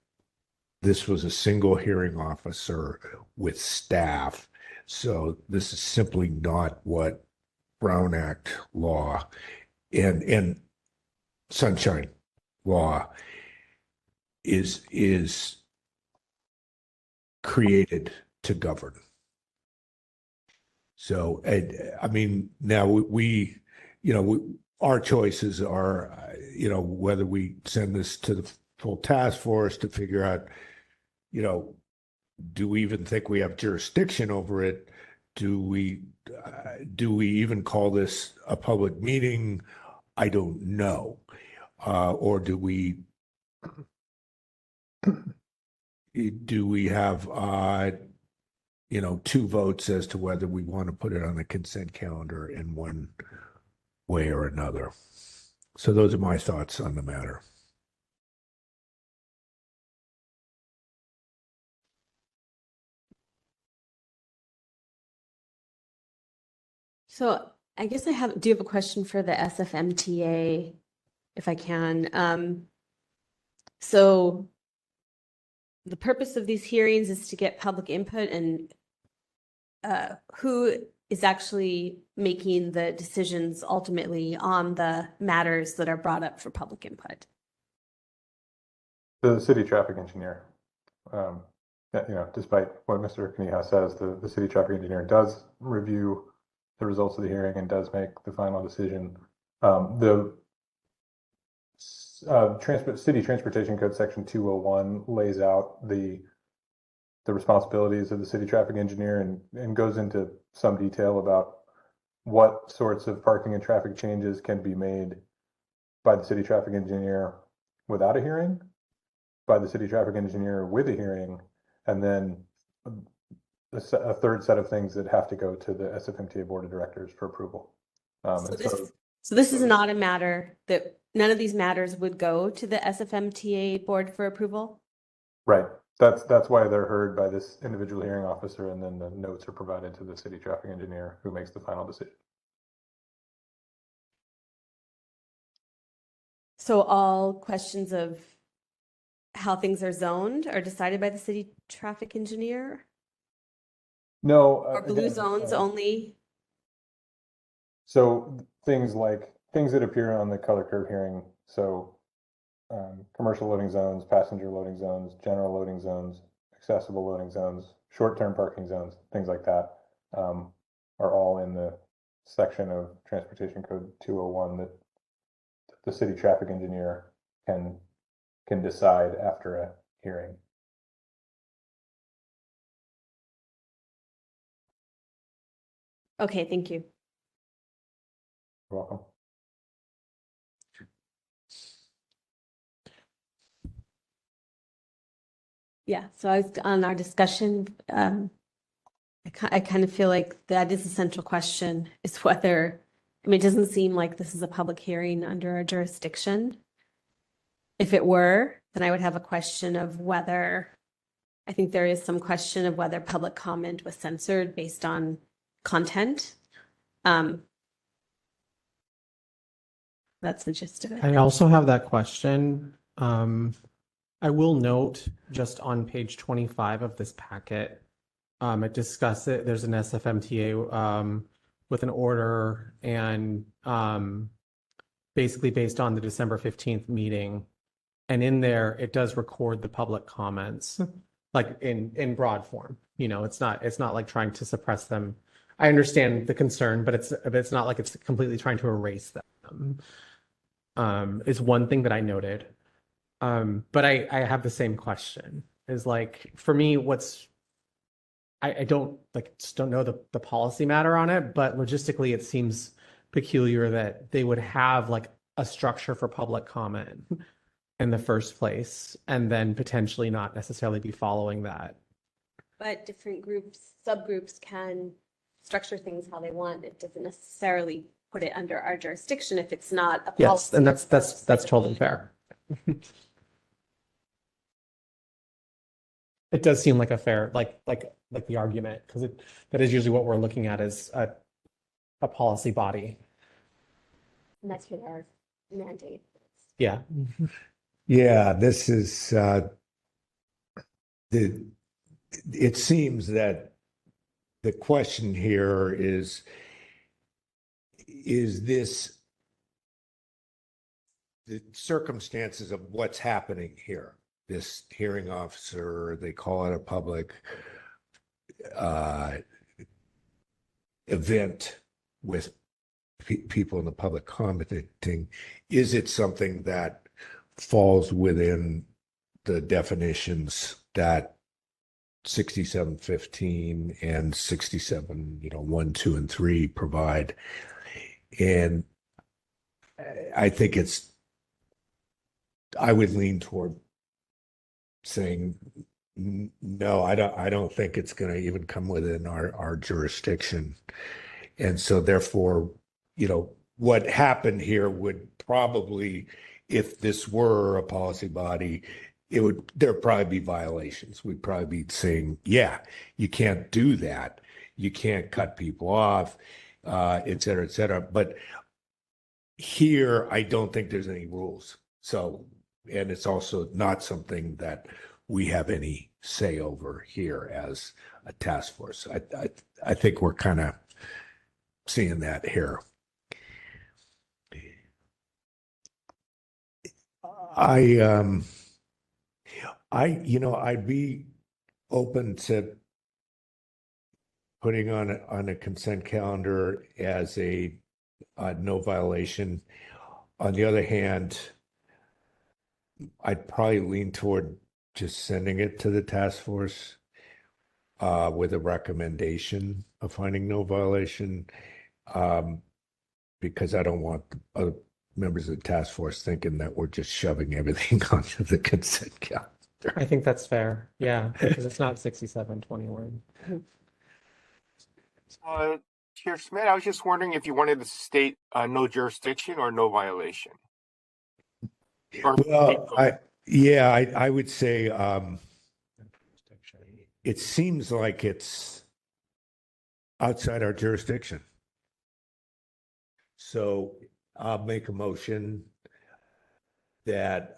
this was a single hearing officer with staff. So this is simply not what Brown Act law and Sunshine law is created to govern. So, now our choices are, whether we send this to the full task force to figure out, do we even think we have jurisdiction over it? Do we even call this a public meeting? I don't know. Or do we have, two votes as to whether we want to put it on the consent calendar in one way or another? So those are my thoughts on the matter. So I guess I do have a question for the SFMTA, if I can. So the purpose of these hearings is to get public input, and who is actually making the decisions ultimately on the matters that are brought up for public input? The city traffic engineer. Despite what Mr. Kaniha says, the city traffic engineer does review the results of the hearing and does make the final decision. The City Transportation Code Section 201 lays out the responsibilities of the city traffic engineer and goes into some detail about what sorts of parking and traffic changes can be made by the city traffic engineer without a hearing, by the city traffic engineer with a hearing, and then a third set of things that have to go to the SFMTA Board of Directors for approval. So this is not a matter that none of these matters would go to the SFMTA Board for approval? Right. That's why they're heard by this individual hearing officer, and then the notes are provided to the city traffic engineer who makes the final decision. So all questions of how things are zoned are decided by the city traffic engineer? No. Or blue zones only? So things that appear on the color curve hearing. So commercial loading zones, passenger loading zones, general loading zones, accessible loading zones, short-term parking zones, things like that are all in the section of Transportation Code 201 that the city traffic engineer can decide after a hearing. Okay, thank you. You're welcome. Yeah, so I was on our discussion, I kind of feel like that is a central question, is whether, I mean, it doesn't seem like this is a public hearing under our jurisdiction. If it were, then I would have a question of whether, I think there is some question of whether public comment was censored based on content. That's the gist of it. I also have that question. I will note just on page 25 of this packet, it discusses there's an SFMTA with an order and basically based on the December 15th meeting. And in there, it does record the public comments like in broad form. You know, it's not like trying to suppress them. I understand the concern, but it's not like it's completely trying to erase them. Is one thing that I noted. But I have the same question. Is like, for me, I don't just don't know the policy matter on it, but logistically it seems peculiar that they would have like a structure for public comment in the first place and then potentially not necessarily be following that. But different groups, subgroups can structure things how they want. It doesn't necessarily put it under our jurisdiction if it's not a policy. Yes, and that's totally fair. It does seem like a fair, like the argument, because that is usually what we're looking at as a policy body. And that's what our mandate is. Yeah. Yeah, this is it seems that the question here is this the circumstances of what's happening here? This hearing officer, they call it a public event with people in the public commenting. Is it something that falls within the definitions that 6715 and 67, 1, 2, and 3 provide? And I think I would lean toward saying no. I don't think it's going to even come within our jurisdiction. And so therefore, what happened here would probably, if this were a policy body, there'd probably be violations. We'd probably be saying, yeah, you can't do that. You can't cut people off, et cetera, et cetera. But here, I don't think there's any rules. So, and it's also not something that we have any say over here as a task force. I think we're kind of seeing that here. I'd be open to putting on a consent calendar as a no violation. On the other hand, I'd probably lean toward just sending it to the task force with a recommendation of finding no violation, because I don't want other members of the task force thinking that we're just shoving everything onto the consent calendar. I think that's fair. Yeah, because it's not 6721. Chair Smith, I was just wondering if you wanted to state no jurisdiction or no violation. Well, I would say it seems like it's outside our jurisdiction. So I'll make a motion that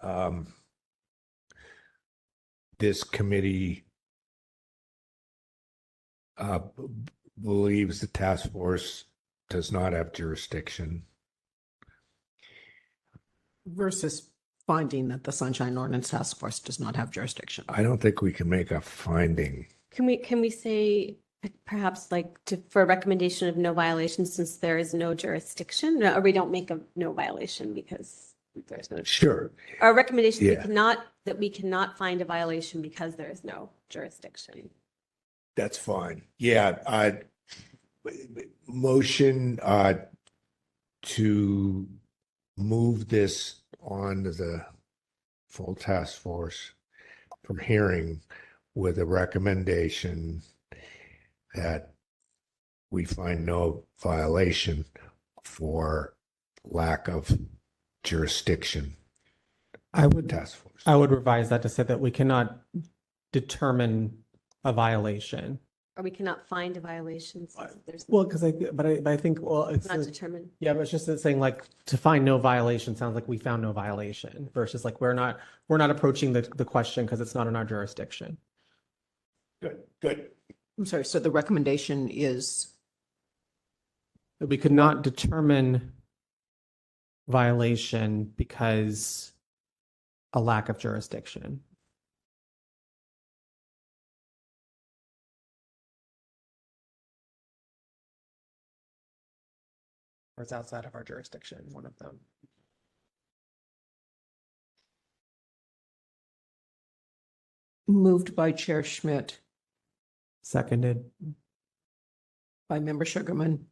this committee believes the task force does not have jurisdiction. Versus finding that the Sunshine Ordinance Task Force does not have jurisdiction. I don't think we can make a finding. Can we say perhaps for a recommendation of no violation since there is no jurisdiction, or we don't make a no violation because there's no. Sure. Our recommendation Yeah. that we cannot find a violation because there is no jurisdiction. That's fine. Yeah. Motion to move this on to the full task force for hearing with a recommendation that we find no violation for lack of jurisdiction. I would Task force. I would revise that to say that we cannot determine a violation. Or we cannot find a violation since there's Well, because I think, well, it's not determined. yeah, but it's just that saying like to find no violation sounds like we found no violation versus like we're not approaching the question because it's not in our jurisdiction. Good. I'm sorry, so the recommendation is, That we could not determine violation because a lack of jurisdiction. Or it's outside of our jurisdiction, one of them. moved by Chair Schmidt, Seconded. by Member Sugarman,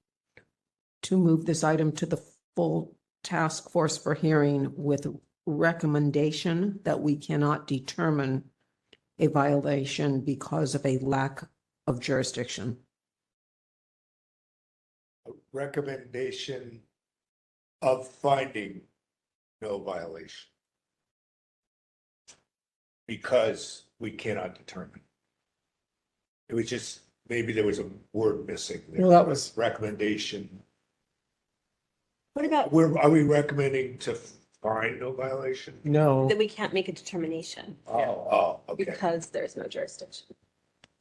to move this item to the full task force for hearing with recommendation that we cannot determine a violation because of a lack of jurisdiction. Recommendation of finding no violation because we cannot determine. It was just, maybe there was a word missing there. Well, that was recommendation. What about Are we recommending to find no violation? no. that we can't make a determination Okay. because there's no jurisdiction?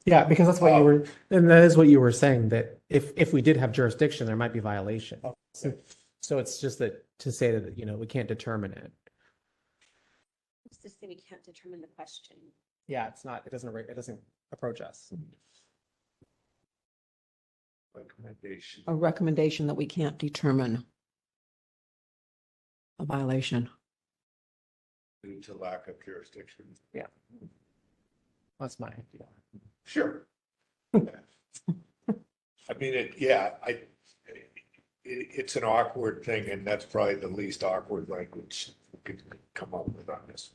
Yeah, because that's what you were, and that is what you were saying, that if we did have jurisdiction, there might be violation. So it's just that to say that, we can't determine it. Just to say we can't determine the question. Yeah, it doesn't approach us. Recommendation. A recommendation that we can't determine a violation. Due to lack of jurisdiction. Yeah. That's my idea. Sure. I mean, it's an awkward thing, and that's probably the least awkward language we could come up with on this.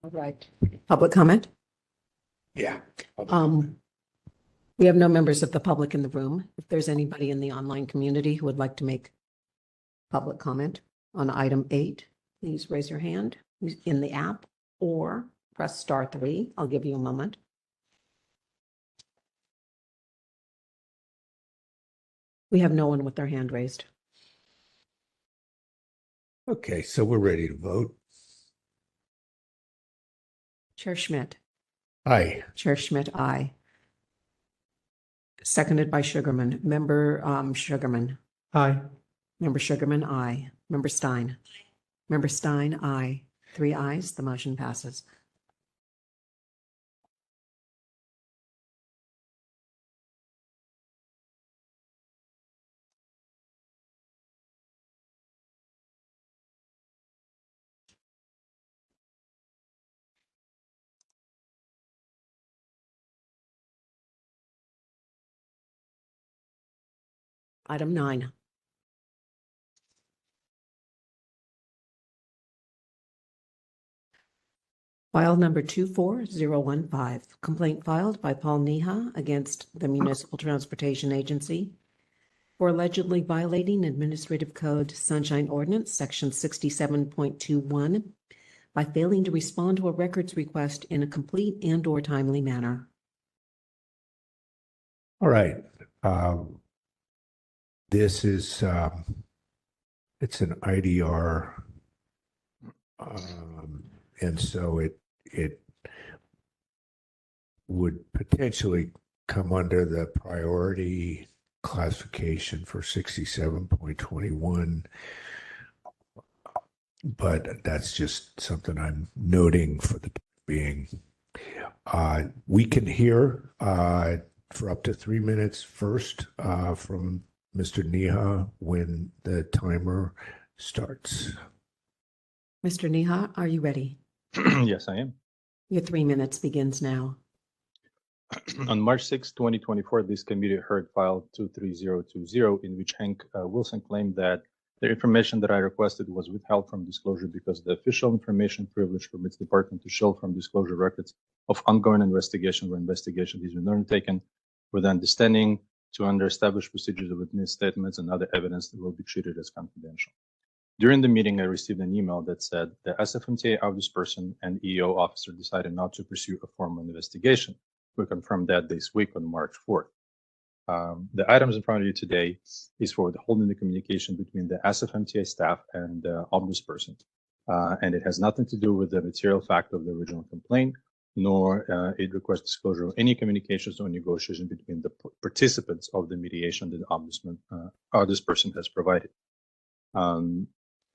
All right. Public comment? Yeah. We have no members of the public in the room. If there's anybody in the online community who would like to make public comment on item 8, please raise your hand in the app or press *3. I'll give you a moment. We have no one with their hand raised. Okay, so we're ready to vote. Chair Schmidt. Aye. Chair Schmidt, aye. Seconded by Sugarman. Member Sugarman. Aye. Member Sugarman, aye. Member Stein. Member Stein, aye. 3 ayes, the motion passes. Item 9. File number 24015, complaint filed by Paul Neha against the Municipal Transportation Agency for allegedly violating Administrative Code Sunshine Ordinance, Section 67.21, by failing to respond to a records request in a complete and/or timely manner. All right. This is, it's an IDR. And so it would potentially come under the priority classification for 67.21. But that's just something I'm noting for the time being. We can hear for up to 3 minutes first from Mr. Neha when the timer starts. Mr. Neha, are you ready? Yes, I am. Your 3 minutes begins now. On March 6, 2024, this committee heard file 23020, in which Hank Wilson claimed that The information that I requested was withheld from disclosure because the official information privilege permits the department to shield from disclosure records of ongoing investigation where investigation has been undertaken with understanding to under established procedures of witness statements and other evidence that will be treated as confidential. During the meeting, I received an email that said the SFMTA ombudsperson and EO officer decided not to pursue a formal investigation. We confirmed that this week on March 4th. The items in front of you today is for holding the communication between the SFMTA staff and the ombudsperson. And it has nothing to do with the material fact of the original complaint, nor it requires disclosure of any communications or negotiation between the participants of the mediation that the ombudsperson has provided.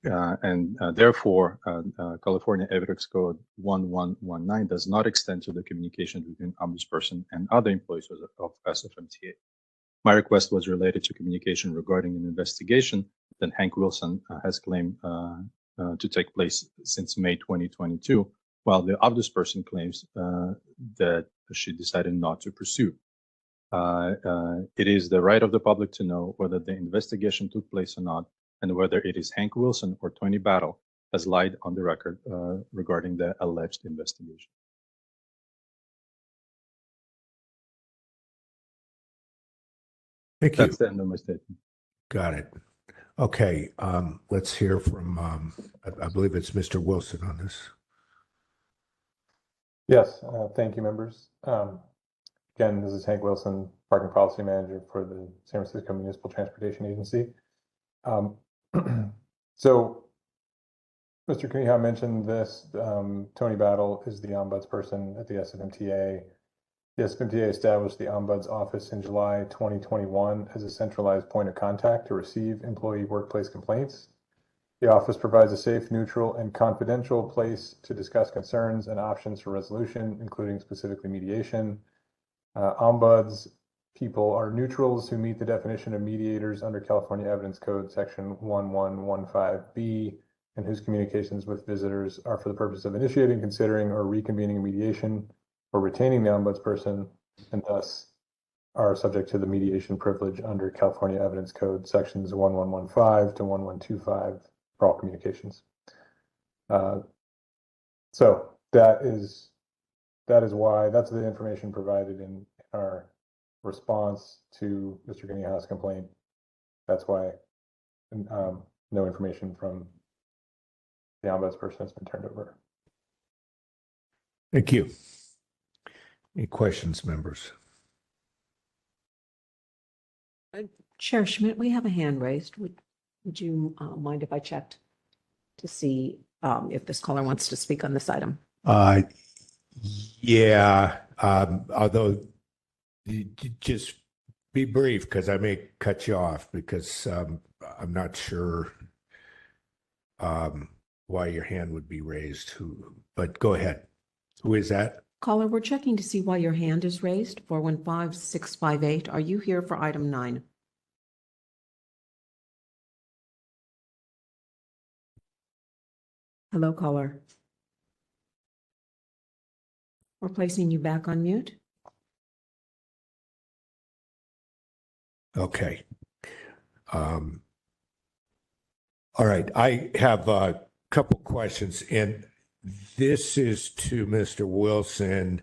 Therefore, California Ethics Code 1119 does not extend to the communication between ombudsperson and other employees of SFMTA. My request was related to communication regarding an investigation that Hank Wilson has claimed to take place since May 2022, while the ombudsperson claims that she decided not to pursue. It is the right of the public to know whether the investigation took place or not, and whether it is Hank Wilson or Tony Battle has lied on the record regarding the alleged investigation. Thank you. That's the end of my statement. Got it. Okay, let's hear from, I believe it's Mr. Wilson on this. Yes, thank you, members. Again, this is Hank Wilson, Parking Policy Manager for the San Francisco Municipal Transportation Agency. So, Mr. Kuniha mentioned this. Tony Battle is the ombudsperson at the SFMTA. The SFMTA established the Ombuds Office in July 2021 as a centralized point of contact to receive employee workplace complaints. The office provides a safe, neutral, and confidential place to discuss concerns and options for resolution, including specifically mediation. Ombuds people are neutrals who meet the definition of mediators under California Evidence Code Section 1115B, and whose communications with visitors are for the purpose of initiating, considering, or reconvening a mediation, or retaining the ombudsperson, and thus are subject to the mediation privilege under California Evidence Code Sections 1115 to 1125 for all communications. So that is why, that's the information provided in our response to Mr. Kuniha's complaint. That's why no information from the ombudsperson has been turned over. Thank you. Any questions, members? Chair Schmidt, we have a hand raised. Would you mind if I checked to see if this caller wants to speak on this item? Yeah, although just be brief, because I may cut you off, because I'm not sure why your hand would be raised. But go ahead. Who is that? Caller, we're checking to see why your hand is raised. 415-658. Are you here for item 9? Hello, caller. We're placing you back on mute. Okay. All right. I have a couple questions, and this is to Mr. Wilson.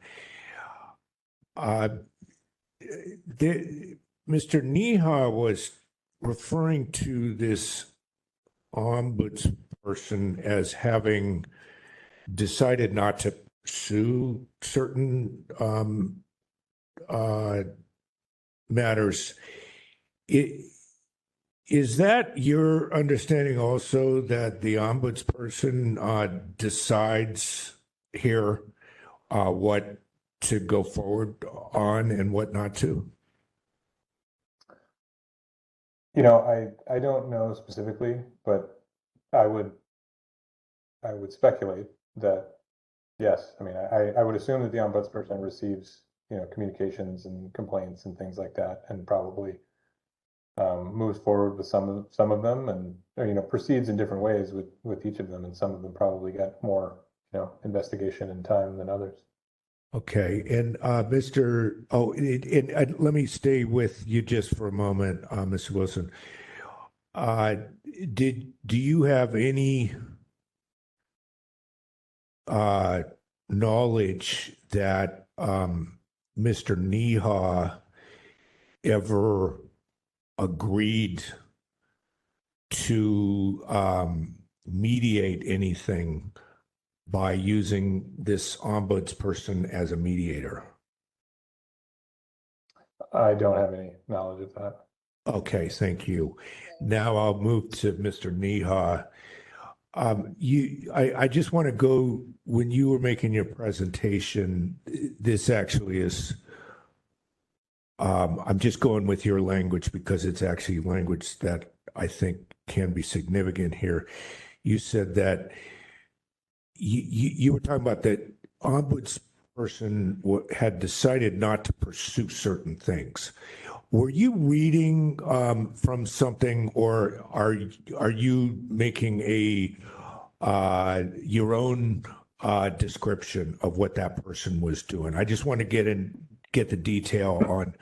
Mr. Neha was referring to this ombudsperson as having decided not to pursue certain matters. Is that your understanding also, that the ombudsperson decides here what to go forward on and what not to? You know, I don't know specifically, but I would speculate that yes. I mean, I would assume that the ombudsperson receives, you know, communications and complaints and things like that, and probably moves forward with some of them, and, you know, proceeds in different ways with each of them, and some of them probably get more, you know, investigation and time than others. Okay, and let me stay with you just for a moment, Mr. Wilson. Uh, do you have any knowledge that Mr. Neha ever agreed to mediate anything by using this ombudsperson as a mediator? I don't have any knowledge of that. Okay, thank you. Now I'll move to Mr. Neha. I just want to go, when you were making your presentation, this actually is, I'm just going with your language because it's actually language that I think can be significant here. You said that you were talking about that ombudsperson had decided not to pursue certain things. Were you reading from something, or are you making a your own description of what that person was doing? I just want to get the detail on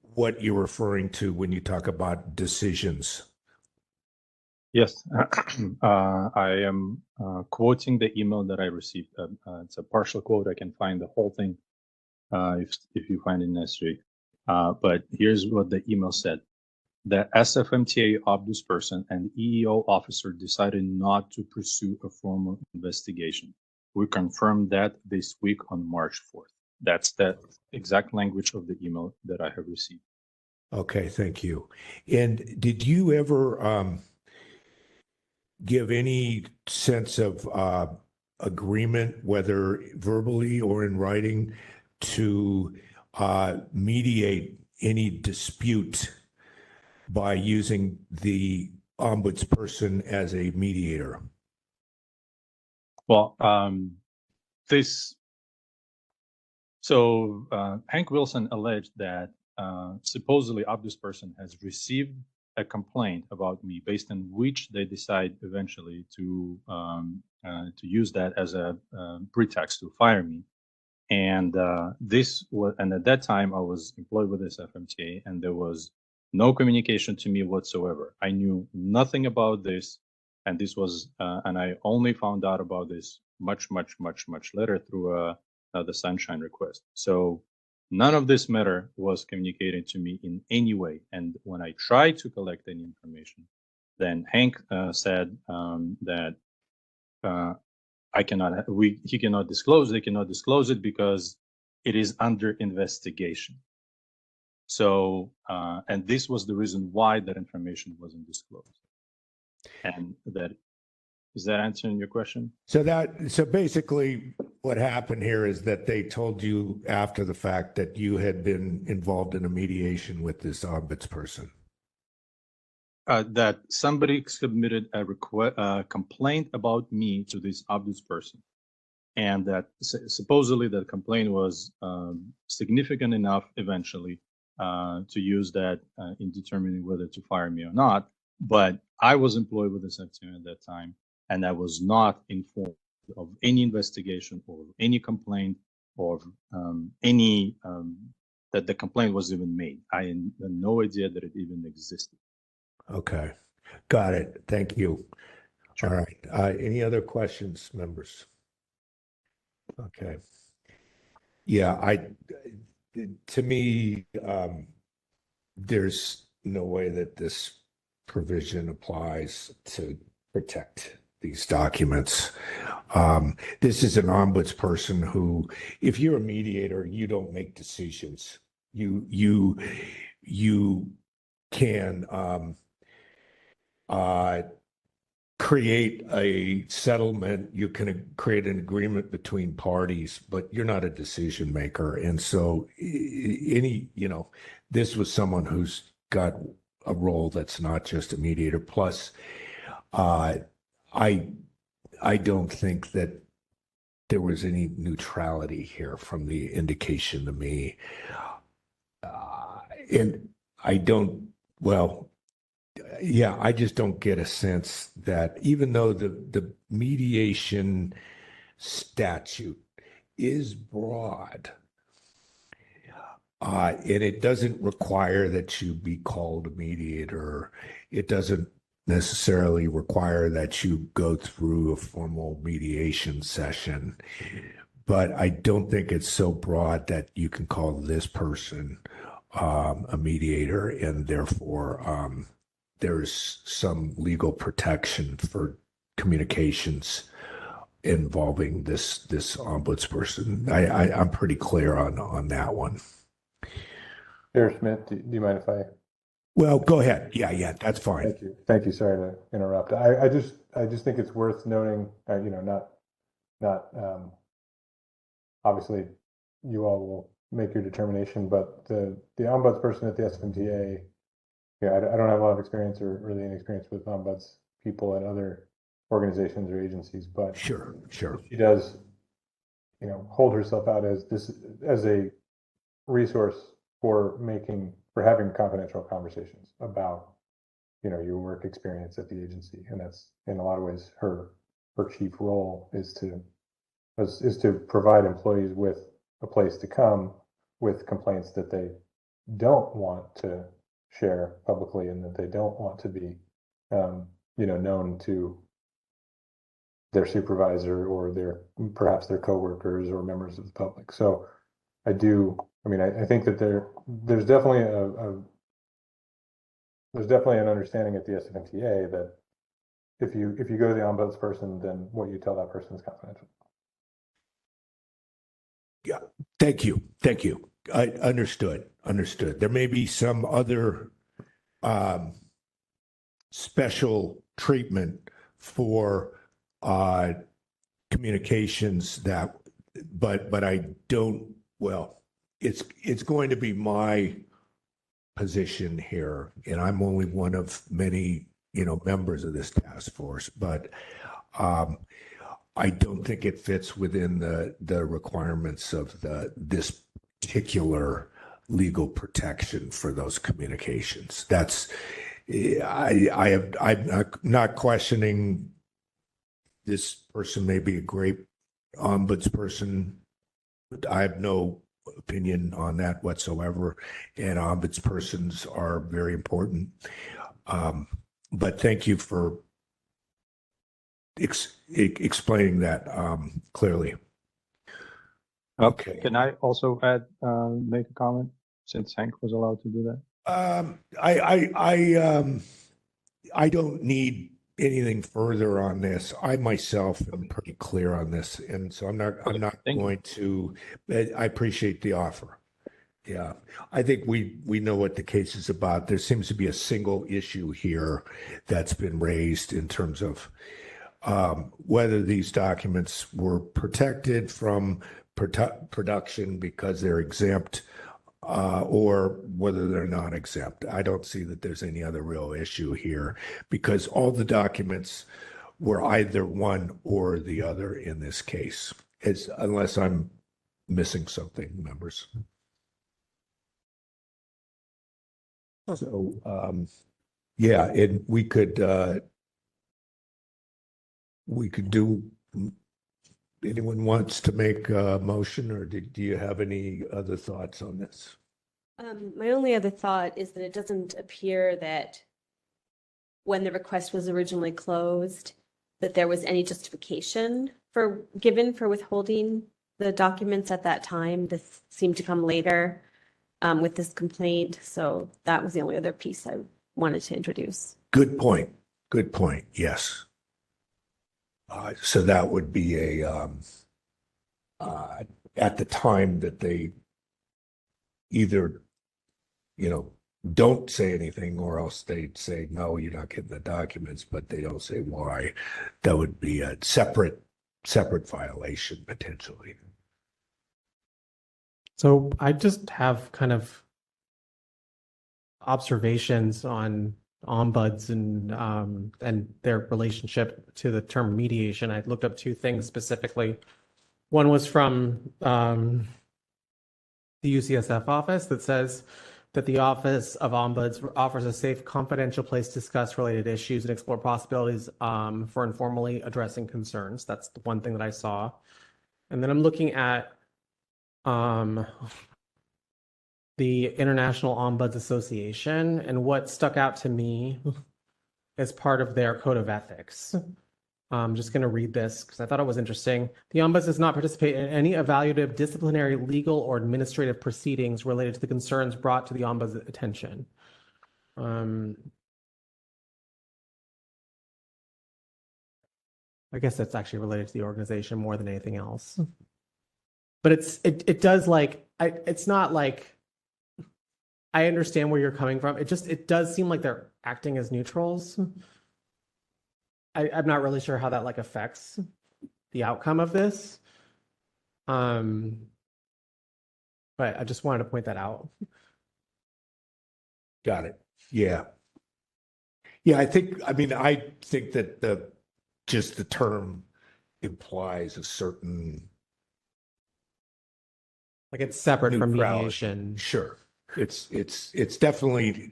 what you're referring to when you talk about decisions. Yes, I am quoting the email that I received. It's a partial quote. I can find the whole thing if you find it necessary. But here's what the email said. The SFMTA ombudsperson and EEO officer decided not to pursue a formal investigation. We confirmed that this week on March 4th. That's the exact language of the email that I have received. Okay, thank you. And did you ever give any sense of agreement, whether verbally or in writing, to mediate any dispute by using the ombudsperson as a mediator? Well, Hank Wilson alleged that supposedly ombudsperson has received a complaint about me, based on which they decide eventually to use that as a pretext to fire me. And and at that time I was employed with this FMTA, and there was no communication to me whatsoever. I knew nothing about this, and this was, and I only found out about this much later through the Sunshine request. So none of this matter was communicated to me in any way. And when I tried to collect any information, then Hank said that he cannot disclose. They cannot disclose it because it is under investigation. So, and this was the reason why that information wasn't disclosed. And is that answering your question? So basically what happened here is that they told you after the fact that you had been involved in a mediation with this ombudsperson. That somebody submitted a complaint about me to this ombudsperson, and that supposedly that complaint was significant enough eventually to use that in determining whether to fire me or not. But I was employed with this FTA at that time, and I was not informed of any investigation or any complaint or any that the complaint was even made. I had no idea that it even existed. Okay, got it. Thank you. Sure. All right. Any other questions, members? Okay. Yeah, to me, there's no way that this provision applies to protect these documents. This is an ombudsperson who, if you're a mediator, you don't make decisions. You can create a settlement, you can create an agreement between parties, but you're not a decision maker. And so this was someone who's got a role that's not just a mediator. Plus, I don't think that there was any neutrality here from the indication to me. And I just don't get a sense that even though the mediation statute is broad, And it doesn't require that you be called a mediator. It doesn't necessarily require that you go through a formal mediation session. But I don't think it's so broad that you can call this person a mediator, and therefore there's some legal protection for communications involving this ombudsperson. I'm pretty clear on that one. Chair Schmidt, do you mind if I? Well, go ahead. Yeah, that's fine. Thank you. Thank you. Sorry to interrupt. I just think it's worth noting, not obviously you all will make your determination, but the ombudsperson at the SFMTA, I don't have a lot of experience or really any experience with ombuds people at other organizations or agencies, but sure. She does, hold herself out as a resource for having confidential conversations about, your work experience at the agency. And that's in a lot of ways her chief role is to provide employees with a place to come with complaints that they don't want to share publicly and that they don't want to be, known to their supervisor or perhaps their coworkers or members of the public. So I think that there's definitely an understanding at the SFMTA that if you go to the ombudsperson, then what you tell that person is confidential. Yeah, thank you. I understood. There may be some other special treatment for communications but I don't. Well, it's going to be my position here, and I'm only one of many, members of this task force, but I don't think it fits within the requirements of this particular legal protection for those communications. I'm not questioning this person may be a great ombudsperson. I have no opinion on that whatsoever, and ombudspersons are very important. But thank you for explaining that clearly. Okay. Can I also make a comment since Hank was allowed to do that? I don't need anything further on this. I myself am pretty clear on this, and so I'm not going to. I appreciate the offer. Yeah, I think we know what the case is about. There seems to be a single issue here that's been raised in terms of whether these documents were protected from production because they're exempt, or whether they're not exempt. I don't see that there's any other real issue here because all the documents were either one or the other in this case, unless I'm missing something, members. So, yeah, and we could do. Anyone wants to make a motion, or do you have any other thoughts on this? My only other thought is that it doesn't appear that when the request was originally closed, that there was any justification given for withholding the documents at that time. This seemed to come later with this complaint. So that was the only other piece I wanted to introduce. Good point. Yes. So that would be at the time that they either, don't say anything, or else they'd say, no, you're not getting the documents, but they don't say why. That would be a separate violation potentially. So I just have kind of observations on ombuds and their relationship to the term mediation. I looked up two things specifically. One was from the UCSF office that says that the Office of Ombuds offers a safe, confidential place to discuss related issues and explore possibilities for informally addressing concerns. That's the one thing that I saw. And then I'm looking at the International Ombuds Association, and what stuck out to me as part of their code of ethics. I'm just going to read this because I thought it was interesting. The ombuds does not participate in any evaluative, disciplinary, legal, or administrative proceedings related to the concerns brought to the ombuds' attention. I guess that's actually related to the organization more than anything else. But it does like it's not like I understand where you're coming from. It does seem like they're acting as neutrals. I'm not really sure how that like affects the outcome of this. But I just wanted to point that out. Got it. Yeah. Yeah, I think that just the term implies a certain, like it's separate from neutrality. mediation. Sure. It's definitely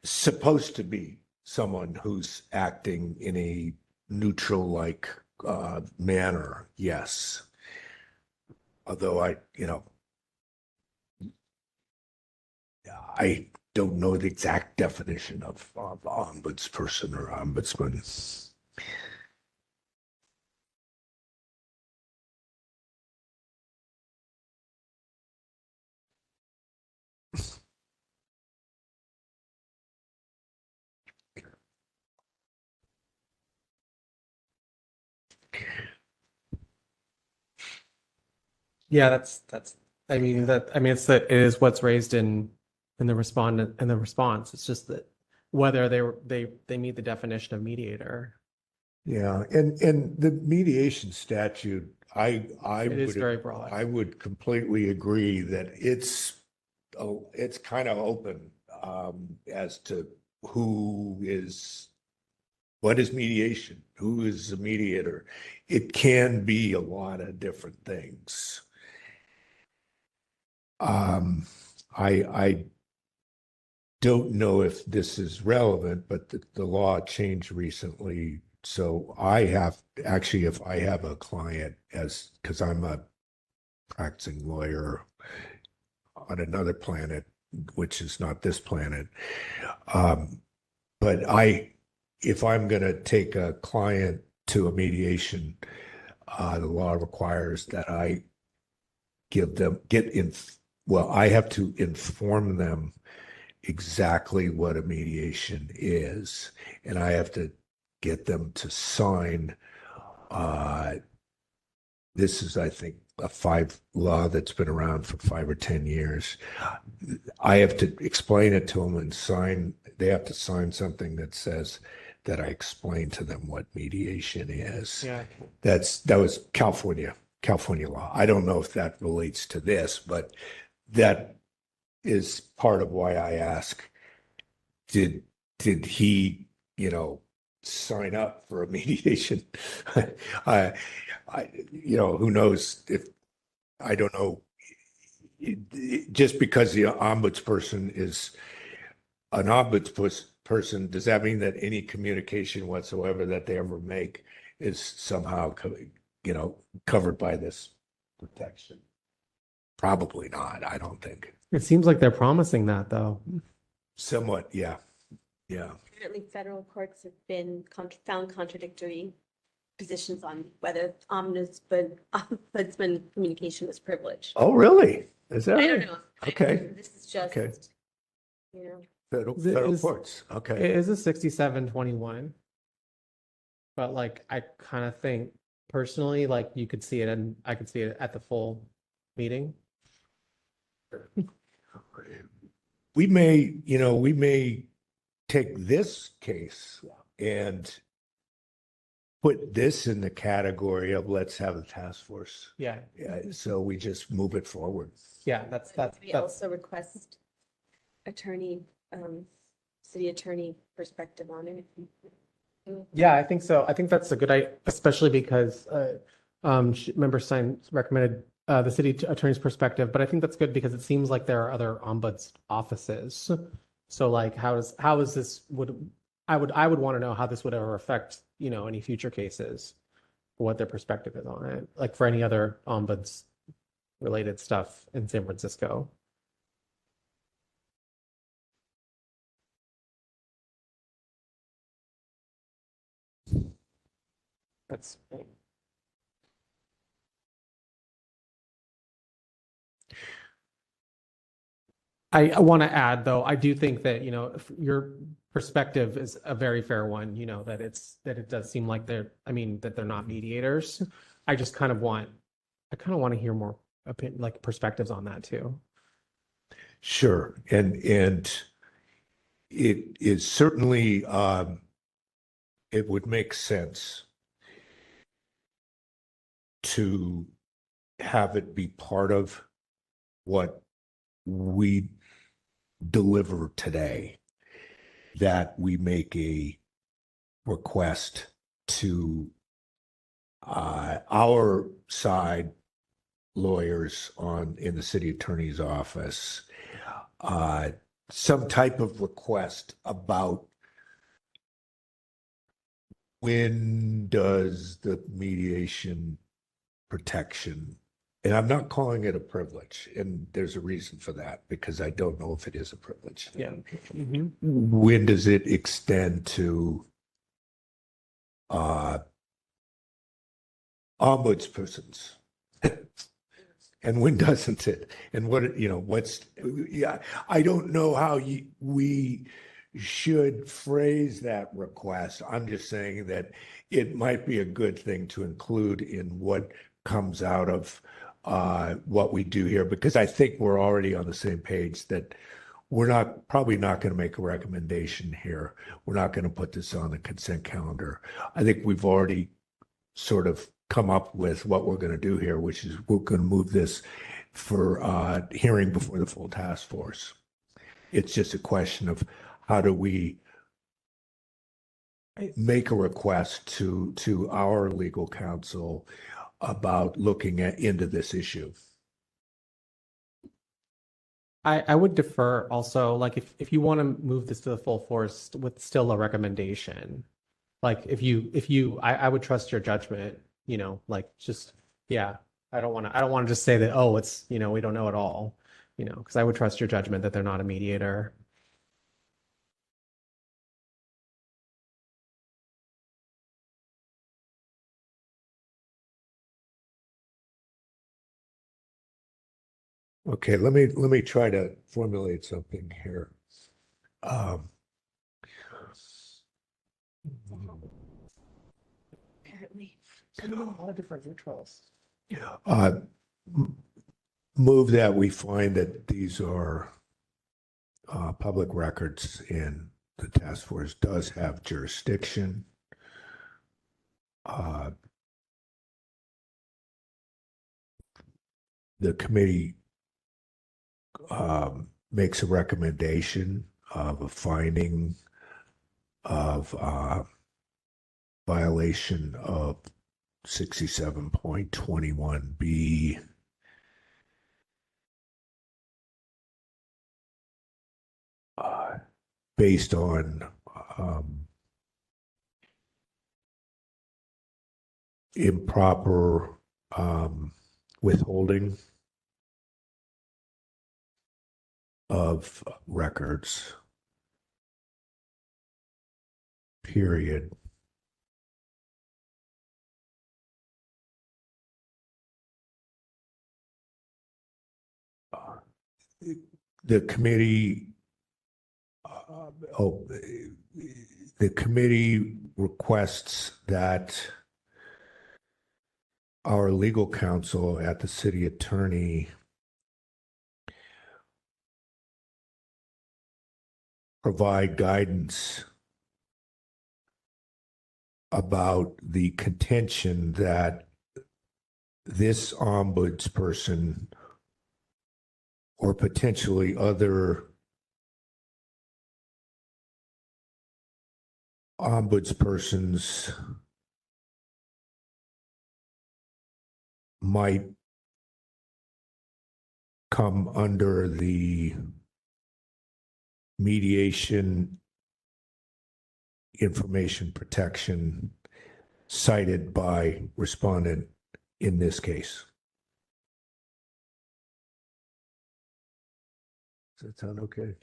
supposed to be someone who's acting in a neutral like manner. Yes. Although I don't know the exact definition of ombudsperson or ombudsman. Yeah, it is what's raised in the response. It's just that whether they meet the definition of mediator. Yeah, and the mediation statute, It is very broad. I would completely agree that it's kind of open as to what is mediation, who is a mediator. It can be a lot of different things. I don't know if this is relevant, but the law changed recently. So if I have a client, because I'm a practicing lawyer on another planet, which is not this planet, but if I'm going to take a client to a mediation, the law requires that I I have to inform them exactly what a mediation is, and I have to get them to sign. This is, I think, a law that's been around for 5 or 10 years. I have to explain it to them and sign. They have to sign something that says that I explained to them what mediation is. Yeah. That was California law. I don't know if that relates to this, but that is part of why I ask, did he, sign up for a mediation? Who knows if, I don't know, just because the ombudsperson is an ombudsperson, does that mean that any communication whatsoever that they ever make is somehow, covered by this protection? Probably not, I don't think. It seems like they're promising that, though. Somewhat, yeah. Apparently, federal courts have been found contradictory positions on whether ombudsman communication is privileged. Oh, really? Is that I don't right? know. Okay. This is just, Okay. It Federal is- courts, okay. It is a 67-21, but like I kind of think personally, like you could see it, and I could see it at the full meeting. We may take this case and put this in the category of let's have a task force. Yeah. So we just move it forward. Yeah, that's we also request city attorney perspective on it. Yeah, I think so. I think that's a good idea, especially because Member Stein recommended the city attorney's perspective, but I think that's good because it seems like there are other ombuds offices. So like, I would want to know how this would ever affect, any future cases, what their perspective is on it, like for any other ombuds related stuff in San Francisco. That's I want to add, though, I do think that, if your perspective is a very fair one, that it does seem like that they're not mediators. I kind of want to hear more perspectives on that too. Sure. And it is certainly, it would make sense to have it be part of what we deliver today, that we make a request to our side lawyers in the city attorney's office, some type of request about when does the mediation protection, and I'm not calling it a privilege, and there's a reason for that, because I don't know if it is a privilege. Yeah. When does it extend to ombudspersons? And when doesn't it? And I don't know how we should phrase that request. I'm just saying that it might be a good thing to include in what comes out of what we do here, because I think we're already on the same page that we're probably not going to make a recommendation here. We're not going to put this on the consent calendar. I think we've already sort of come up with what we're going to do here, which is we're going to move this for hearing before the full task force. It's just a question of how do we make a request to our legal counsel about looking into this issue. I would defer also, like if you want to move this to the full force with still a recommendation, like I would trust your judgment, I don't want to just say that, oh, it's, we don't know at all, because I would trust your judgment that they're not a mediator. Okay, let me try to formulate something here. Apparently, a lot of different neutrals. Move that we find that these are public records and the task force does have jurisdiction. The committee makes a recommendation of a finding of violation of 67.21B based on improper withholding of records, period. The committee the committee requests that our legal counsel at the city attorney provide guidance about the contention that this ombudsperson or potentially other ombudspersons might come under the mediation information protection cited by respondent in this case. Does that sound okay?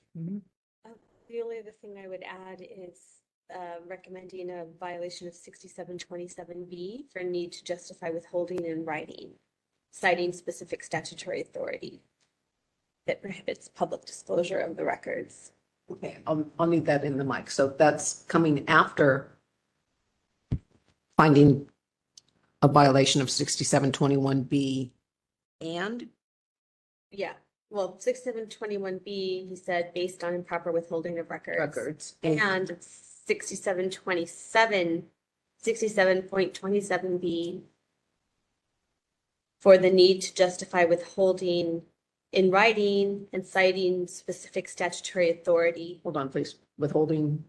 The only other thing I would add is recommending a violation of 6727B for need to justify withholding in writing, citing specific statutory authority that prohibits public disclosure of the records. Okay, I'll need that in the mic. So that's coming after finding a violation of 6721B and Yeah, well, 6721B, he said, based on improper withholding of records. And 67.27B for the need to justify withholding in writing and citing specific statutory authority Hold on, please. Withholding.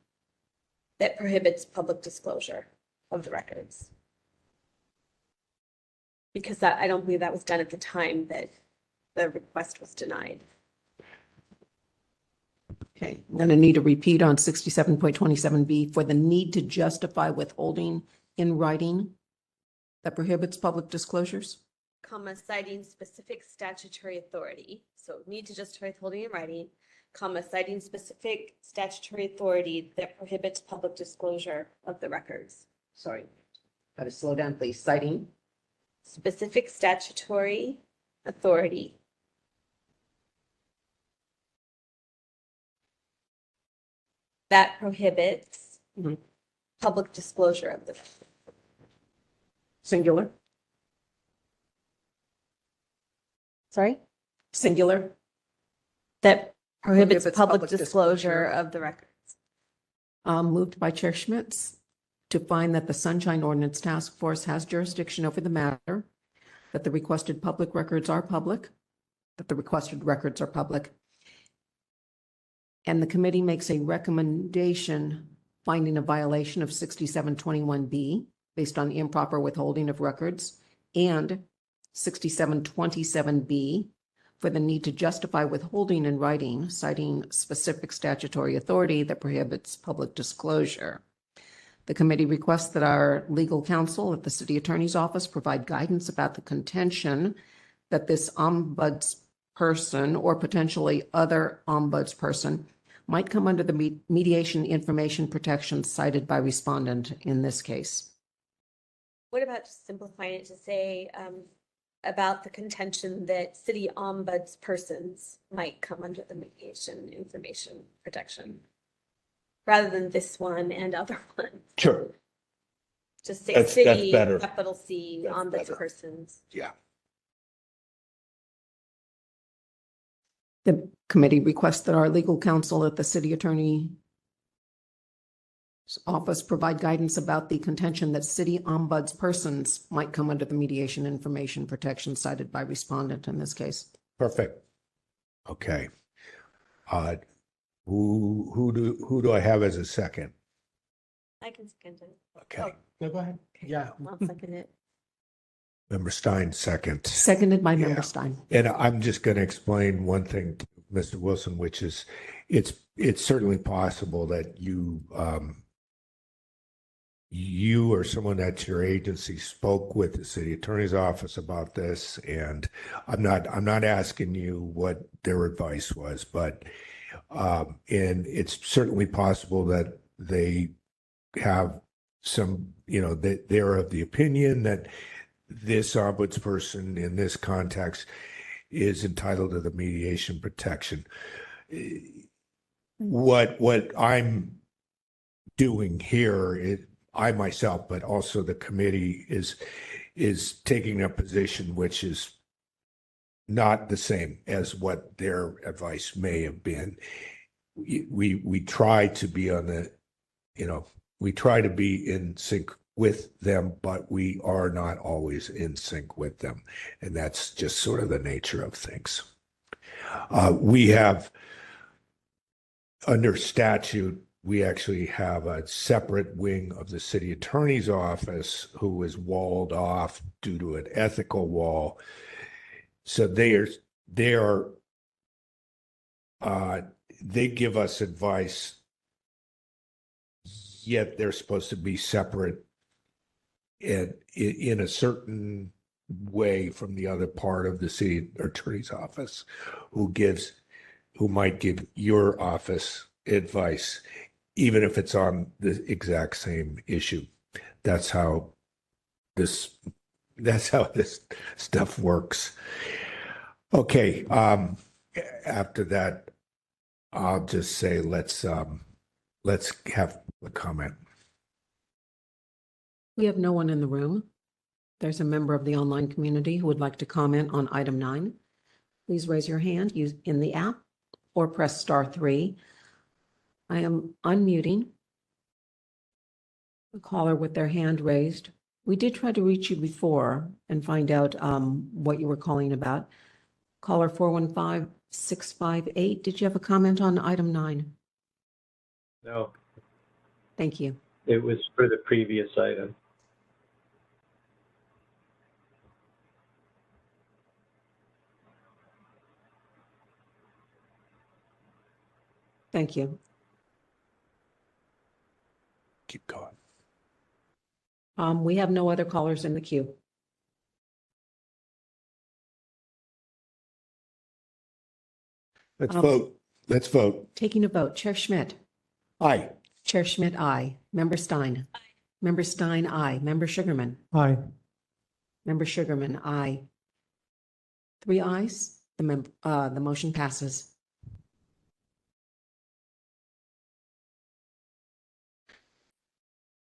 that prohibits public disclosure of the records. Because that, I don't believe that was done at the time that the request was denied. Okay, I'm going to need a repeat on 67.27B for the need to justify withholding in writing that prohibits public disclosures. Comma, citing specific statutory authority. So need to justify withholding in writing, comma, citing specific statutory authority that prohibits public disclosure of the records. Sorry, got to slow down, please. Citing Specific statutory authority that prohibits public disclosure of the singular. Sorry? Singular. That prohibits Prohibits public public disclosure disclosure. of the records. Moved by Chair Schmitz to find that the Sunshine Ordinance Task Force has jurisdiction over the matter, that the requested records are public, and the committee makes a recommendation finding a violation of 6721B based on improper withholding of records and 6727B for the need to justify withholding in writing, citing specific statutory authority that prohibits public disclosure. The committee requests that our legal counsel at the city attorney's office provide guidance about the contention that this ombudsperson or potentially other ombudsperson might come under the mediation information protections cited by respondent in this case. What about just simplifying it to say about the contention that city ombudspersons might come under the mediation information protection rather than this one and other ones? Sure. Just say That's city, better. capital C, That's better. ombudspersons. Yeah. The committee requests that our legal counsel at the city attorney's office provide guidance about the contention that city ombudspersons might come under the mediation information protection cited by respondent in this case. Perfect. Okay. Who do I have as a second? I can second it. Okay. No, go ahead. Yeah. I'll second it. Member Stein, second. Seconded by Yeah. Member Stein. And I'm just going to explain one thing to Mr. Wilson, which is it's certainly possible that you or someone at your agency spoke with the city attorney's office about this, and I'm not asking you what their advice was, but and it's certainly possible that they have some, they're of the opinion that this ombudsperson in this context is entitled to the mediation protection. What I'm doing here, I myself, but also the committee is taking a position which is not the same as what their advice may have been. We try to be we try to be in sync with them, but we are not always in sync with them. And that's just sort of the nature of things. We have, under statute, we actually have a separate wing of the city attorney's office who is walled off due to an ethical wall. So they give us advice, yet they're supposed to be separate in a certain way from the other part of the city attorney's office, who gives who might give your office advice, even if it's on the exact same issue. That's how this stuff works. Okay. After that, I'll just say let's have a comment. We have no one in the room. There's a member of the online community who would like to comment on item 9. Please raise your hand in the app or press *3. I am unmuting a caller with their hand raised. We did try to reach you before and find out what you were calling about. Caller 415-658, did you have a comment on item 9? No, Thank you. it was for the previous item. Thank you. Keep going. We have no other callers in the queue. Let's vote. Let's vote. Taking a vote. Chair Schmidt. Aye. Chair Schmidt, aye. Member Stein. Aye. Member Stein, aye. Member Sugarman. Aye. Member Sugarman, aye. 3 ayes. The motion passes.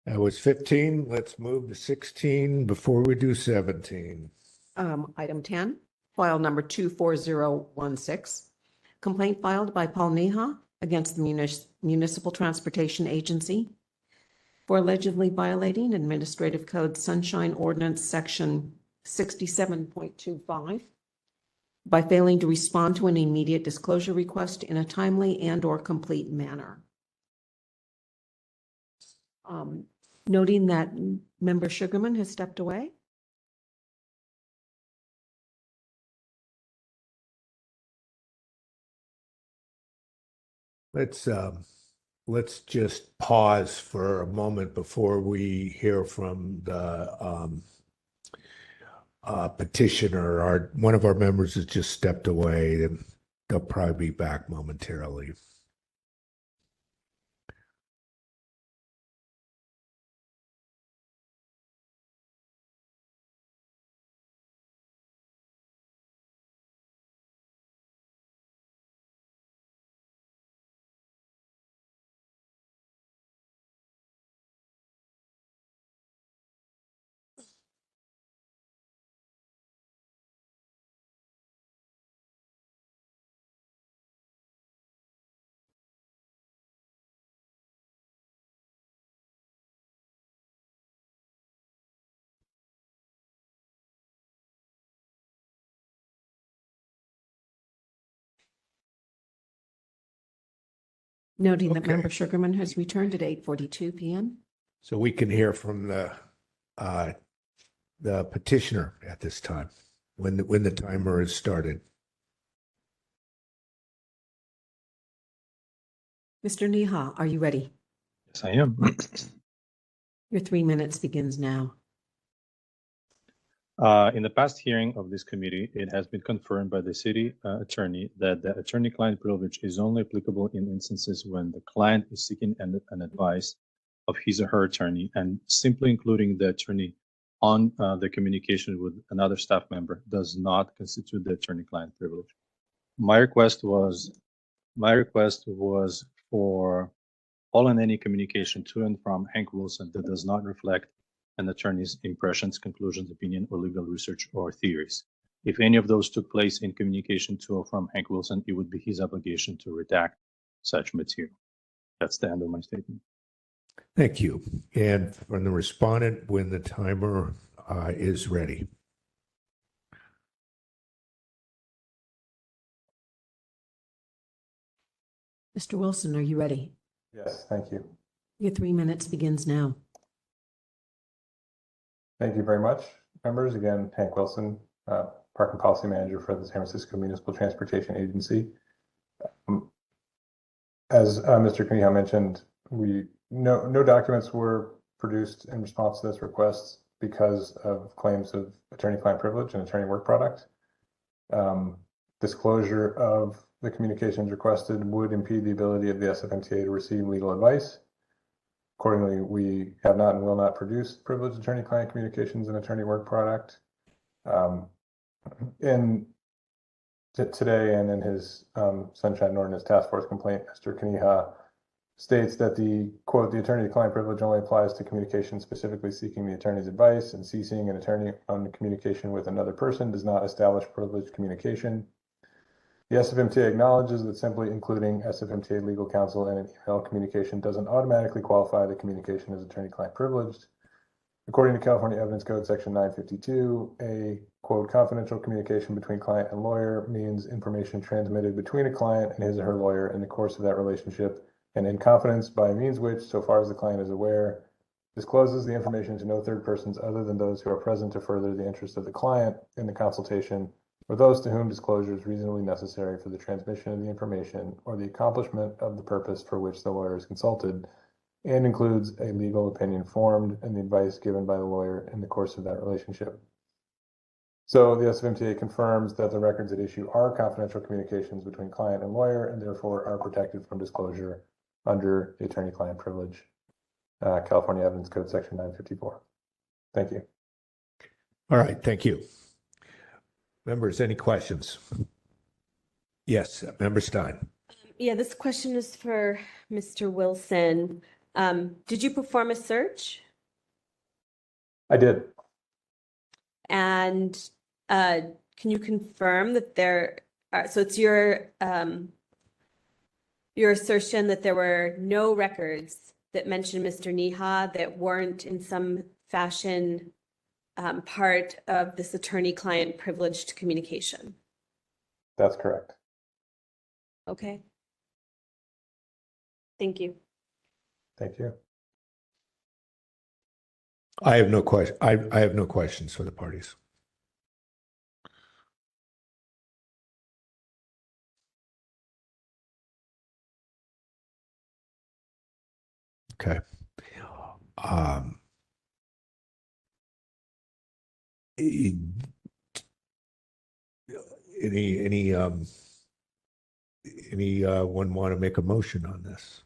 That was 15. Let's move to 16 before we do 17. Item 10, file number 24016. Complaint filed by Paul Neha against the Municipal Transportation Agency for allegedly violating Administrative Code Sunshine Ordinance Section 67.25 by failing to respond to an immediate disclosure request in a timely and/or complete manner. Noting that Member Sugarman has stepped away. Let's just pause for a moment before we hear from the petitioner. One of our members has just stepped away, and they'll probably be back momentarily. Noting that Okay. Member Sugarman has returned at 8:42 p.m. So we can hear from the petitioner at this time when the timer is started. Mr. Neha, are you ready? Yes, I am. Your 3 minutes begins now. In the past hearing of this committee, it has been confirmed by the city attorney that the attorney-client privilege is only applicable in instances when the client is seeking an advice of his or her attorney, and simply including the attorney on the communication with another staff member does not constitute the attorney-client privilege. My request was for all and any communication to and from Hank Wilson that does not reflect an attorney's impressions, conclusions, opinion, or legal research or theories. If any of those took place in communication to or from Hank Wilson, it would be his obligation to redact such material. That's the end of my statement. Thank you. And from the respondent, when the timer is ready. Mr. Wilson, are you ready? Yes, thank you. Your 3 minutes begins now. Thank you very much, members. Again, Hank Wilson, Parking Policy Manager for the San Francisco Municipal Transportation Agency. As Mr. Kaniha mentioned, no documents were produced in response to this request because of claims of attorney-client privilege and attorney work product. Disclosure of the communications requested would impede the ability of the SFMTA to receive legal advice. Accordingly, we have not and will not produce privileged attorney-client communications and attorney work product. Today and in his Sunshine Ordinance Task Force complaint, Mr. Kaniha states that the, quote, the attorney-client privilege only applies to communication specifically seeking the attorney's advice, and ceasing an attorney on communication with another person does not establish privileged communication. The SFMTA acknowledges that simply including SFMTA legal counsel in an email communication doesn't automatically qualify the communication as attorney-client privileged. According to California Evidence Code Section 952, a, quote, confidential communication between client and lawyer means information transmitted between a client and his or her lawyer in the course of that relationship and in confidence by means which, so far as the client is aware, discloses the information to no third persons other than those who are present to further the interest of the client in the consultation, or those to whom disclosure is reasonably necessary for the transmission of the information or the accomplishment of the purpose for which the lawyer is consulted, and includes a legal opinion formed and the advice given by the lawyer in the course of that relationship. So the SFMTA confirms that the records at issue are confidential communications between client and lawyer and therefore are protected from disclosure under the attorney-client privilege, California Evidence Code Section 954. Thank you. All right, thank you. Members, any questions? Yes, Member Stein. Yeah, this question is for Mr. Wilson. Did you perform a search? I did. And can you confirm that there are, so it's your assertion that there were no records that mention Mr. Neha that weren't in some fashion part of this attorney-client privileged communication? That's correct. Okay. Thank you. Thank you. I have no question. I have no questions for the parties. Okay. Anyone want to make a motion on this?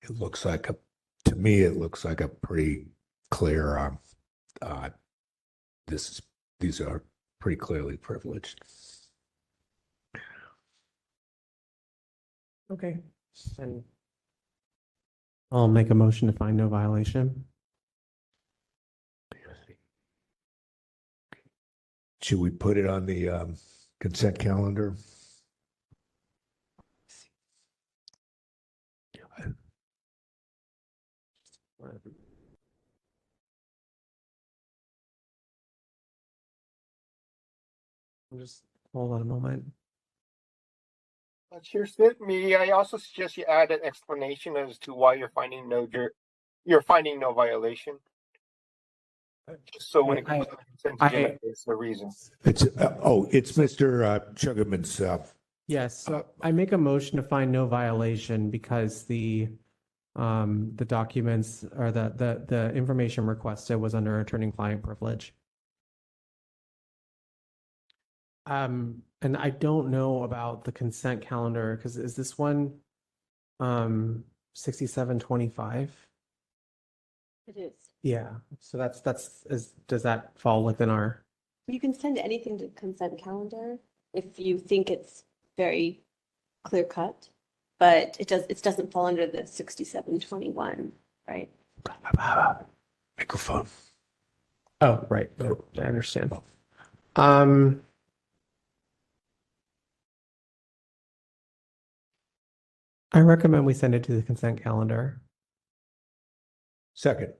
It looks like to me, it looks like a pretty clear, these are pretty clearly privileged. Okay. And I'll make a motion to find no violation. Should we put it on the consent calendar? Just hold on a moment. Chair Smith, may I also suggest you add an explanation as to why you're finding no violation? Just so when it comes to the consent agenda, it's the reason. It's it's Mr. Sugarman's. Yes, so I make a motion to find no violation because the documents or the information requested was under attorney-client privilege. And I don't know about the consent calendar because is this one 6725? It is. Yeah, so does that fall within our? You can send anything to consent calendar if you think it's very clear cut, but it doesn't fall under the 6721, right? Microphone. Oh, right. I understand. I recommend we send it to the consent calendar. Second.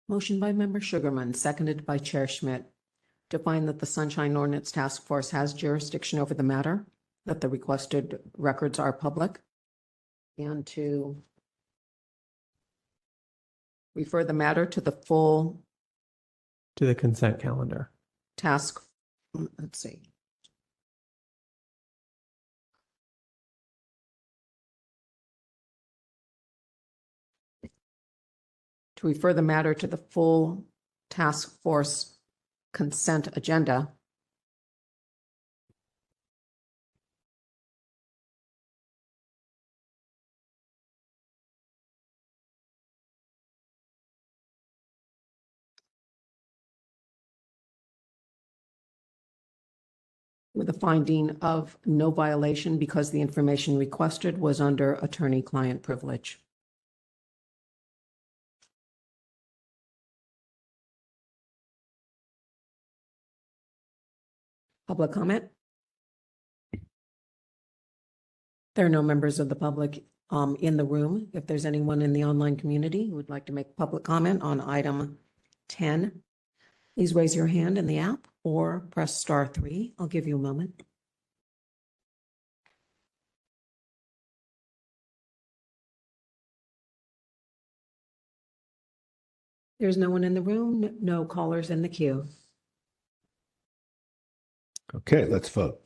Motion by Member Sugarman, seconded by Chair Schmidt, to find that the Sunshine Ordinance Task Force has jurisdiction over the matter, that the requested records are public, and to refer the matter to the To the consent calendar. task, let's see. To refer the matter to the full task force consent agenda. With a finding of no violation because the information requested was under attorney-client privilege. Public comment? There are no members of the public in the room. If there's anyone in the online community who would like to make public comment on item 10, please raise your hand in the app or press *3. I'll give you a moment. There's no one in the room, no callers in the queue. Okay, let's vote.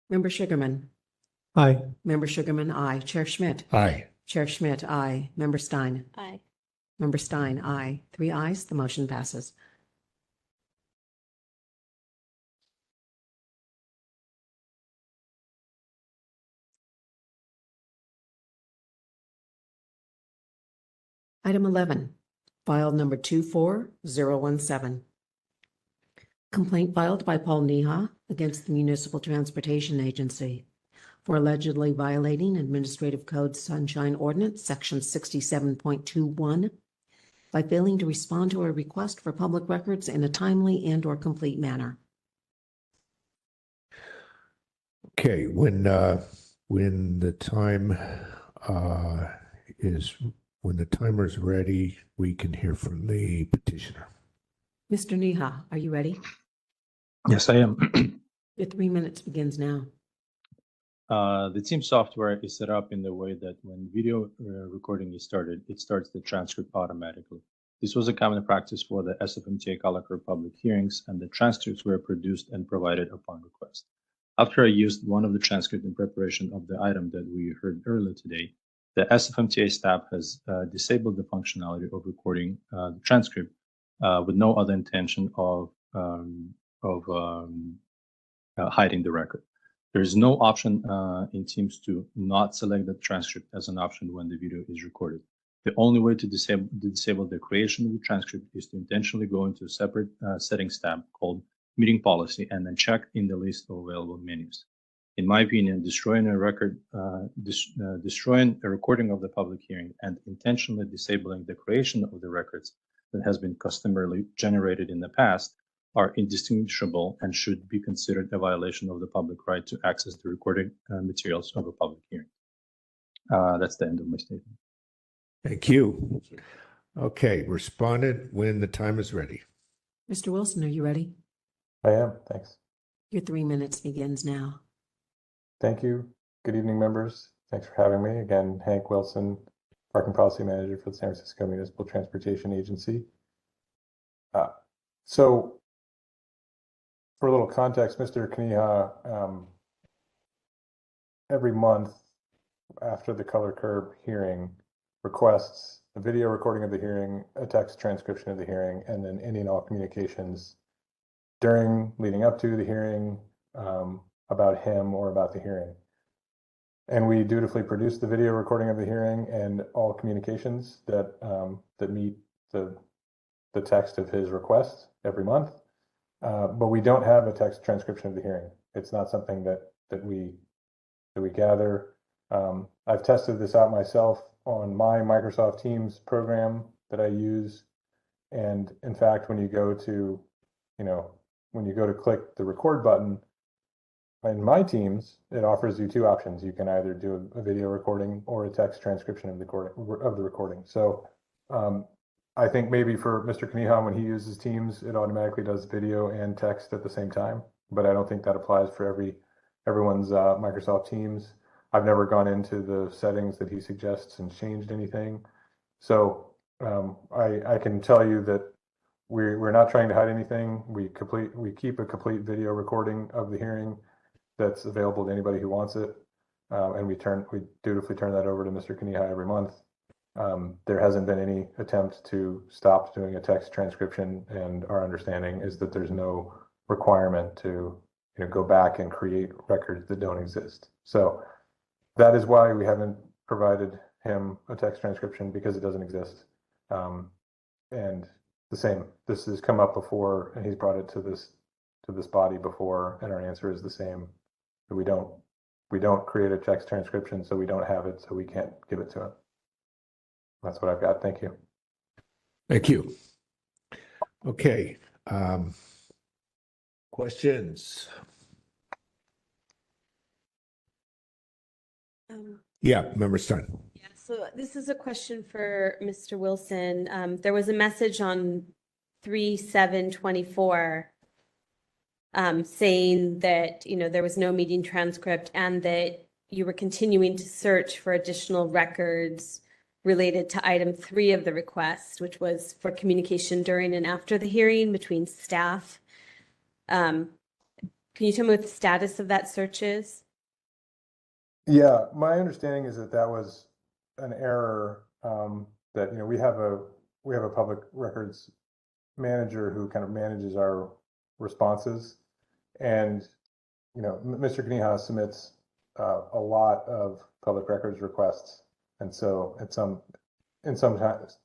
Member Sugarman. Aye. Member Sugarman, aye. Chair Schmidt. Aye. Chair Schmidt, aye. Member Stein. Aye. Member Stein, aye. 3 ayes, the motion passes. Item 11, file number 24017. Complaint filed by Paul Neha against the Municipal Transportation Agency for allegedly violating Administrative Code Sunshine Ordinance, Section 67.21, by failing to respond to a request for public records in a timely and/or complete manner. Okay, when the time when the timer's ready, we can hear from the petitioner. Mr. Neha, are you ready? Yes, I am. Your 3 minutes begins now. The team software is set up in the way that when video recording is started, it starts the transcript automatically. This was a common practice for the SFMTA color curve public hearings, and the transcripts were produced and provided upon request. After I used one of the transcripts in preparation of the item that we heard earlier today, the SFMTA staff has disabled the functionality of recording the transcript with no other intention of hiding the record. There is no option in Teams to not select the transcript as an option when the video is recorded. The only way to disable the creation of the transcript is to intentionally go into a separate settings tab called Meeting Policy and then check in the list of available menus. In my opinion, destroying a recording of the public hearing and intentionally disabling the creation of the records that has been customarily generated in the past are indistinguishable and should be considered a violation of the public right to access the recorded materials of a public hearing. That's the end of my statement. Thank you. Okay, respondent when the time is ready. Mr. Wilson, are you ready? I am, thanks. Your 3 minutes begins now. Thank you. Good evening, members. Thanks for having me. Again, Hank Wilson, Parking Policy Manager for the San Francisco Municipal Transportation Agency. So, for a little context, Mr. Kaniha, every month after the color curb hearing, requests a video recording of the hearing, a text transcription of the hearing, and then any and all communications leading up to the hearing about him or about the hearing. And we dutifully produce the video recording of the hearing and all communications that that meet the text of his request every month. But we don't have a text transcription of the hearing. It's not something that we gather. I've tested this out myself on my Microsoft Teams program that I use. And in fact, when you go to click the record button in my Teams, it offers you two options. You can either do a video recording or a text transcription of the recording. So I think maybe for Mr. Kaniha, when he uses Teams, it automatically does video and text at the same time. But I don't think that applies for everyone's Microsoft Teams. I've never gone into the settings that he suggests and changed anything. So I can tell you that we're not trying to hide anything. We keep a complete video recording of the hearing that's available to anybody who wants it. And we dutifully turn that over to Mr. Kaniha every month. There hasn't been any attempt to stop doing a text transcription, and our understanding is that there's no requirement to go back and create records that don't exist. So that is why we haven't provided him a text transcription, because it doesn't exist. And this has come up before, and he's brought it to this body before, and our answer is the same. We don't create a text transcription, so we don't have it, so we can't give it to him. That's what I've got. Thank you. Thank you. Okay. Questions? Yeah, Member Stein. Yeah, so this is a question for Mr. Wilson. There was a message on 3/7/24 saying that, there was no meeting transcript and that you were continuing to search for additional records related to item 3 of the request, which was for communication during and after the hearing between staff. Can you tell me what the status of that search is? Yeah, my understanding is that was an error. That we have a public records manager who kind of manages our responses, and Mr. Kaniha submits a lot of public records requests, and so in some instances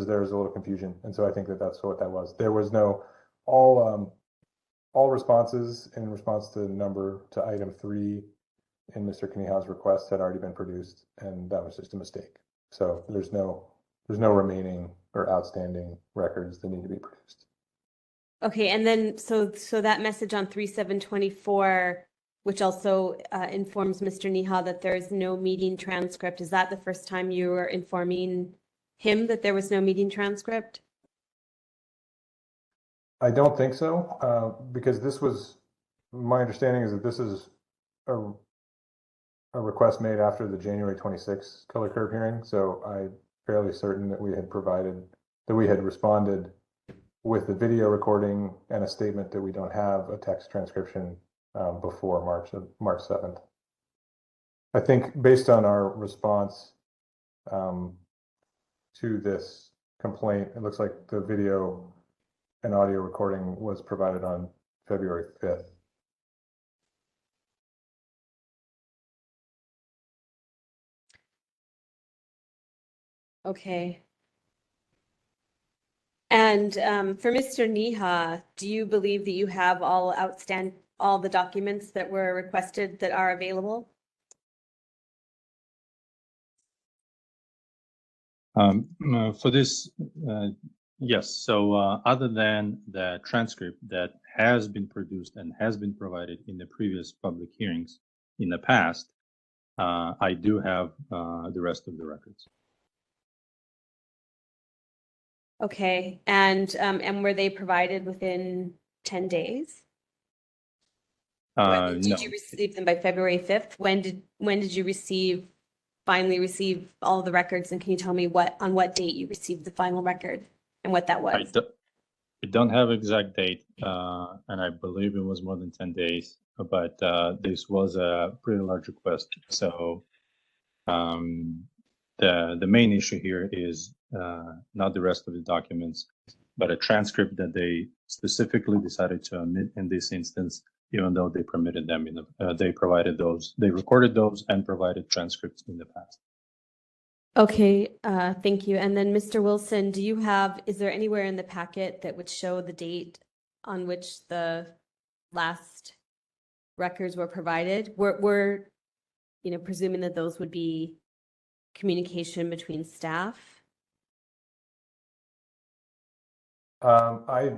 there's a little confusion, and so I think that's what that was. There was no all responses in response to item 3 in Mr. Kaniha's request had already been produced, and that was just a mistake. So there's no remaining or outstanding records that need to be produced. Okay, and then so that message on 3/7/24, which also informs Mr. Kaniha that there is no meeting transcript, is that the first time you were informing him that there was no meeting transcript? I don't think so, because my understanding is that this is a request made after the January 26th color curve hearing. So I'm fairly certain that we had responded with the video recording and a statement that we don't have a text transcription before March 7th. I think based on our response to this complaint, it looks like the video and audio recording was provided on February 5th. Okay. And for Mr. Kaniha, do you believe that you have all the documents that were requested that are available? For this, yes. So other than the transcript that has been produced and has been provided in the previous public hearings in the past, I do have the rest of the records. Okay, and were they provided within 10 days? Did No. you receive them by February 5th? When did you finally receive all the records? And can you tell me on what date you received the final record and what that was? I don't have exact date, and I believe it was more than 10 days, but this was a pretty large request. So the main issue here is not the rest of the documents, but a transcript that they specifically decided to omit in this instance, even though they permitted them they provided those, they recorded those and provided transcripts in the past. Okay, thank you. And then Mr. Wilson, is there anywhere in the packet that would show the date on which the last records were provided? We're presuming that those would be communication between staff. I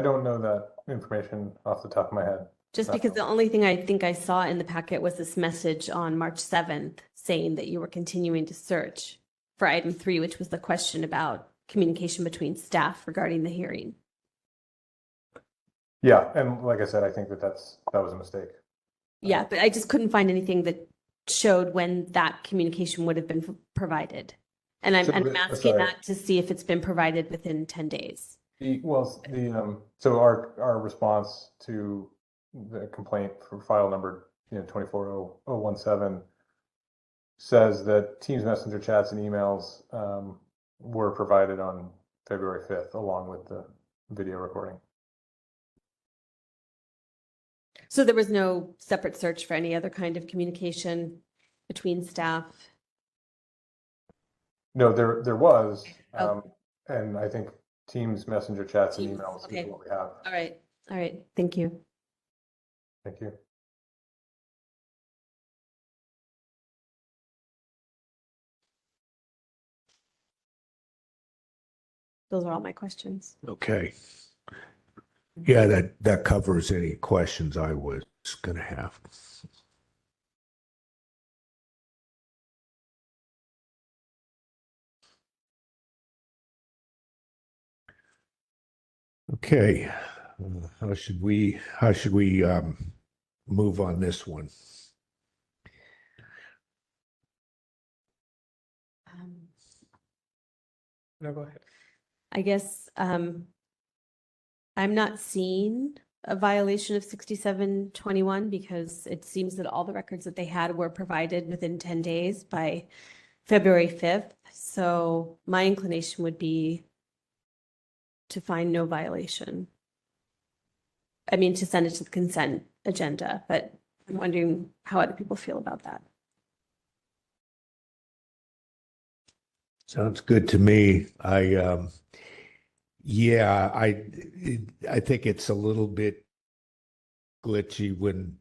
don't know that information off the top of my head. Just because the only thing I think I saw in the packet was this message on March 7th saying that you were continuing to search for item 3, which was the question about communication between staff regarding the hearing. Yeah, and like I said, I think that was a mistake. Yeah, but I just couldn't find anything that showed when that communication would have been provided. And I'm, So and I'm the- asking sorry. that to see if it's been provided within 10 days. So our response to the complaint for file number 24017 says that Teams Messenger chats and emails were provided on February 5th along with the video recording. So there was no separate search for any other kind of communication between staff? No, there was, Oh. and I think Teams Messenger chats and Teams, emails okay. is what we have. All right. All right. Thank you. Thank you. Those are all my questions. Okay. Yeah, that covers any questions I was going to have. Okay. How should we move on this one? No, go ahead. I guess I'm not seeing a violation of 6721 because it seems that all the records that they had were provided within 10 days by February 5th. So my inclination would be to find no violation. I mean, to send it to the consent agenda, but I'm wondering how other people feel about that. Sounds good to me. Yeah, I think it's a little bit glitchy when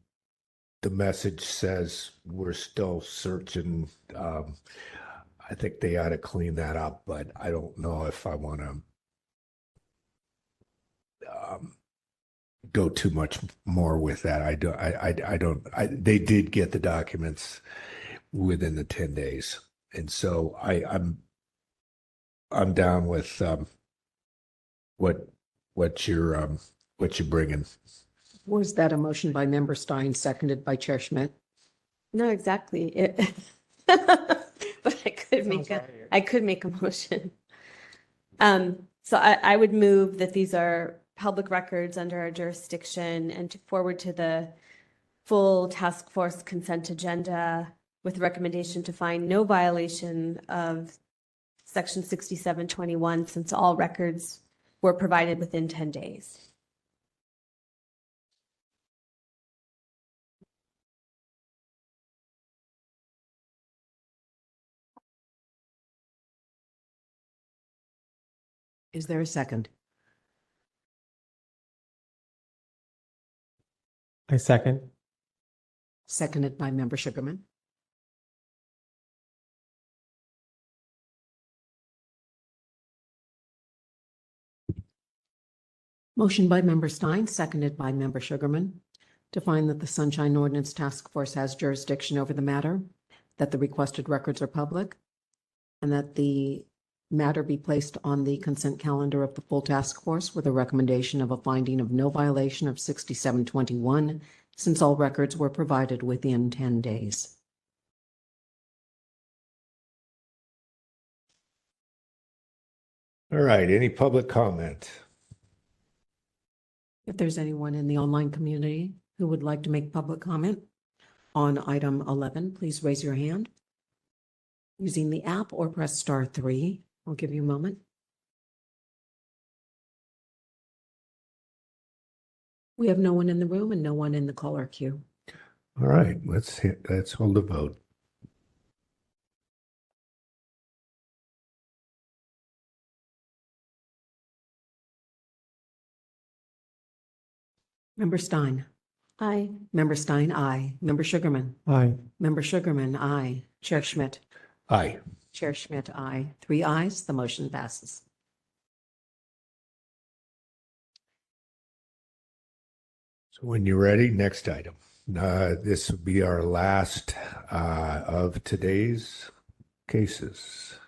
the message says we're still searching. I think they ought to clean that up, but I don't know if I want to go too much more with that. They did get the documents within the 10 days. And so I'm down with what you're bringing. Was that a motion by Member Stein, seconded by Chair Schmidt? No, exactly. But I could make a motion. So I would move that these are public records under our jurisdiction and to forward to the full task force consent agenda with recommendation to find no violation of Section 6721 since all records were provided within 10 days. Is there a second? I second. Seconded by Member Sugarman. Motion by Member Stein, seconded by Member Sugarman, to find that the Sunshine Ordinance Task Force has jurisdiction over the matter, that the requested records are public, and that the matter be placed on the consent calendar of the full task force with a recommendation of a finding of no violation of 6721 since all records were provided within 10 days. All right, any public comment? If there's anyone in the online community who would like to make public comment on item 11, please raise your hand using the app or press *3. I'll give you a moment. We have no one in the room and no one in the caller queue. All right, let's hold a vote. Member Stein. Aye. Member Stein, aye. Member Sugarman. Aye. Member Sugarman, aye. Chair Schmidt. Aye. Chair Schmidt, aye. 3 ayes, the motion passes. So when you're ready, next item. This will be our last of today's cases.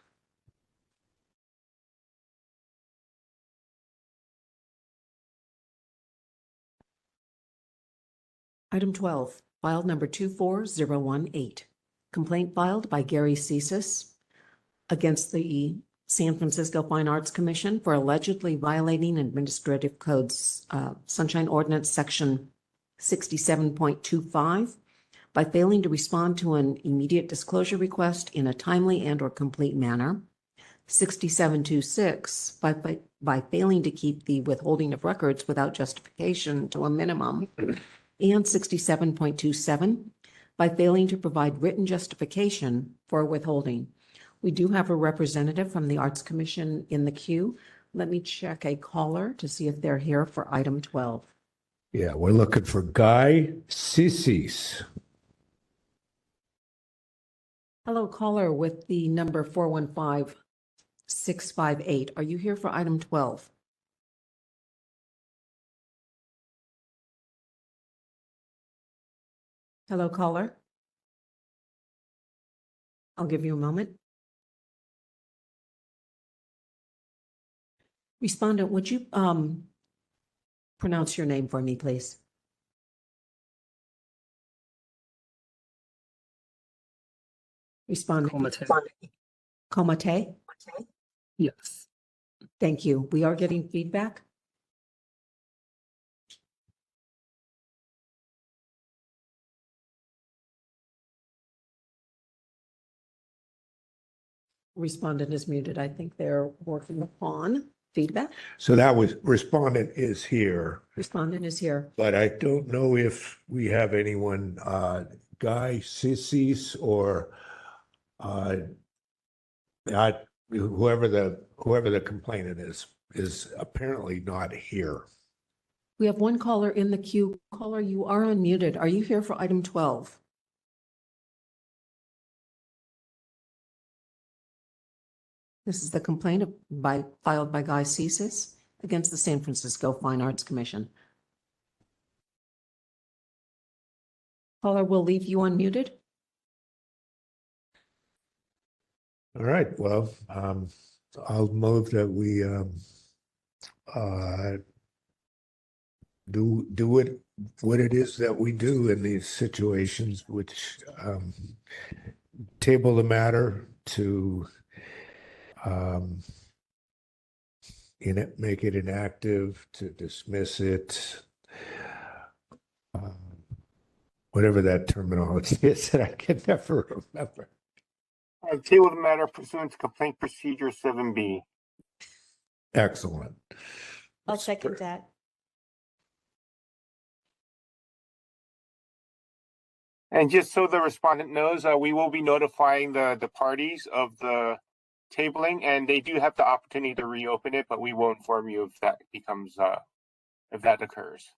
Item 12, file number 24018. Complaint filed by Gary Cesis against the San Francisco Fine Arts Commission for allegedly violating Administrative Code's Sunshine Ordinance Section 67.25 by failing to respond to an immediate disclosure request in a timely and/or complete manner. 6726 by failing to keep the withholding of records without justification to a minimum, and 67.27 by failing to provide written justification for withholding. We do have a representative from the Arts Commission in the queue. Let me check a caller to see if they're here for item 12. Yeah, we're looking for Guy Sissis. Hello, caller with the number 415658. Are you here for item 12? Hello, caller. I'll give you a moment. Respondent, would you pronounce your name for me, please? Respondent. Komate? Yes. Thank you. We are getting feedback. Respondent is muted. I think they're working upon feedback. So that was, respondent is here, Respondent is here. but I don't know if we have anyone, Guy Sissis or whoever the complainant is apparently not here. We have one caller in the queue. Caller, you are unmuted. Are you here for item 12? This is the complaint filed by Guy Sissis against the San Francisco Fine Arts Commission. Caller, we'll leave you unmuted. All right, well, I'll move that we do it what it is that we do in these situations, which table the matter to make it inactive, to dismiss it, whatever that terminology is that I can never remember. Table the matter pursuant to complaint procedure 7B. Excellent. I'll second that. And just so the respondent knows, we will be notifying the parties of the tabling, and they do have the opportunity to reopen it, but we will inform you if that becomes, if that occurs.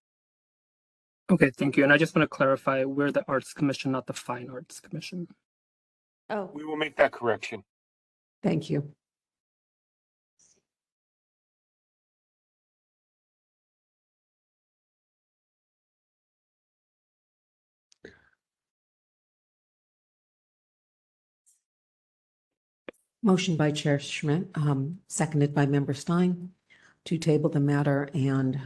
Okay, thank you. And I just want to clarify, we're the Arts Commission, not the Fine Arts Commission. Oh, We will make that correction. Thank you. Motion by Chair Schmidt, seconded by Member Stein to table the matter and,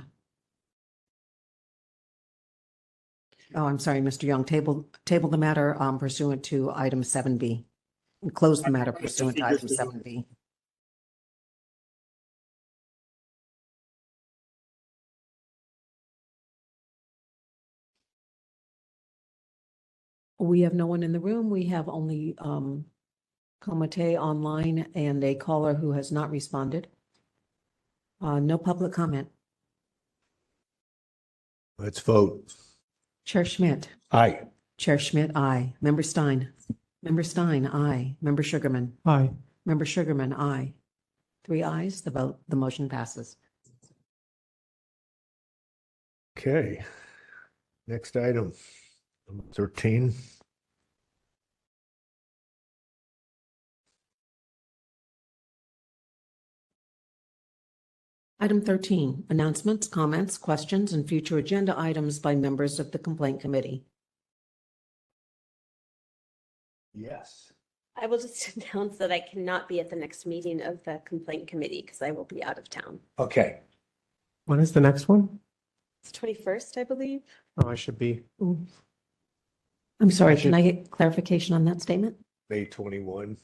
oh, I'm sorry, Mr. Young, table the matter pursuant to item 7B and close the matter pursuant to item 7B. We have no one in the room. We have only Komate online and a caller who has not responded. No public comment. Let's vote. Chair Schmidt. Aye. Chair Schmidt, aye. Member Stein. Member Stein, aye. Member Sugarman. Aye. Member Sugarman, aye. 3 ayes, the motion passes. Okay. Next item, number 13. Item 13, announcements, comments, questions, and future agenda items by members of the complaint committee. Yes. I will just announce that I cannot be at the next meeting of the complaint committee because I will be out of town. Okay. When is the next one? It's 21st, I believe. Oh, I should be. I'm sorry, can I get clarification on that statement? May 21.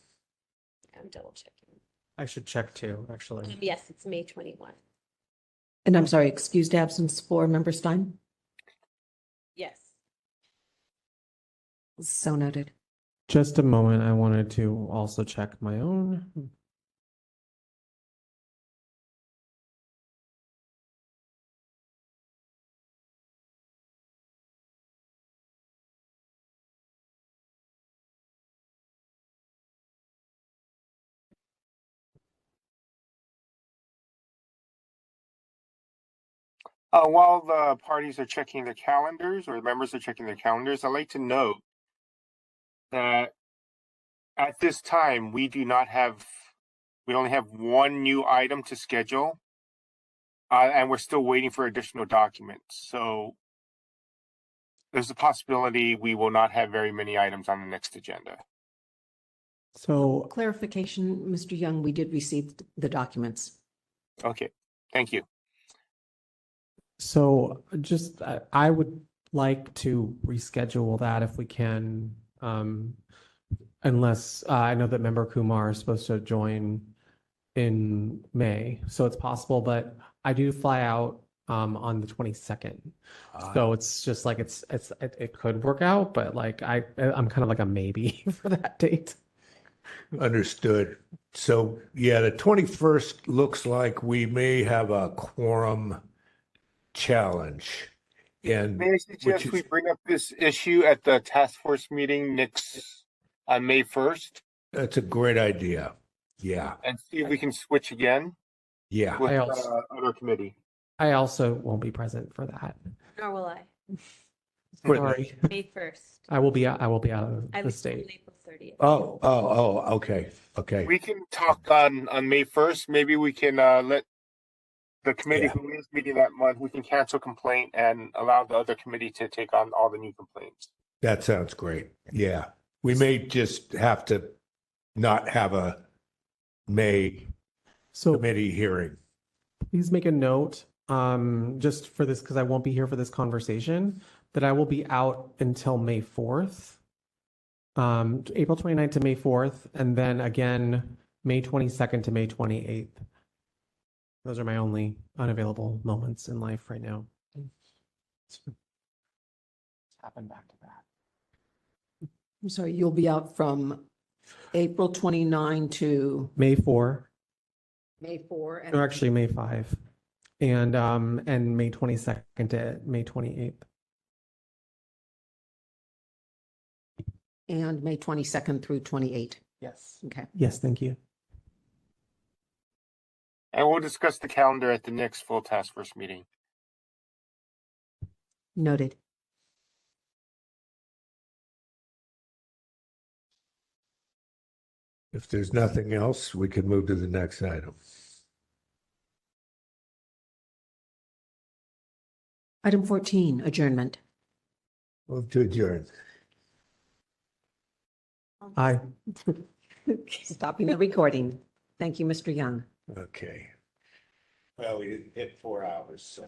I'm double checking. I should check too, actually. Yes, it's May 21. And I'm sorry, excused absence for Member Stein? Yes. So noted. Just a moment. I wanted to also check my own. While the parties are checking their calendars or the members are checking their calendars, I'd like to note that at this time, we only have one new item to schedule, and we're still waiting for additional documents. So there's a possibility we will not have very many items on the next agenda. So Clarification, Mr. Young, we did receive the documents. Okay, thank you. So just, I would like to reschedule that if we can, unless I know that Member Kumar is supposed to join in May, so it's possible, but I do fly out on the 22nd. So it's just like it could work out, but like I'm kind of like a maybe for that date. Understood. So yeah, the 21st looks like we may have a quorum challenge. And May I suggest we bring up this issue at the task force meeting next on May 1st? That's a great idea. Yeah. And see if we can switch again Yeah. with I also- other committee. I also won't be present for that. Nor will I. Sorry. May 1st. I will be out of I the leave state. on April 30th. Okay. Okay. We can talk on May 1st. Maybe we can let the committee Yeah. who is meeting that month, we can cancel complaint and allow the other committee to take on all the new complaints. That sounds great. Yeah. We may just have to not have a May committee hearing. Please make a note, just for this, because I won't be here for this conversation, that I will be out until May 4th, April 29th to May 4th, and then again, May 22nd to May 28th. Those are my only unavailable moments in life right now. It's happened back to back. I'm sorry, you'll be out from April 29 to May 4, May 4 or actually May 5, and May 22nd to May 28th. and May 22nd through 28. Yes. Okay. Yes, thank you. And we'll discuss the calendar at the next full task force meeting. Noted. If there's nothing else, we can move to the next item. Item 14, adjournment. Move to adjourn. Aye. Stopping the recording. Thank you, Mr. Young. Okay. Well, we hit 4 hours, so.